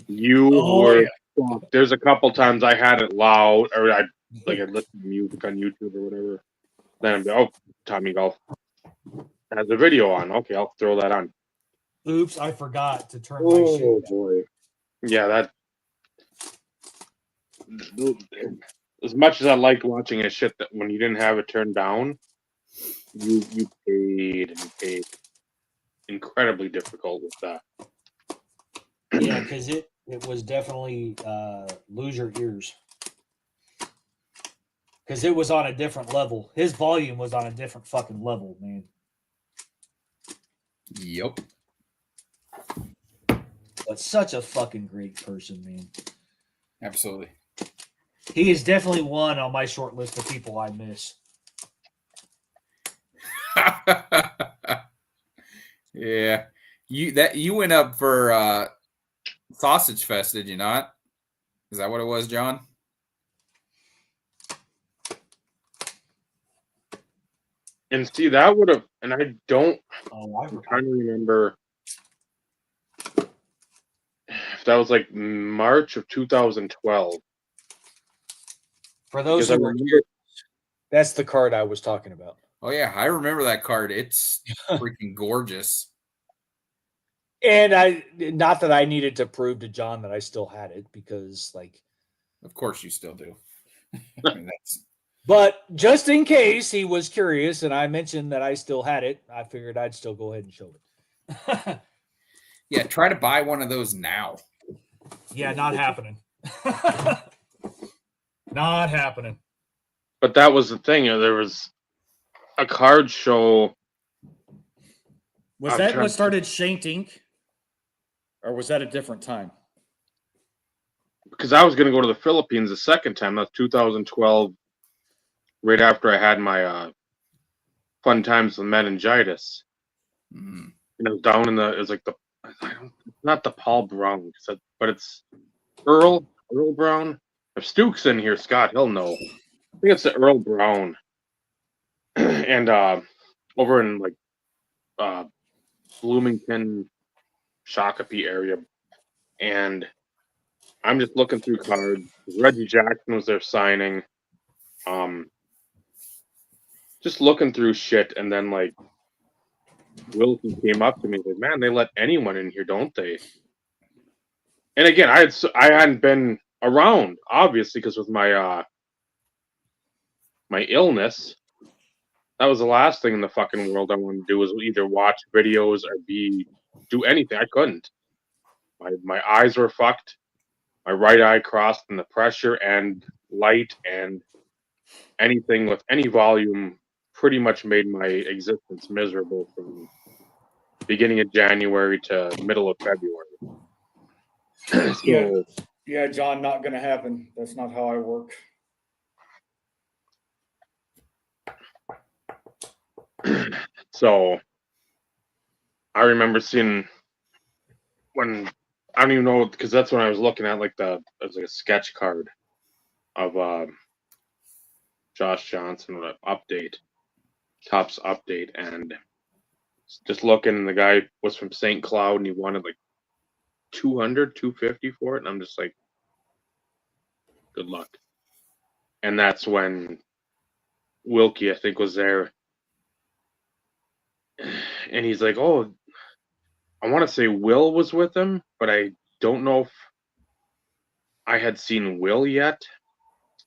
Speaker 1: You were there's a couple times I had it loud or I'd listen to music on YouTube or whatever. Then I'd be, Tommy Golf has a video on. Okay, I'll throw that on.
Speaker 2: Oops, I forgot to turn my shit down.
Speaker 1: Boy. Yeah, that as much as I liked watching a shit that when you didn't have it turned down, you paid and paid. Incredibly difficult with that.
Speaker 4: Yeah, because it was definitely lose your ears. Because it was on a different level. His volume was on a different fucking level, man.
Speaker 3: Yep.
Speaker 4: But such a fucking great person, man.
Speaker 3: Absolutely.
Speaker 4: He is definitely one on my short list of people I miss.
Speaker 3: Yeah. You went up for Sausage Fest, did you not? Is that what it was, John?
Speaker 1: And see, that would have, and I don't,
Speaker 4: I'm
Speaker 1: trying to remember if that was like March of 2012.
Speaker 4: For those who were here, that's the card I was talking about.
Speaker 3: Oh, yeah, I remember that card. It's freaking gorgeous.
Speaker 4: And not that I needed to prove to John that I still had it because, like,
Speaker 3: of course you still do.
Speaker 4: But just in case he was curious and I mentioned that I still had it, I figured I'd still go ahead and show it.
Speaker 3: Yeah, try to buy one of those now.
Speaker 4: Yeah, not happening. Not happening.
Speaker 1: But that was the thing. There was a card show.
Speaker 4: Was
Speaker 1: I'm
Speaker 4: that
Speaker 1: trying-
Speaker 4: what started Shanked Ink? Or was that a different time?
Speaker 1: Because I was going to go to the Philippines the second time. That's 2012, right after I had my fun times with meningitis.
Speaker 3: Mm.
Speaker 1: And it was down in the, it was like the, not the Paul Brown, but it's Earl Brown. If Stuke's in here, Scott, he'll know. I think it's the Earl Brown. And over in like Bloomington, Shakopee area. And I'm just looking through cards. Reggie Jackson was there signing. Just looking through shit, and then like Wilson came up to me like, "Man, they let anyone in here, don't they?" And again, I hadn't been around, obviously, because with my my illness, that was the last thing in the fucking world I wanted to do was either watch videos or do anything. I couldn't. My eyes were fucked. My right eye crossed in the pressure and light and anything with any volume pretty much made my existence miserable from beginning of January to middle of February. So,
Speaker 2: Yeah, John, not going to happen. That's not how I work.
Speaker 1: so I remember seeing when I don't even know because that's when I was looking at like it was like a sketch card of Josh Johnson update, Topps update, and just looking, and the guy was from St. Cloud and he wanted like 200, 250 for it, and I'm just like, good luck. And that's when Wilkie, I think, was there. And he's like, "Oh, I want to say Will was with him, but I don't know if I had seen Will yet,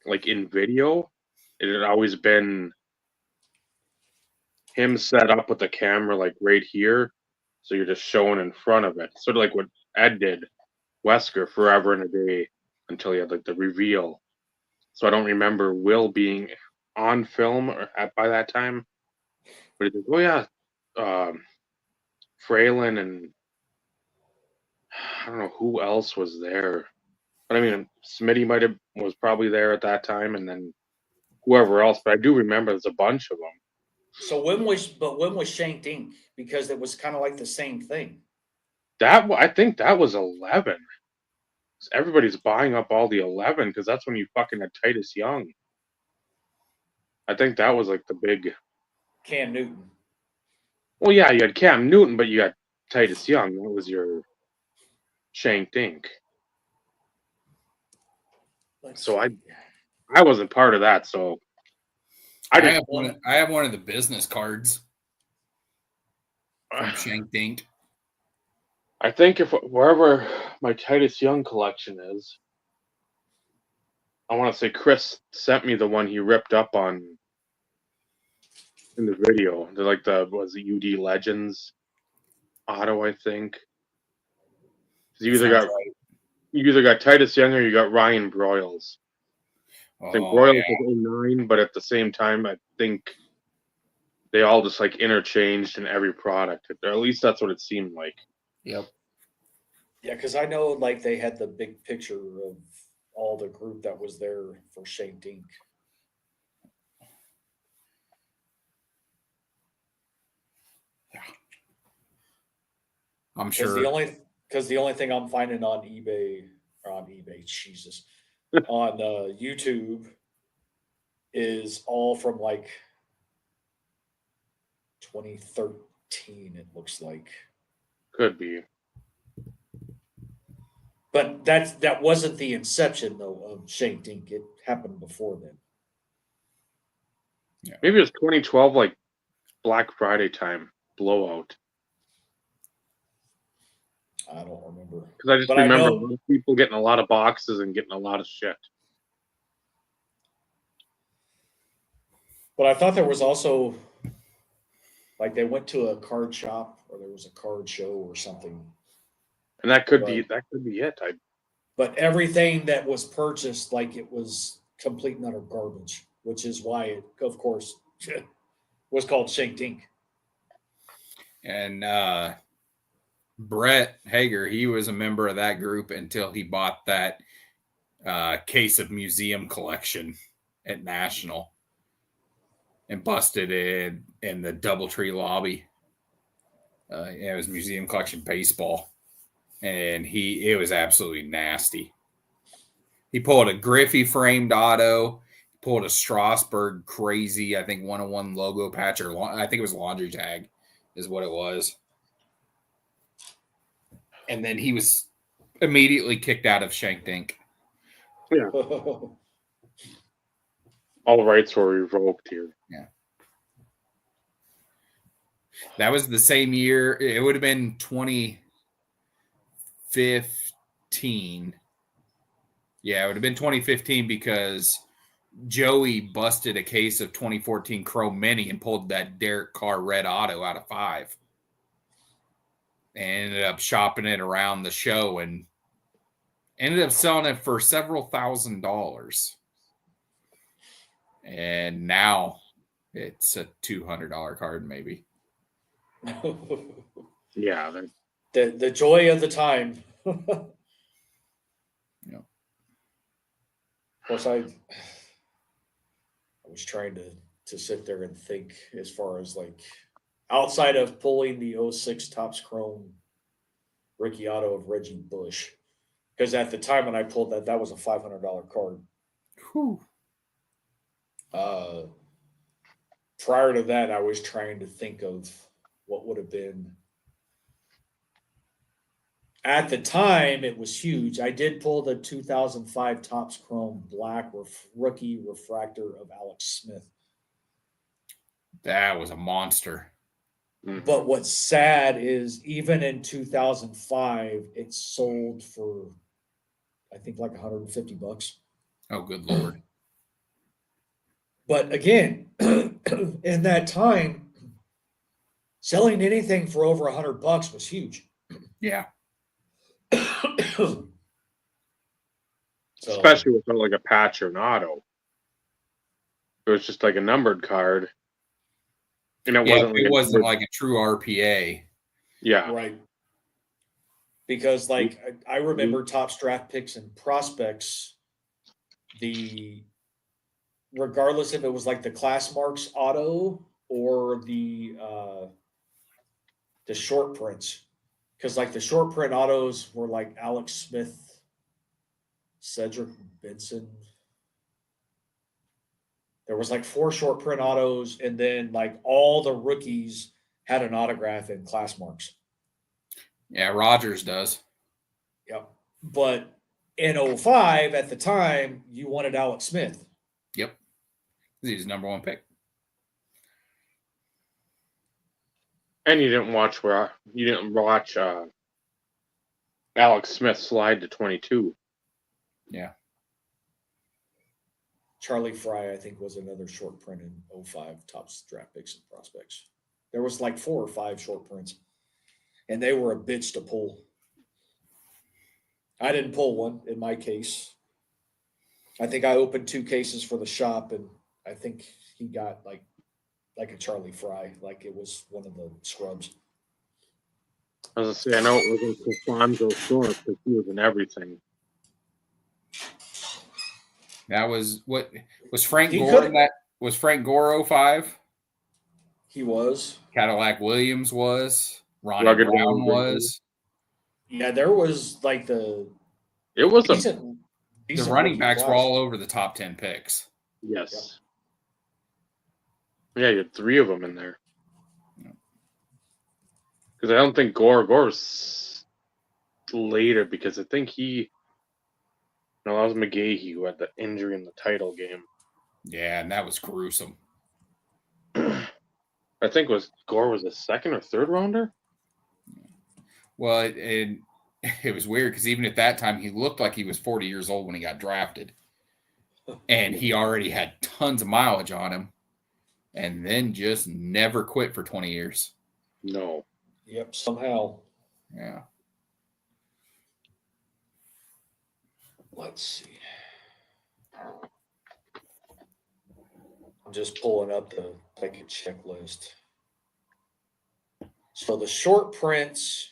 Speaker 1: like in video. It had always been him set up with the camera like right here, so you're just showing in front of it, sort of like what Ed did, Wesker, forever and a day until he had like the reveal. So I don't remember Will being on film by that time, but he's like, oh yeah, Fralin and I don't know who else was there. But I mean, Smitty was probably there at that time, and then whoever else. But I do remember there's a bunch of them.
Speaker 2: So when was Shanked Ink? Because it was kind of like the same thing.
Speaker 1: I think that was 11. Everybody's buying up all the 11 because that's when you fucking had Titus Young. I think that was like the big.
Speaker 2: Cam Newton.
Speaker 1: Well, yeah, you had Cam Newton, but you got Titus Young. That was your Shanked Ink. So I wasn't part of that. So
Speaker 3: I have one of the business cards from Shanked Ink.
Speaker 1: I think if wherever my Titus Young collection is, I want to say Chris sent me the one he ripped up on in the video. They're like was it UD Legends auto, I think. You either got Titus Young or you got Ryan Broyles. I think Broyles was 09, but at the same time, I think they all just like interchanged in every product. Or at least that's what it seemed like.
Speaker 3: Yep.
Speaker 2: Yeah, because I know like they had the big picture of all the group that was there for Shanked Ink.
Speaker 3: Yeah. I'm sure.
Speaker 2: Because the only thing I'm finding on eBay, Jesus, on YouTube is all from like 2013, it looks like.
Speaker 1: Could be.
Speaker 2: But that wasn't the inception though of Shanked Ink. It happened before then.
Speaker 1: Yeah. Maybe it was 2012, like Black Friday time blowout.
Speaker 2: I don't remember.
Speaker 1: Because I just remember people getting a lot of boxes and getting a lot of shit.
Speaker 2: But I thought there was also, like, they went to a card shop or there was a card show or something.
Speaker 1: And that could be it.
Speaker 2: But everything that was purchased, like, it was complete and utter garbage, which is why it, of course, was called Shank Dink.
Speaker 3: And Brett Hager, he was a member of that group until he bought that case of museum collection at National and busted it in the DoubleTree lobby. It was museum collection baseball, and it was absolutely nasty. He pulled a Griffey framed auto, pulled a Strasburg crazy, I think 101 logo patch, or I think it was laundry tag, is what it was. And then he was immediately kicked out of Shank Dink.
Speaker 1: Yeah. All rights were revoked here.
Speaker 3: Yeah. That was the same year. It would have been 2015. Yeah, it would have been 2015 because Joey busted a case of 2014 Chrome Mini and pulled that Derek Carr red auto out of 5. And ended up shopping it around the show and ended up selling it for several $1,000s. And now it's a $200 card, maybe.
Speaker 1: Yeah.
Speaker 2: The joy of the time.
Speaker 3: Yeah.
Speaker 2: Of course, I was trying to sit there and think as far as like outside of pulling the 06 Topps Chrome Ricky Auto of Reggie Bush, because at the time when I pulled that was a $500 card.
Speaker 3: Whew.
Speaker 2: Prior to that, I was trying to think of what would have been. At the time, it was huge. I did pull the 2005 Topps Chrome Black rookie refractor of Alex Smith.
Speaker 3: That was a monster.
Speaker 2: But what's sad is even in 2005, it sold for, I think, like $150.
Speaker 3: Oh, good Lord.
Speaker 2: But again, in that time, selling anything for over $100 was huge.
Speaker 3: Yeah.
Speaker 2: So,
Speaker 1: Especially with like a patch or an auto. It was just like a numbered card. And
Speaker 3: it wasn't like a true RPA.
Speaker 1: Yeah.
Speaker 2: right. Because like I remember Topps draft picks and prospects, regardless if it was like the class marks auto or the short prints. Because like the short print autos were like Alex Smith, Cedric Benson. There was like 4 short print autos, and then like all the rookies had an autograph in class marks.
Speaker 3: Yeah, Rogers does.
Speaker 2: Yep. But in 05, at the time, you wanted Alex Smith.
Speaker 3: Yep. He's number 1 pick.
Speaker 1: And you didn't watch Alex Smith slide to 22.
Speaker 3: Yeah.
Speaker 2: Charlie Fry, I think, was another short print in 05 Topps draft picks and prospects. There was like 4 or 5 short prints, and they were a bitch to pull. I didn't pull one in my case. I think I opened 2 cases for the shop, and I think he got like a Charlie Fry, like it was one of the scrubs.
Speaker 1: I was gonna say, I know it wasn't Costanzo short because he was in everything.
Speaker 3: That was what was Frank Gore in that? Was Frank Gore 05?
Speaker 2: He was.
Speaker 3: Cadillac Williams was. Ronnie
Speaker 1: Rugged
Speaker 3: Brown was.
Speaker 2: Yeah, there was like
Speaker 1: it was
Speaker 2: decent
Speaker 3: the running backs were all over the top 10 picks.
Speaker 1: Yes. Yep. Yeah, you had 3 of them in there. Because I don't think Gore was later, because I think that was McGahee who had the injury in the title game.
Speaker 3: Yeah, and that was gruesome.
Speaker 1: I think Gore was a 2nd or 3rd rounder.
Speaker 3: Well, it was weird because even at that time, he looked like he was 40 years old when he got drafted. And he already had tons of mileage on him. And then just never quit for 20 years.
Speaker 1: No.
Speaker 2: Yep, somehow.
Speaker 3: Yeah.
Speaker 2: Let's see. I'm just pulling up the take a checklist. So the short prints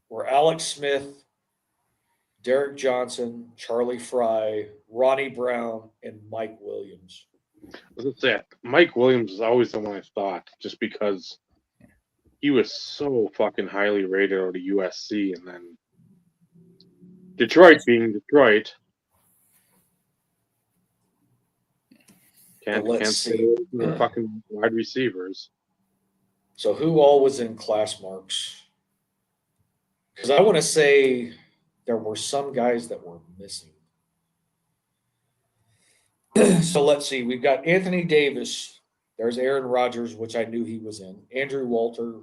Speaker 2: were Alex Smith, Derek Johnson, Charlie Fry, Ronnie Brown, and Mike Williams.
Speaker 1: Let's say Mike Williams is always the one I thought, just because he was so fucking highly rated out of USC, and then Detroit being Detroit. Can't say the fucking wide receivers.
Speaker 2: So who all was in class marks? Because I want to say there were some guys that were missing. So let's see. We've got Anthony Davis. There's Aaron Rodgers, which I knew he was in. Andrew Walter,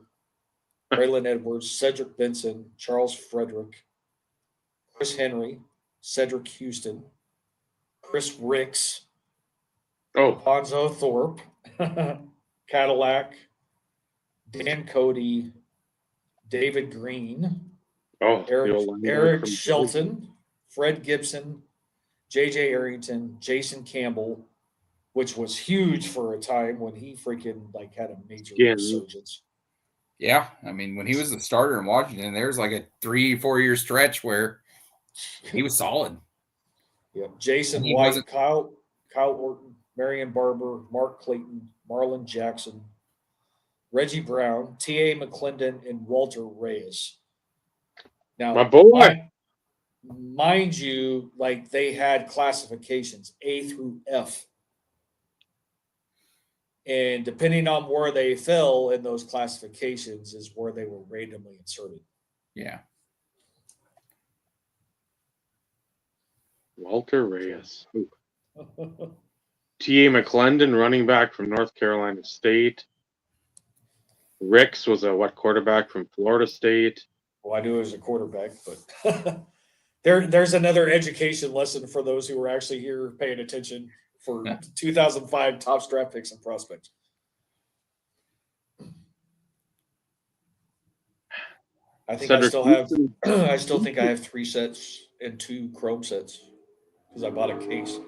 Speaker 2: Braylon Edwards, Cedric Benson, Charles Frederick, Chris Henry, Cedric Houston, Chris Ricks, Ponzo Thorpe, Cadillac, Dan Cody, David Green, Eric Shelton, Fred Gibson, J.J. Arrington, Jason Campbell, which was huge for a time when he freaking like had a major resurgence.
Speaker 3: Yeah, I mean, when he was the starter in Washington, there was like a 3-4 year stretch where he was solid.
Speaker 2: Yeah, Jason White, Kyle Orton, Marion Barber, Mark Clayton, Marlon Jackson, Reggie Brown, T.A. McClendon, and Walter Reyes. Now,
Speaker 1: my boy.
Speaker 2: Mind you, like they had classifications A through F. And depending on where they fell in those classifications is where they were randomly inserted.
Speaker 3: Yeah.
Speaker 1: Walter Reyes. T.A. McClendon, running back from North Carolina State. Ricks was a quarterback from Florida State.
Speaker 2: Well, I knew he was a quarterback, but there's another education lesson for those who were actually here paying attention for 2005 top draft picks and prospects. I think I still think I have 3 sets and 2 Chrome sets because I bought a case.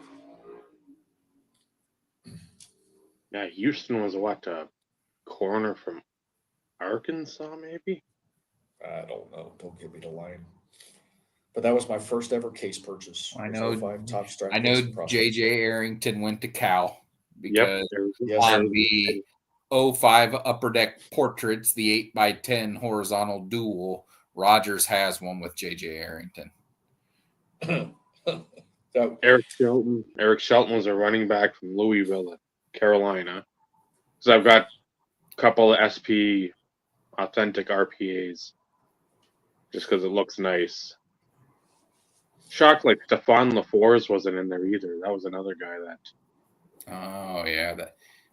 Speaker 1: Yeah, Houston was a corner from Arkansas, maybe?
Speaker 2: I don't know. Don't give me the line. But that was my first ever case purchase.
Speaker 3: I know J.J. Arrington went to Cal because on the 05 Upper Deck Portraits, the 8x10 horizontal dual, Rogers has one with J.J. Arrington.
Speaker 1: Eric Shelton was a running back from Louisville, Carolina. So I've got a couple of SP authentic RPAs just because it looks nice. Shocked like Stephon LaForce wasn't in there either. That was another guy that.
Speaker 3: Oh yeah,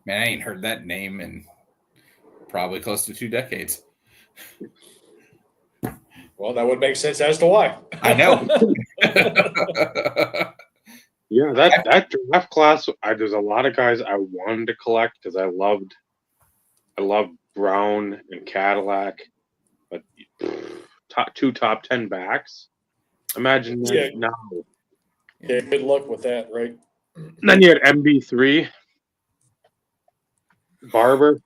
Speaker 3: I ain't heard that name in probably close to 2 decades.
Speaker 2: Well, that would make sense as to why.
Speaker 3: I know.
Speaker 1: Yeah, that draft class. There's a lot of guys I wanted to collect because I loved Brown and Cadillac, but 2 top 10 backs. Imagine that now.
Speaker 2: Yeah, good luck with that, right?
Speaker 1: And then you had MB3, Barber.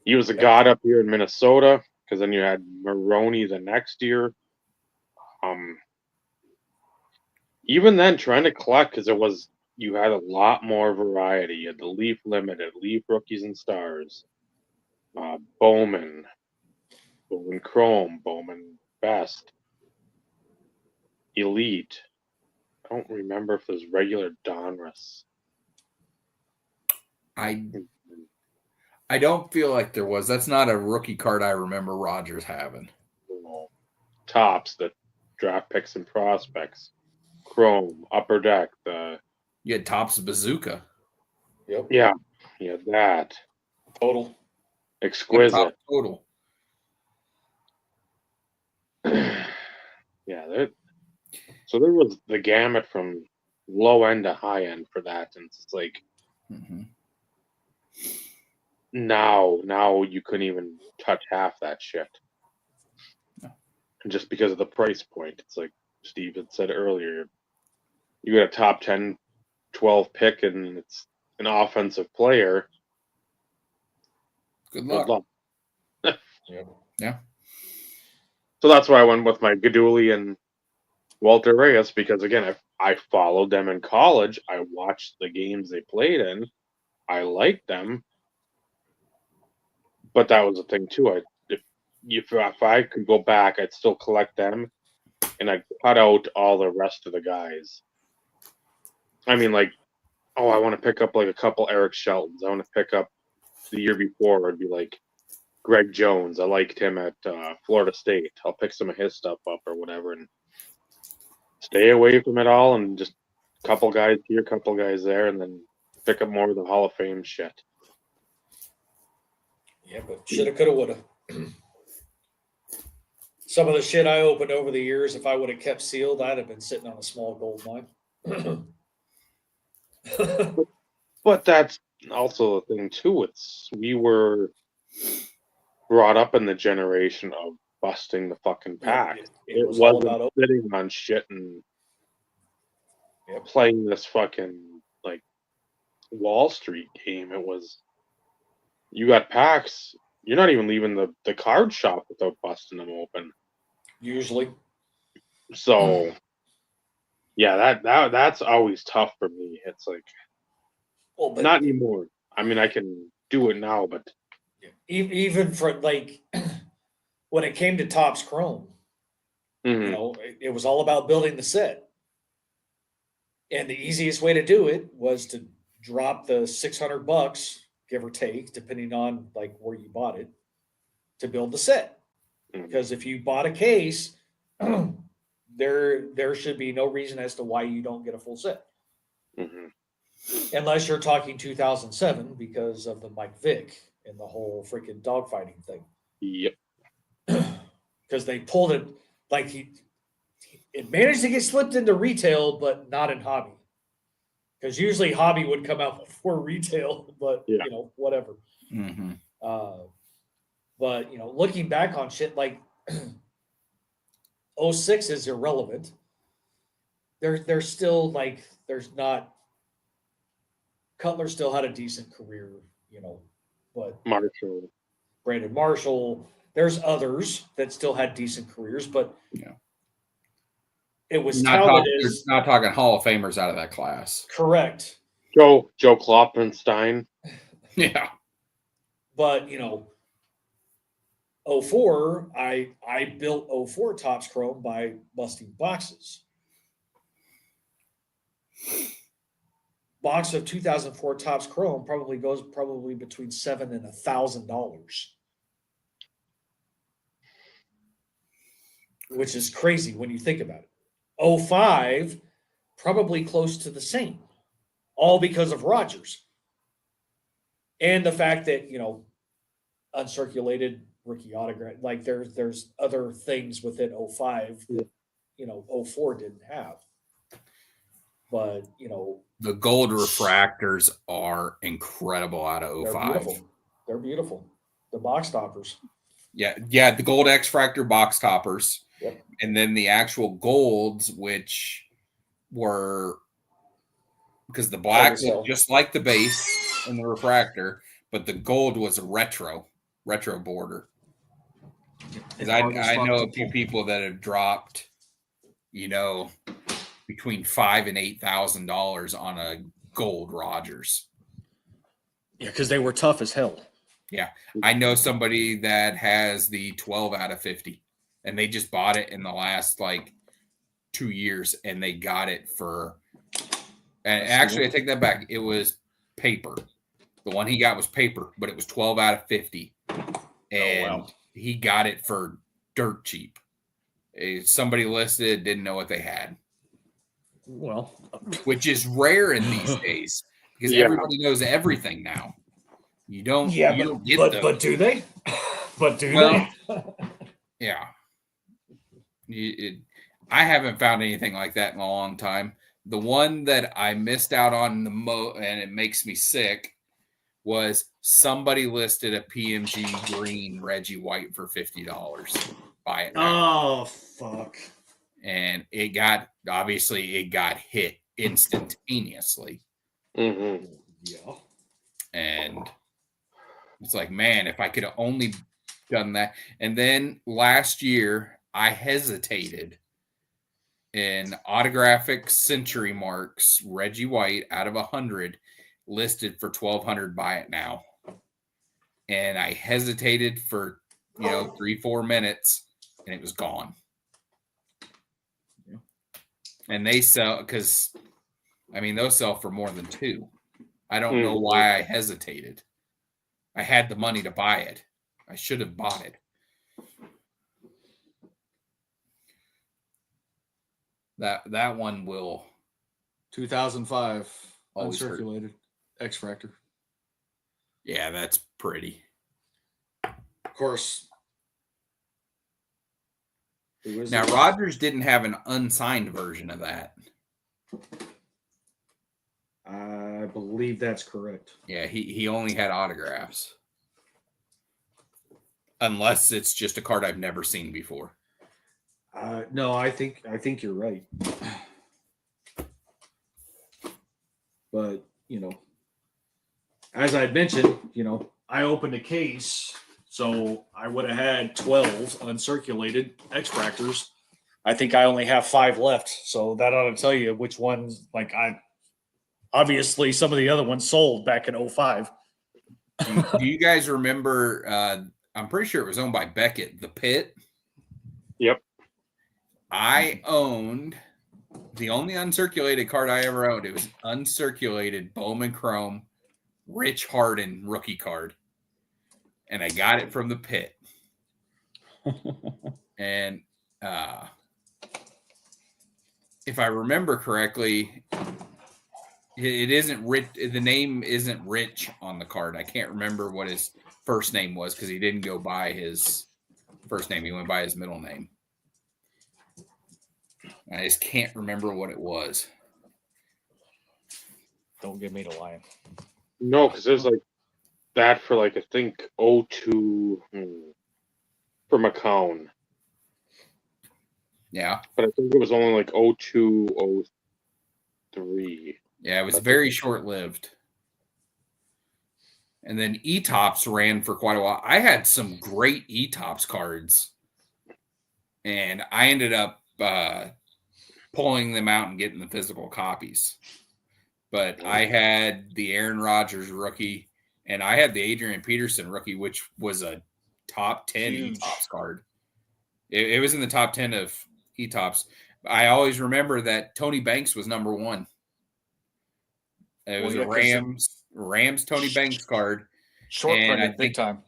Speaker 1: He was a god up here in Minnesota because then you had Maroney the next year. Even then, trying to collect because you had a lot more variety. You had the Leaf Limited, Leaf Rookies and Stars, Bowman Chrome, Bowman Best, Elite. I don't remember if there's regular Donruss.
Speaker 3: I don't feel like there was. That's not a rookie card I remember Rogers having.
Speaker 1: Tops, the draft picks and prospects. Chrome, Upper Deck,
Speaker 3: you had Topps Bazooka.
Speaker 2: Yep.
Speaker 1: Yeah, you had that.
Speaker 2: Total.
Speaker 1: Exquisite.
Speaker 3: Top total.
Speaker 1: Yeah, so there was the gamut from low end to high end for that, and it's like now you couldn't even touch half that shit.
Speaker 3: No.
Speaker 1: And just because of the price point, it's like Steve had said earlier, you got a top 10, 12 pick, and it's an offensive player.
Speaker 3: Good luck. Yeah.
Speaker 1: So that's why I went with my Gaduli and Walter Reyes, because again, I followed them in college. I watched the games they played in. I liked them, but that was the thing too. If I could go back, I'd still collect them, and I'd cut out all the rest of the guys. I mean, like, oh, I want to pick up like a couple Eric Sheltons. I want to pick up the year before. It'd be like Greg Jones. I liked him at Florida State. I'll pick some of his stuff up or whatever, and stay away from it all, and just a couple guys here, couple guys there, and then pick up more of the Hall of Fame shit.
Speaker 2: Yeah, but shoulda, coulda, woulda. Some of the shit I opened over the years, if I would have kept sealed, I'd have been sitting on a small gold mine.
Speaker 1: But that's also the thing too. We were brought up in the generation of busting the fucking pack.
Speaker 2: It was
Speaker 1: wasn't
Speaker 2: all about
Speaker 1: sitting on shit and playing this fucking like Wall Street game. It was, you got packs. You're not even leaving the card shop without busting them open.
Speaker 2: usually.
Speaker 1: So yeah, that's always tough for me. It's like,
Speaker 2: Well, but
Speaker 1: not anymore. I mean, I can do it now, but
Speaker 2: even for like when it came to Topps Chrome,
Speaker 1: mhm.
Speaker 2: you know, it was all about building the set. And the easiest way to do it was to drop the $600, give or take, depending on like where you bought it, to build the set.
Speaker 1: Mhm.
Speaker 2: Because if you bought a case, there should be no reason as to why you don't get a full set.
Speaker 1: Mhm.
Speaker 2: Unless you're talking 2007 because of the Mike Vick and the whole freaking dogfighting thing.
Speaker 1: Yep.
Speaker 2: Because they pulled it like it managed to get slipped into retail, but not in hobby. Because usually hobby would come out before retail, but
Speaker 1: Yeah.
Speaker 2: you know, whatever.
Speaker 3: Mm-hmm.
Speaker 2: But you know, looking back on shit like 06 is irrelevant. There's still like there's not. Cutler still had a decent career, you know, but
Speaker 1: Marshall.
Speaker 2: Brandon Marshall. There's others that still had decent careers, but
Speaker 3: Yeah.
Speaker 2: it was
Speaker 3: Not
Speaker 2: touted
Speaker 3: talking,
Speaker 2: as
Speaker 3: not talking Hall of Famers out of that class.
Speaker 2: correct.
Speaker 1: Joe Kloppenstein.
Speaker 3: Yeah.
Speaker 2: But you know, 04, I built 04 Topps Chrome by busting boxes. Box of 2004 Topps Chrome probably goes between $7,000 and $1,000, which is crazy when you think about it. 05 probably close to the same, all because of Rodgers and the fact that you know uncirculated rookie autograph. Like there's other things within 05 that you know 04 didn't have. But you know
Speaker 3: the gold refractors are incredible out of 05.
Speaker 2: They're beautiful. The box toppers.
Speaker 3: Yeah, the gold X-Fractor box toppers.
Speaker 2: Yep.
Speaker 3: And then the actual golds, which were because the black looked just like the base and the refractor, but the gold was a retro border. Because I know a few people that have dropped, you know, between $5,000 and $8,000 on a gold Rodgers.
Speaker 2: Yeah, because they were tough as hell.
Speaker 3: Yeah, I know somebody that has the 12 out of 50, and they just bought it in the last like 2 years, and they got it for. And actually, I take that back. It was paper. The one he got was paper, but it was 12 out of 50, and he got it for dirt cheap. Somebody listed, didn't know what they had.
Speaker 2: Well,
Speaker 3: which is rare in these days because everybody knows everything now. You don't.
Speaker 2: Yeah,
Speaker 3: you don't get
Speaker 2: but do they? But do they?
Speaker 3: Yeah. I haven't found anything like that in a long time. The one that I missed out on and it makes me sick, was somebody listed a PMG green Reggie White for $50. Buy it now.
Speaker 2: Oh fuck!
Speaker 3: And it got hit instantaneously.
Speaker 1: Mm-hmm.
Speaker 2: Yeah.
Speaker 3: And It's like, man, if I could have only done that. And then last year, I hesitated in autographic century marks, Reggie White out of 100, listed for $1,200. Buy it now. And I hesitated for 3-4 minutes, and it was gone.
Speaker 4: Yeah.
Speaker 3: And they sell because, those sell for more than 2. I don't know why I hesitated. I had the money to buy it. I should have bought it. That one will
Speaker 4: 2005
Speaker 3: always
Speaker 4: uncirculated X Fractor.
Speaker 3: Yeah, that's pretty.
Speaker 4: Of course.
Speaker 3: Now, Rogers didn't have an unsigned version of that.
Speaker 4: I believe that's correct.
Speaker 3: Yeah, he only had autographs. Unless it's just a card I've never seen before.
Speaker 4: No, I think you're right. But, as I mentioned, I opened a case, so I would have had 12 uncirculated X Fractors. I think I only have 5 left, so that ought to tell you which ones, obviously some of the other ones sold back in 05.
Speaker 3: Do you guys remember, I'm pretty sure it was owned by Beckett, the Pit?
Speaker 1: Yep.
Speaker 3: I owned the only uncirculated card I ever owned. It was uncirculated Bowman Chrome Rich Harden rookie card. And I got it from the Pit. And if I remember correctly, it isn't Rich. The name isn't Rich on the card. I can't remember what his first name was because he didn't go by his first name. He went by his middle name. I just can't remember what it was.
Speaker 4: Don't get me to lie.
Speaker 1: No, because there's that for I think 02 for McCown.
Speaker 3: Yeah.
Speaker 1: But I think it was only 02, 03.
Speaker 3: Yeah, it was very short-lived. And then E-Tops ran for quite a while. I had some great E-Tops cards. And I ended up pulling them out and getting the physical copies. But I had the Aaron Rodgers rookie, and I had the Adrian Peterson rookie, which was a top 10 E-Tops card. It was in the top 10 of E-Tops. I always remember that Tony Banks was number 1. It was a Rams Tony Banks card.
Speaker 4: Short printed, big time.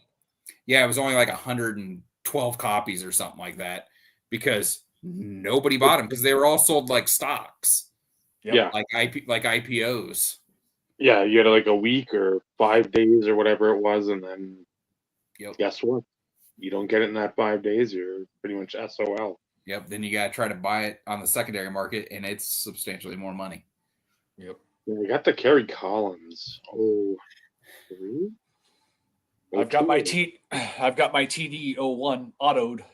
Speaker 3: Yeah, it was only 112 copies or something like that because nobody bought them because they were all sold like stocks.
Speaker 1: Yep. Yeah.
Speaker 3: Like IPOs.
Speaker 1: Yeah, you had a week or 5 days or whatever it was, and then guess what? You don't get it in that 5 days, you're pretty much SOL.
Speaker 3: Yep. Then you got to try to buy it on the secondary market, and it's substantially more money.
Speaker 4: Yep.
Speaker 1: Yeah, we got the Kerry Collins. Oh, 3?
Speaker 4: I've got my TD 01 autoed.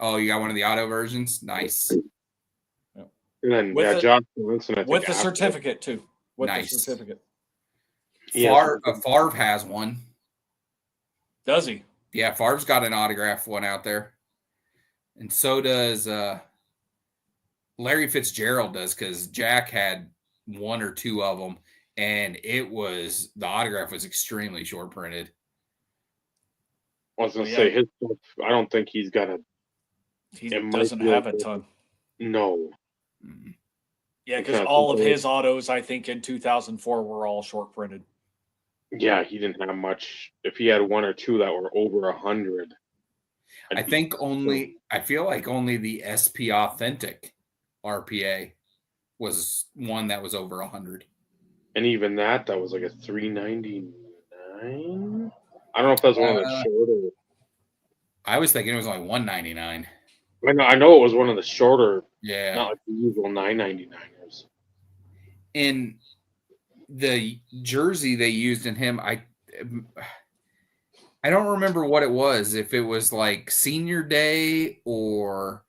Speaker 3: Oh, you got one of the auto versions? Nice.
Speaker 1: Yep. And then Josh Johnson
Speaker 4: with the certificate too. With
Speaker 3: nice.
Speaker 4: The certificate.
Speaker 3: Favre has one.
Speaker 4: Does he?
Speaker 3: Yeah, Favre's got an autographed one out there. And so does Larry Fitzgerald does because Jack had 1 or 2 of them, and the autograph was extremely short printed.
Speaker 1: I was going to say, his stuff, I don't think he's got a...
Speaker 4: He doesn't have a ton.
Speaker 1: No.
Speaker 3: Mm-hmm.
Speaker 4: Yeah, because all of his autos, I think, in 2004 were all short printed.
Speaker 1: Yeah, he didn't have much. If he had 1 or 2 that were over 100.
Speaker 3: I feel like only the SP Authentic RPA was one that was over 100.
Speaker 1: And even that was a 399. I don't know if that's one of the shorter.
Speaker 3: I was thinking it was only 199.
Speaker 1: I know it was one of the shorter.
Speaker 3: Yeah.
Speaker 1: Not like the usual 999ers.
Speaker 3: And the jersey they used in him, I don't remember what it was. If it was senior day or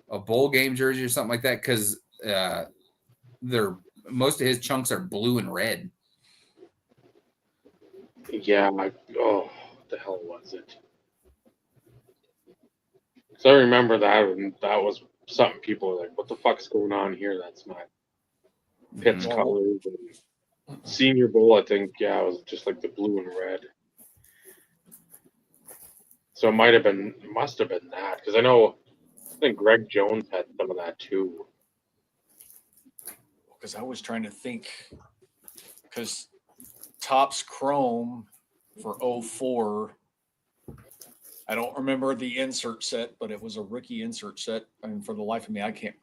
Speaker 3: a bowl game jersey or something like that, because most of his chunks are blue and red.
Speaker 1: Yeah, the hell was it? Because I remember that, and that was something people were like, what the fuck's going on here? That's not Pitt's
Speaker 2: Mhm.
Speaker 1: colors. And Senior Bowl, I think, yeah, it was just like the blue and red. So it must have been that. Because I think Greg Jones had some of that too.
Speaker 4: Because I was trying to think, because Topps Chrome for 04, I don't remember the insert set, but it was a rookie insert set. And for the life of me, I can't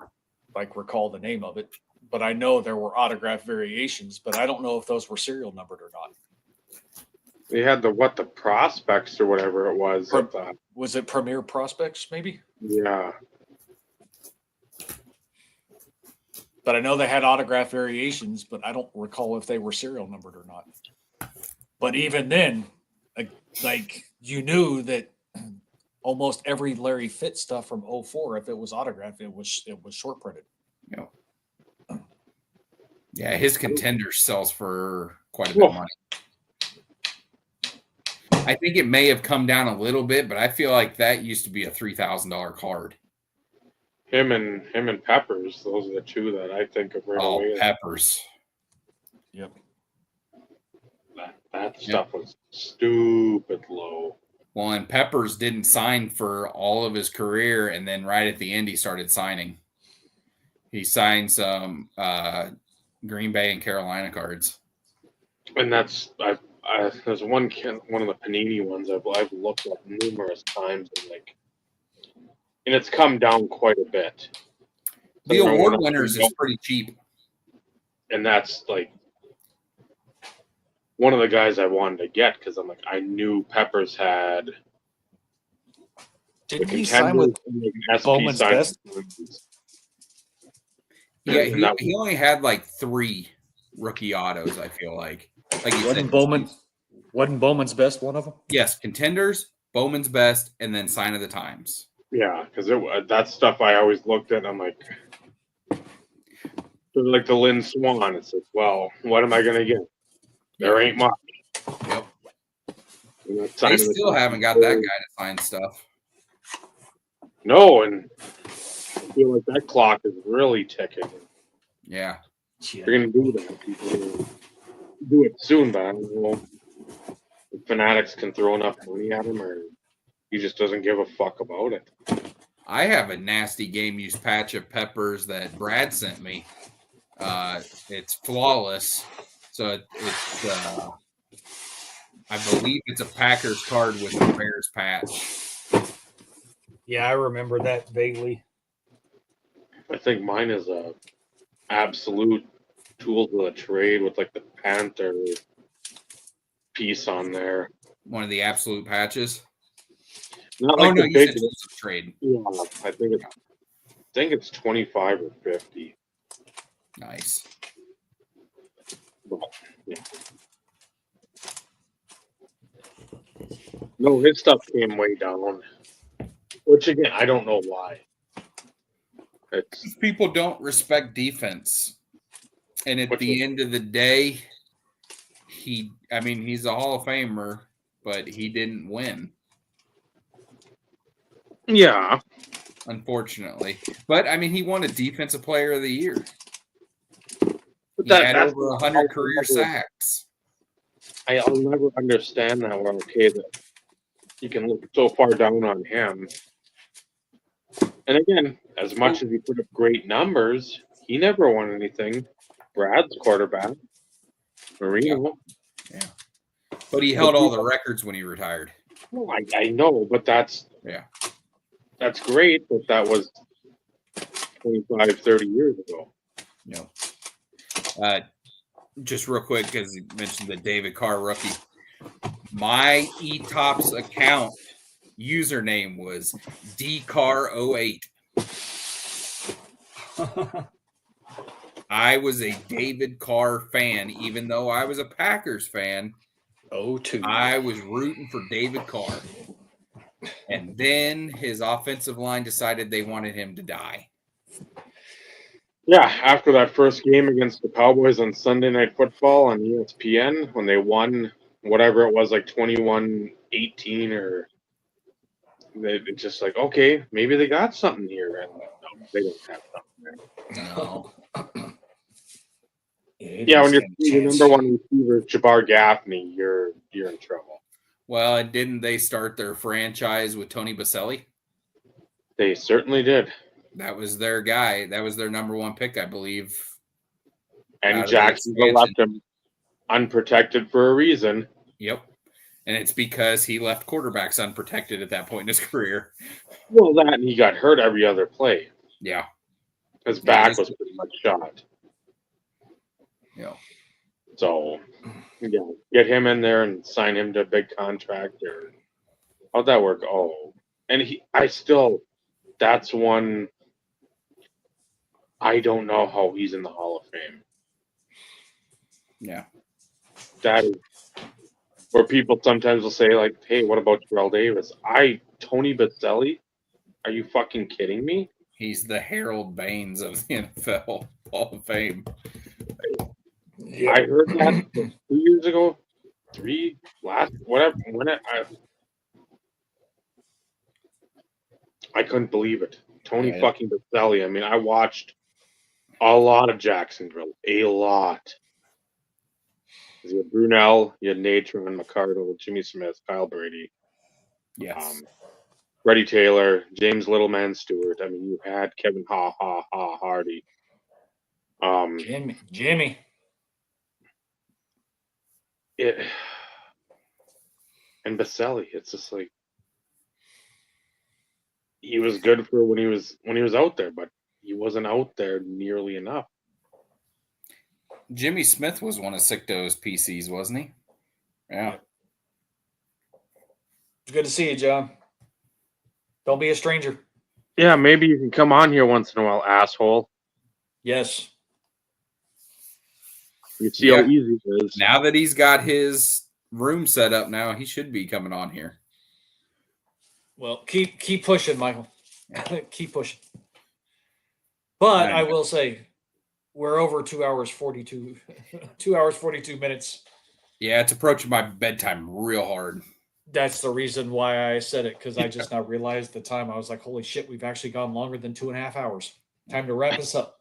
Speaker 4: recall the name of it. But I know there were autograph variations, but I don't know if those were serial numbered or not.
Speaker 1: They had the prospects or whatever it was.
Speaker 4: Was it Premier Prospects, maybe?
Speaker 1: Yeah.
Speaker 4: But I know they had autograph variations, but I don't recall if they were serial numbered or not. But even then, like you knew that almost every Larry Fitz stuff from 04, if it was autographed, it was short printed.
Speaker 3: Yeah, his contender sells for quite a bit of money. I think it may have come down a little bit, but I feel like that used to be a $3,000 card.
Speaker 1: Him and Peppers, those are the two that I think of right away.
Speaker 3: Peppers.
Speaker 4: Yep.
Speaker 1: That stuff was stupid low.
Speaker 3: Well, and Peppers didn't sign for all of his career, and then right at the end, he started signing. He signed some Green Bay and Carolina cards.
Speaker 1: And that's there's one of the Panini ones I've looked at numerous times, and it's come down quite a bit.
Speaker 3: The award winners is pretty cheap,
Speaker 1: and that's like one of the guys I wanted to get because I'm like, I knew Peppers had.
Speaker 4: Didn't he sign with Bowman's Best?
Speaker 3: Yeah, he only had like 3 rookie autos, I feel like.
Speaker 4: Wasn't Bowman's Best one of them?
Speaker 3: Yes, contenders, Bowman's Best, and then Sign of the Times.
Speaker 1: Yeah, because that stuff I always looked at, I'm like, like the Lynn Swan. It's like, well, what am I going to get? There ain't much.
Speaker 3: Yep. They still haven't got that guy to sign stuff.
Speaker 1: No, and I feel like that clock is really ticking.
Speaker 3: Yeah.
Speaker 1: You're going to do that. People are gonna do it soon, but I don't know if Fanatics can throw enough money at him or he just doesn't give a fuck about it.
Speaker 3: I have a nasty game use patch of Peppers that Brad sent me. It's flawless. So it's I believe it's a Packers card with a Bears patch.
Speaker 2: Yeah, I remember that vaguely.
Speaker 1: I think mine is a absolute tools of the trade with like the Panther piece on there.
Speaker 3: One of the absolute patches.
Speaker 1: Not like the big
Speaker 3: trade.
Speaker 1: Yeah, I think it's 25 or 50.
Speaker 3: Nice.
Speaker 1: But, yeah. No, his stuff came way down. Which again, I don't know why.
Speaker 3: People don't respect defense. And at the end of the day, he's a Hall of Famer, but he didn't win.
Speaker 1: Yeah.
Speaker 3: Unfortunately. But, he won a Defensive Player of the Year.
Speaker 1: But
Speaker 3: he had over 100 career sacks.
Speaker 1: I'll never understand that. That you can look so far down on him. And again, as much as he put up great numbers, he never won anything. Brad's quarterback, Marino.
Speaker 3: Yeah. But he held all the records when he retired.
Speaker 1: Well, I know, but that's great, but that was 25, 30 years ago.
Speaker 3: Yeah. Just real quick, because you mentioned the David Carr rookie. My eTops account username was DCar08. I was a David Carr fan, even though I was a Packers fan.
Speaker 2: 02.
Speaker 3: I was rooting for David Carr. And then his offensive line decided they wanted him to die.
Speaker 1: Yeah, after that first game against the Cowboys on Sunday Night Football on ESPN, when they won whatever it was, like 21-18, or it's just like, okay, maybe they got something here, and no, they don't have something there.
Speaker 3: No.
Speaker 1: Yeah, when your number one receiver is Jabbar Gaffney, you're in trouble.
Speaker 3: Well, and didn't they start their franchise with Tony Baselli?
Speaker 1: They certainly did.
Speaker 3: That was their guy. That was their number one pick, I believe.
Speaker 1: And Jacksonville left him unprotected for a reason.
Speaker 3: Yep. And it's because he left quarterbacks unprotected at that point in his career.
Speaker 1: Well, that and he got hurt every other play.
Speaker 3: Yeah.
Speaker 1: His back was pretty much shot.
Speaker 3: Yeah.
Speaker 1: So, yeah, get him in there and sign him to a big contract. Or how'd that work? Oh, and that's one. I don't know how he's in the Hall of Fame.
Speaker 3: Yeah.
Speaker 1: That is where people sometimes will say, like, hey, what about Terrell Davis? Tony Baselli? Are you fucking kidding me?
Speaker 3: He's the Harold Baines of the NFL Hall of Fame.
Speaker 1: Yeah. I heard that 2 years ago, whatever. I couldn't believe it. Tony fucking Baselli. I mean, I watched a lot of Jacksonville. A lot. You had Brunell, you had Natron, McCardle, Jimmy Smith, Kyle Brady.
Speaker 3: Yes.
Speaker 1: Freddie Taylor, James Littleman Stewart. I mean, you had Kevin Hardy.
Speaker 2: Jimmy.
Speaker 1: And Baselli, it's just like he was good for when he was out there, but he wasn't out there nearly enough.
Speaker 3: Jimmy Smith was one of Sicto's PCs, wasn't he? Yeah.
Speaker 2: It's good to see you, John. Don't be a stranger.
Speaker 1: Yeah, maybe you can come on here once in a while, asshole.
Speaker 2: Yes.
Speaker 1: You see how easy it is.
Speaker 3: Now that he's got his room set up now, he should be coming on here.
Speaker 2: Well, keep pushing, Michael. Keep pushing. But I will say, we're over 2 hours 42 minutes.
Speaker 3: Yeah, it's approaching my bedtime real hard.
Speaker 2: That's the reason why I said it, because I just now realized the time. I was like, holy shit, we've actually gone longer than 2.5 hours. Time to wrap this up.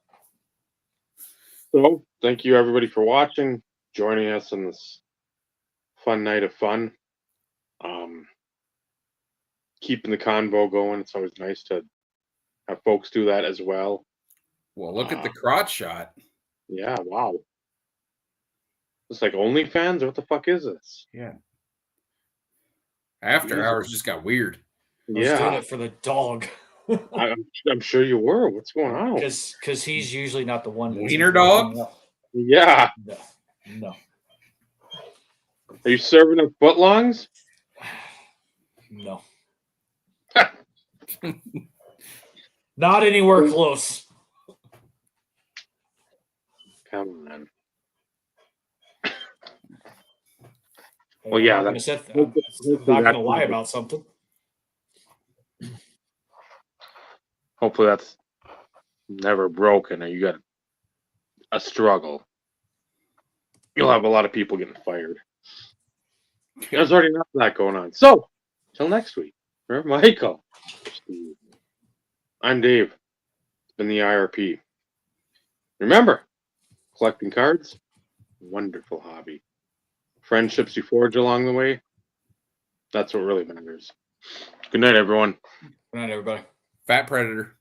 Speaker 1: So, thank you everybody for watching, joining us in this fun night of fun. Keeping the convo going. It's always nice to have folks do that as well.
Speaker 3: Well, look at the crotch shot.
Speaker 1: Yeah, wow. It's like OnlyFans? What the fuck is this?
Speaker 3: Yeah. After hours just got weird.
Speaker 2: I was doing it for the dog.
Speaker 1: I'm sure you were. What's going on?
Speaker 2: Because he's usually not the one.
Speaker 3: Wiener dog?
Speaker 1: Yeah.
Speaker 2: No.
Speaker 1: Are you serving up footlongs?
Speaker 2: No. Not anywhere close.
Speaker 1: Come on. Well, yeah.
Speaker 2: I'm not going to lie about something.
Speaker 1: Hopefully that's never broken or you got a struggle. You'll have a lot of people getting fired. There's already enough of that going on. So, till next week. For Michael, Steve, I'm Dave. It's been the IRP. Remember, collecting cards, wonderful hobby. Friendships you forge along the way, that's what really matters. Good night, everyone.
Speaker 2: Good night, everybody.
Speaker 3: Fat Predator.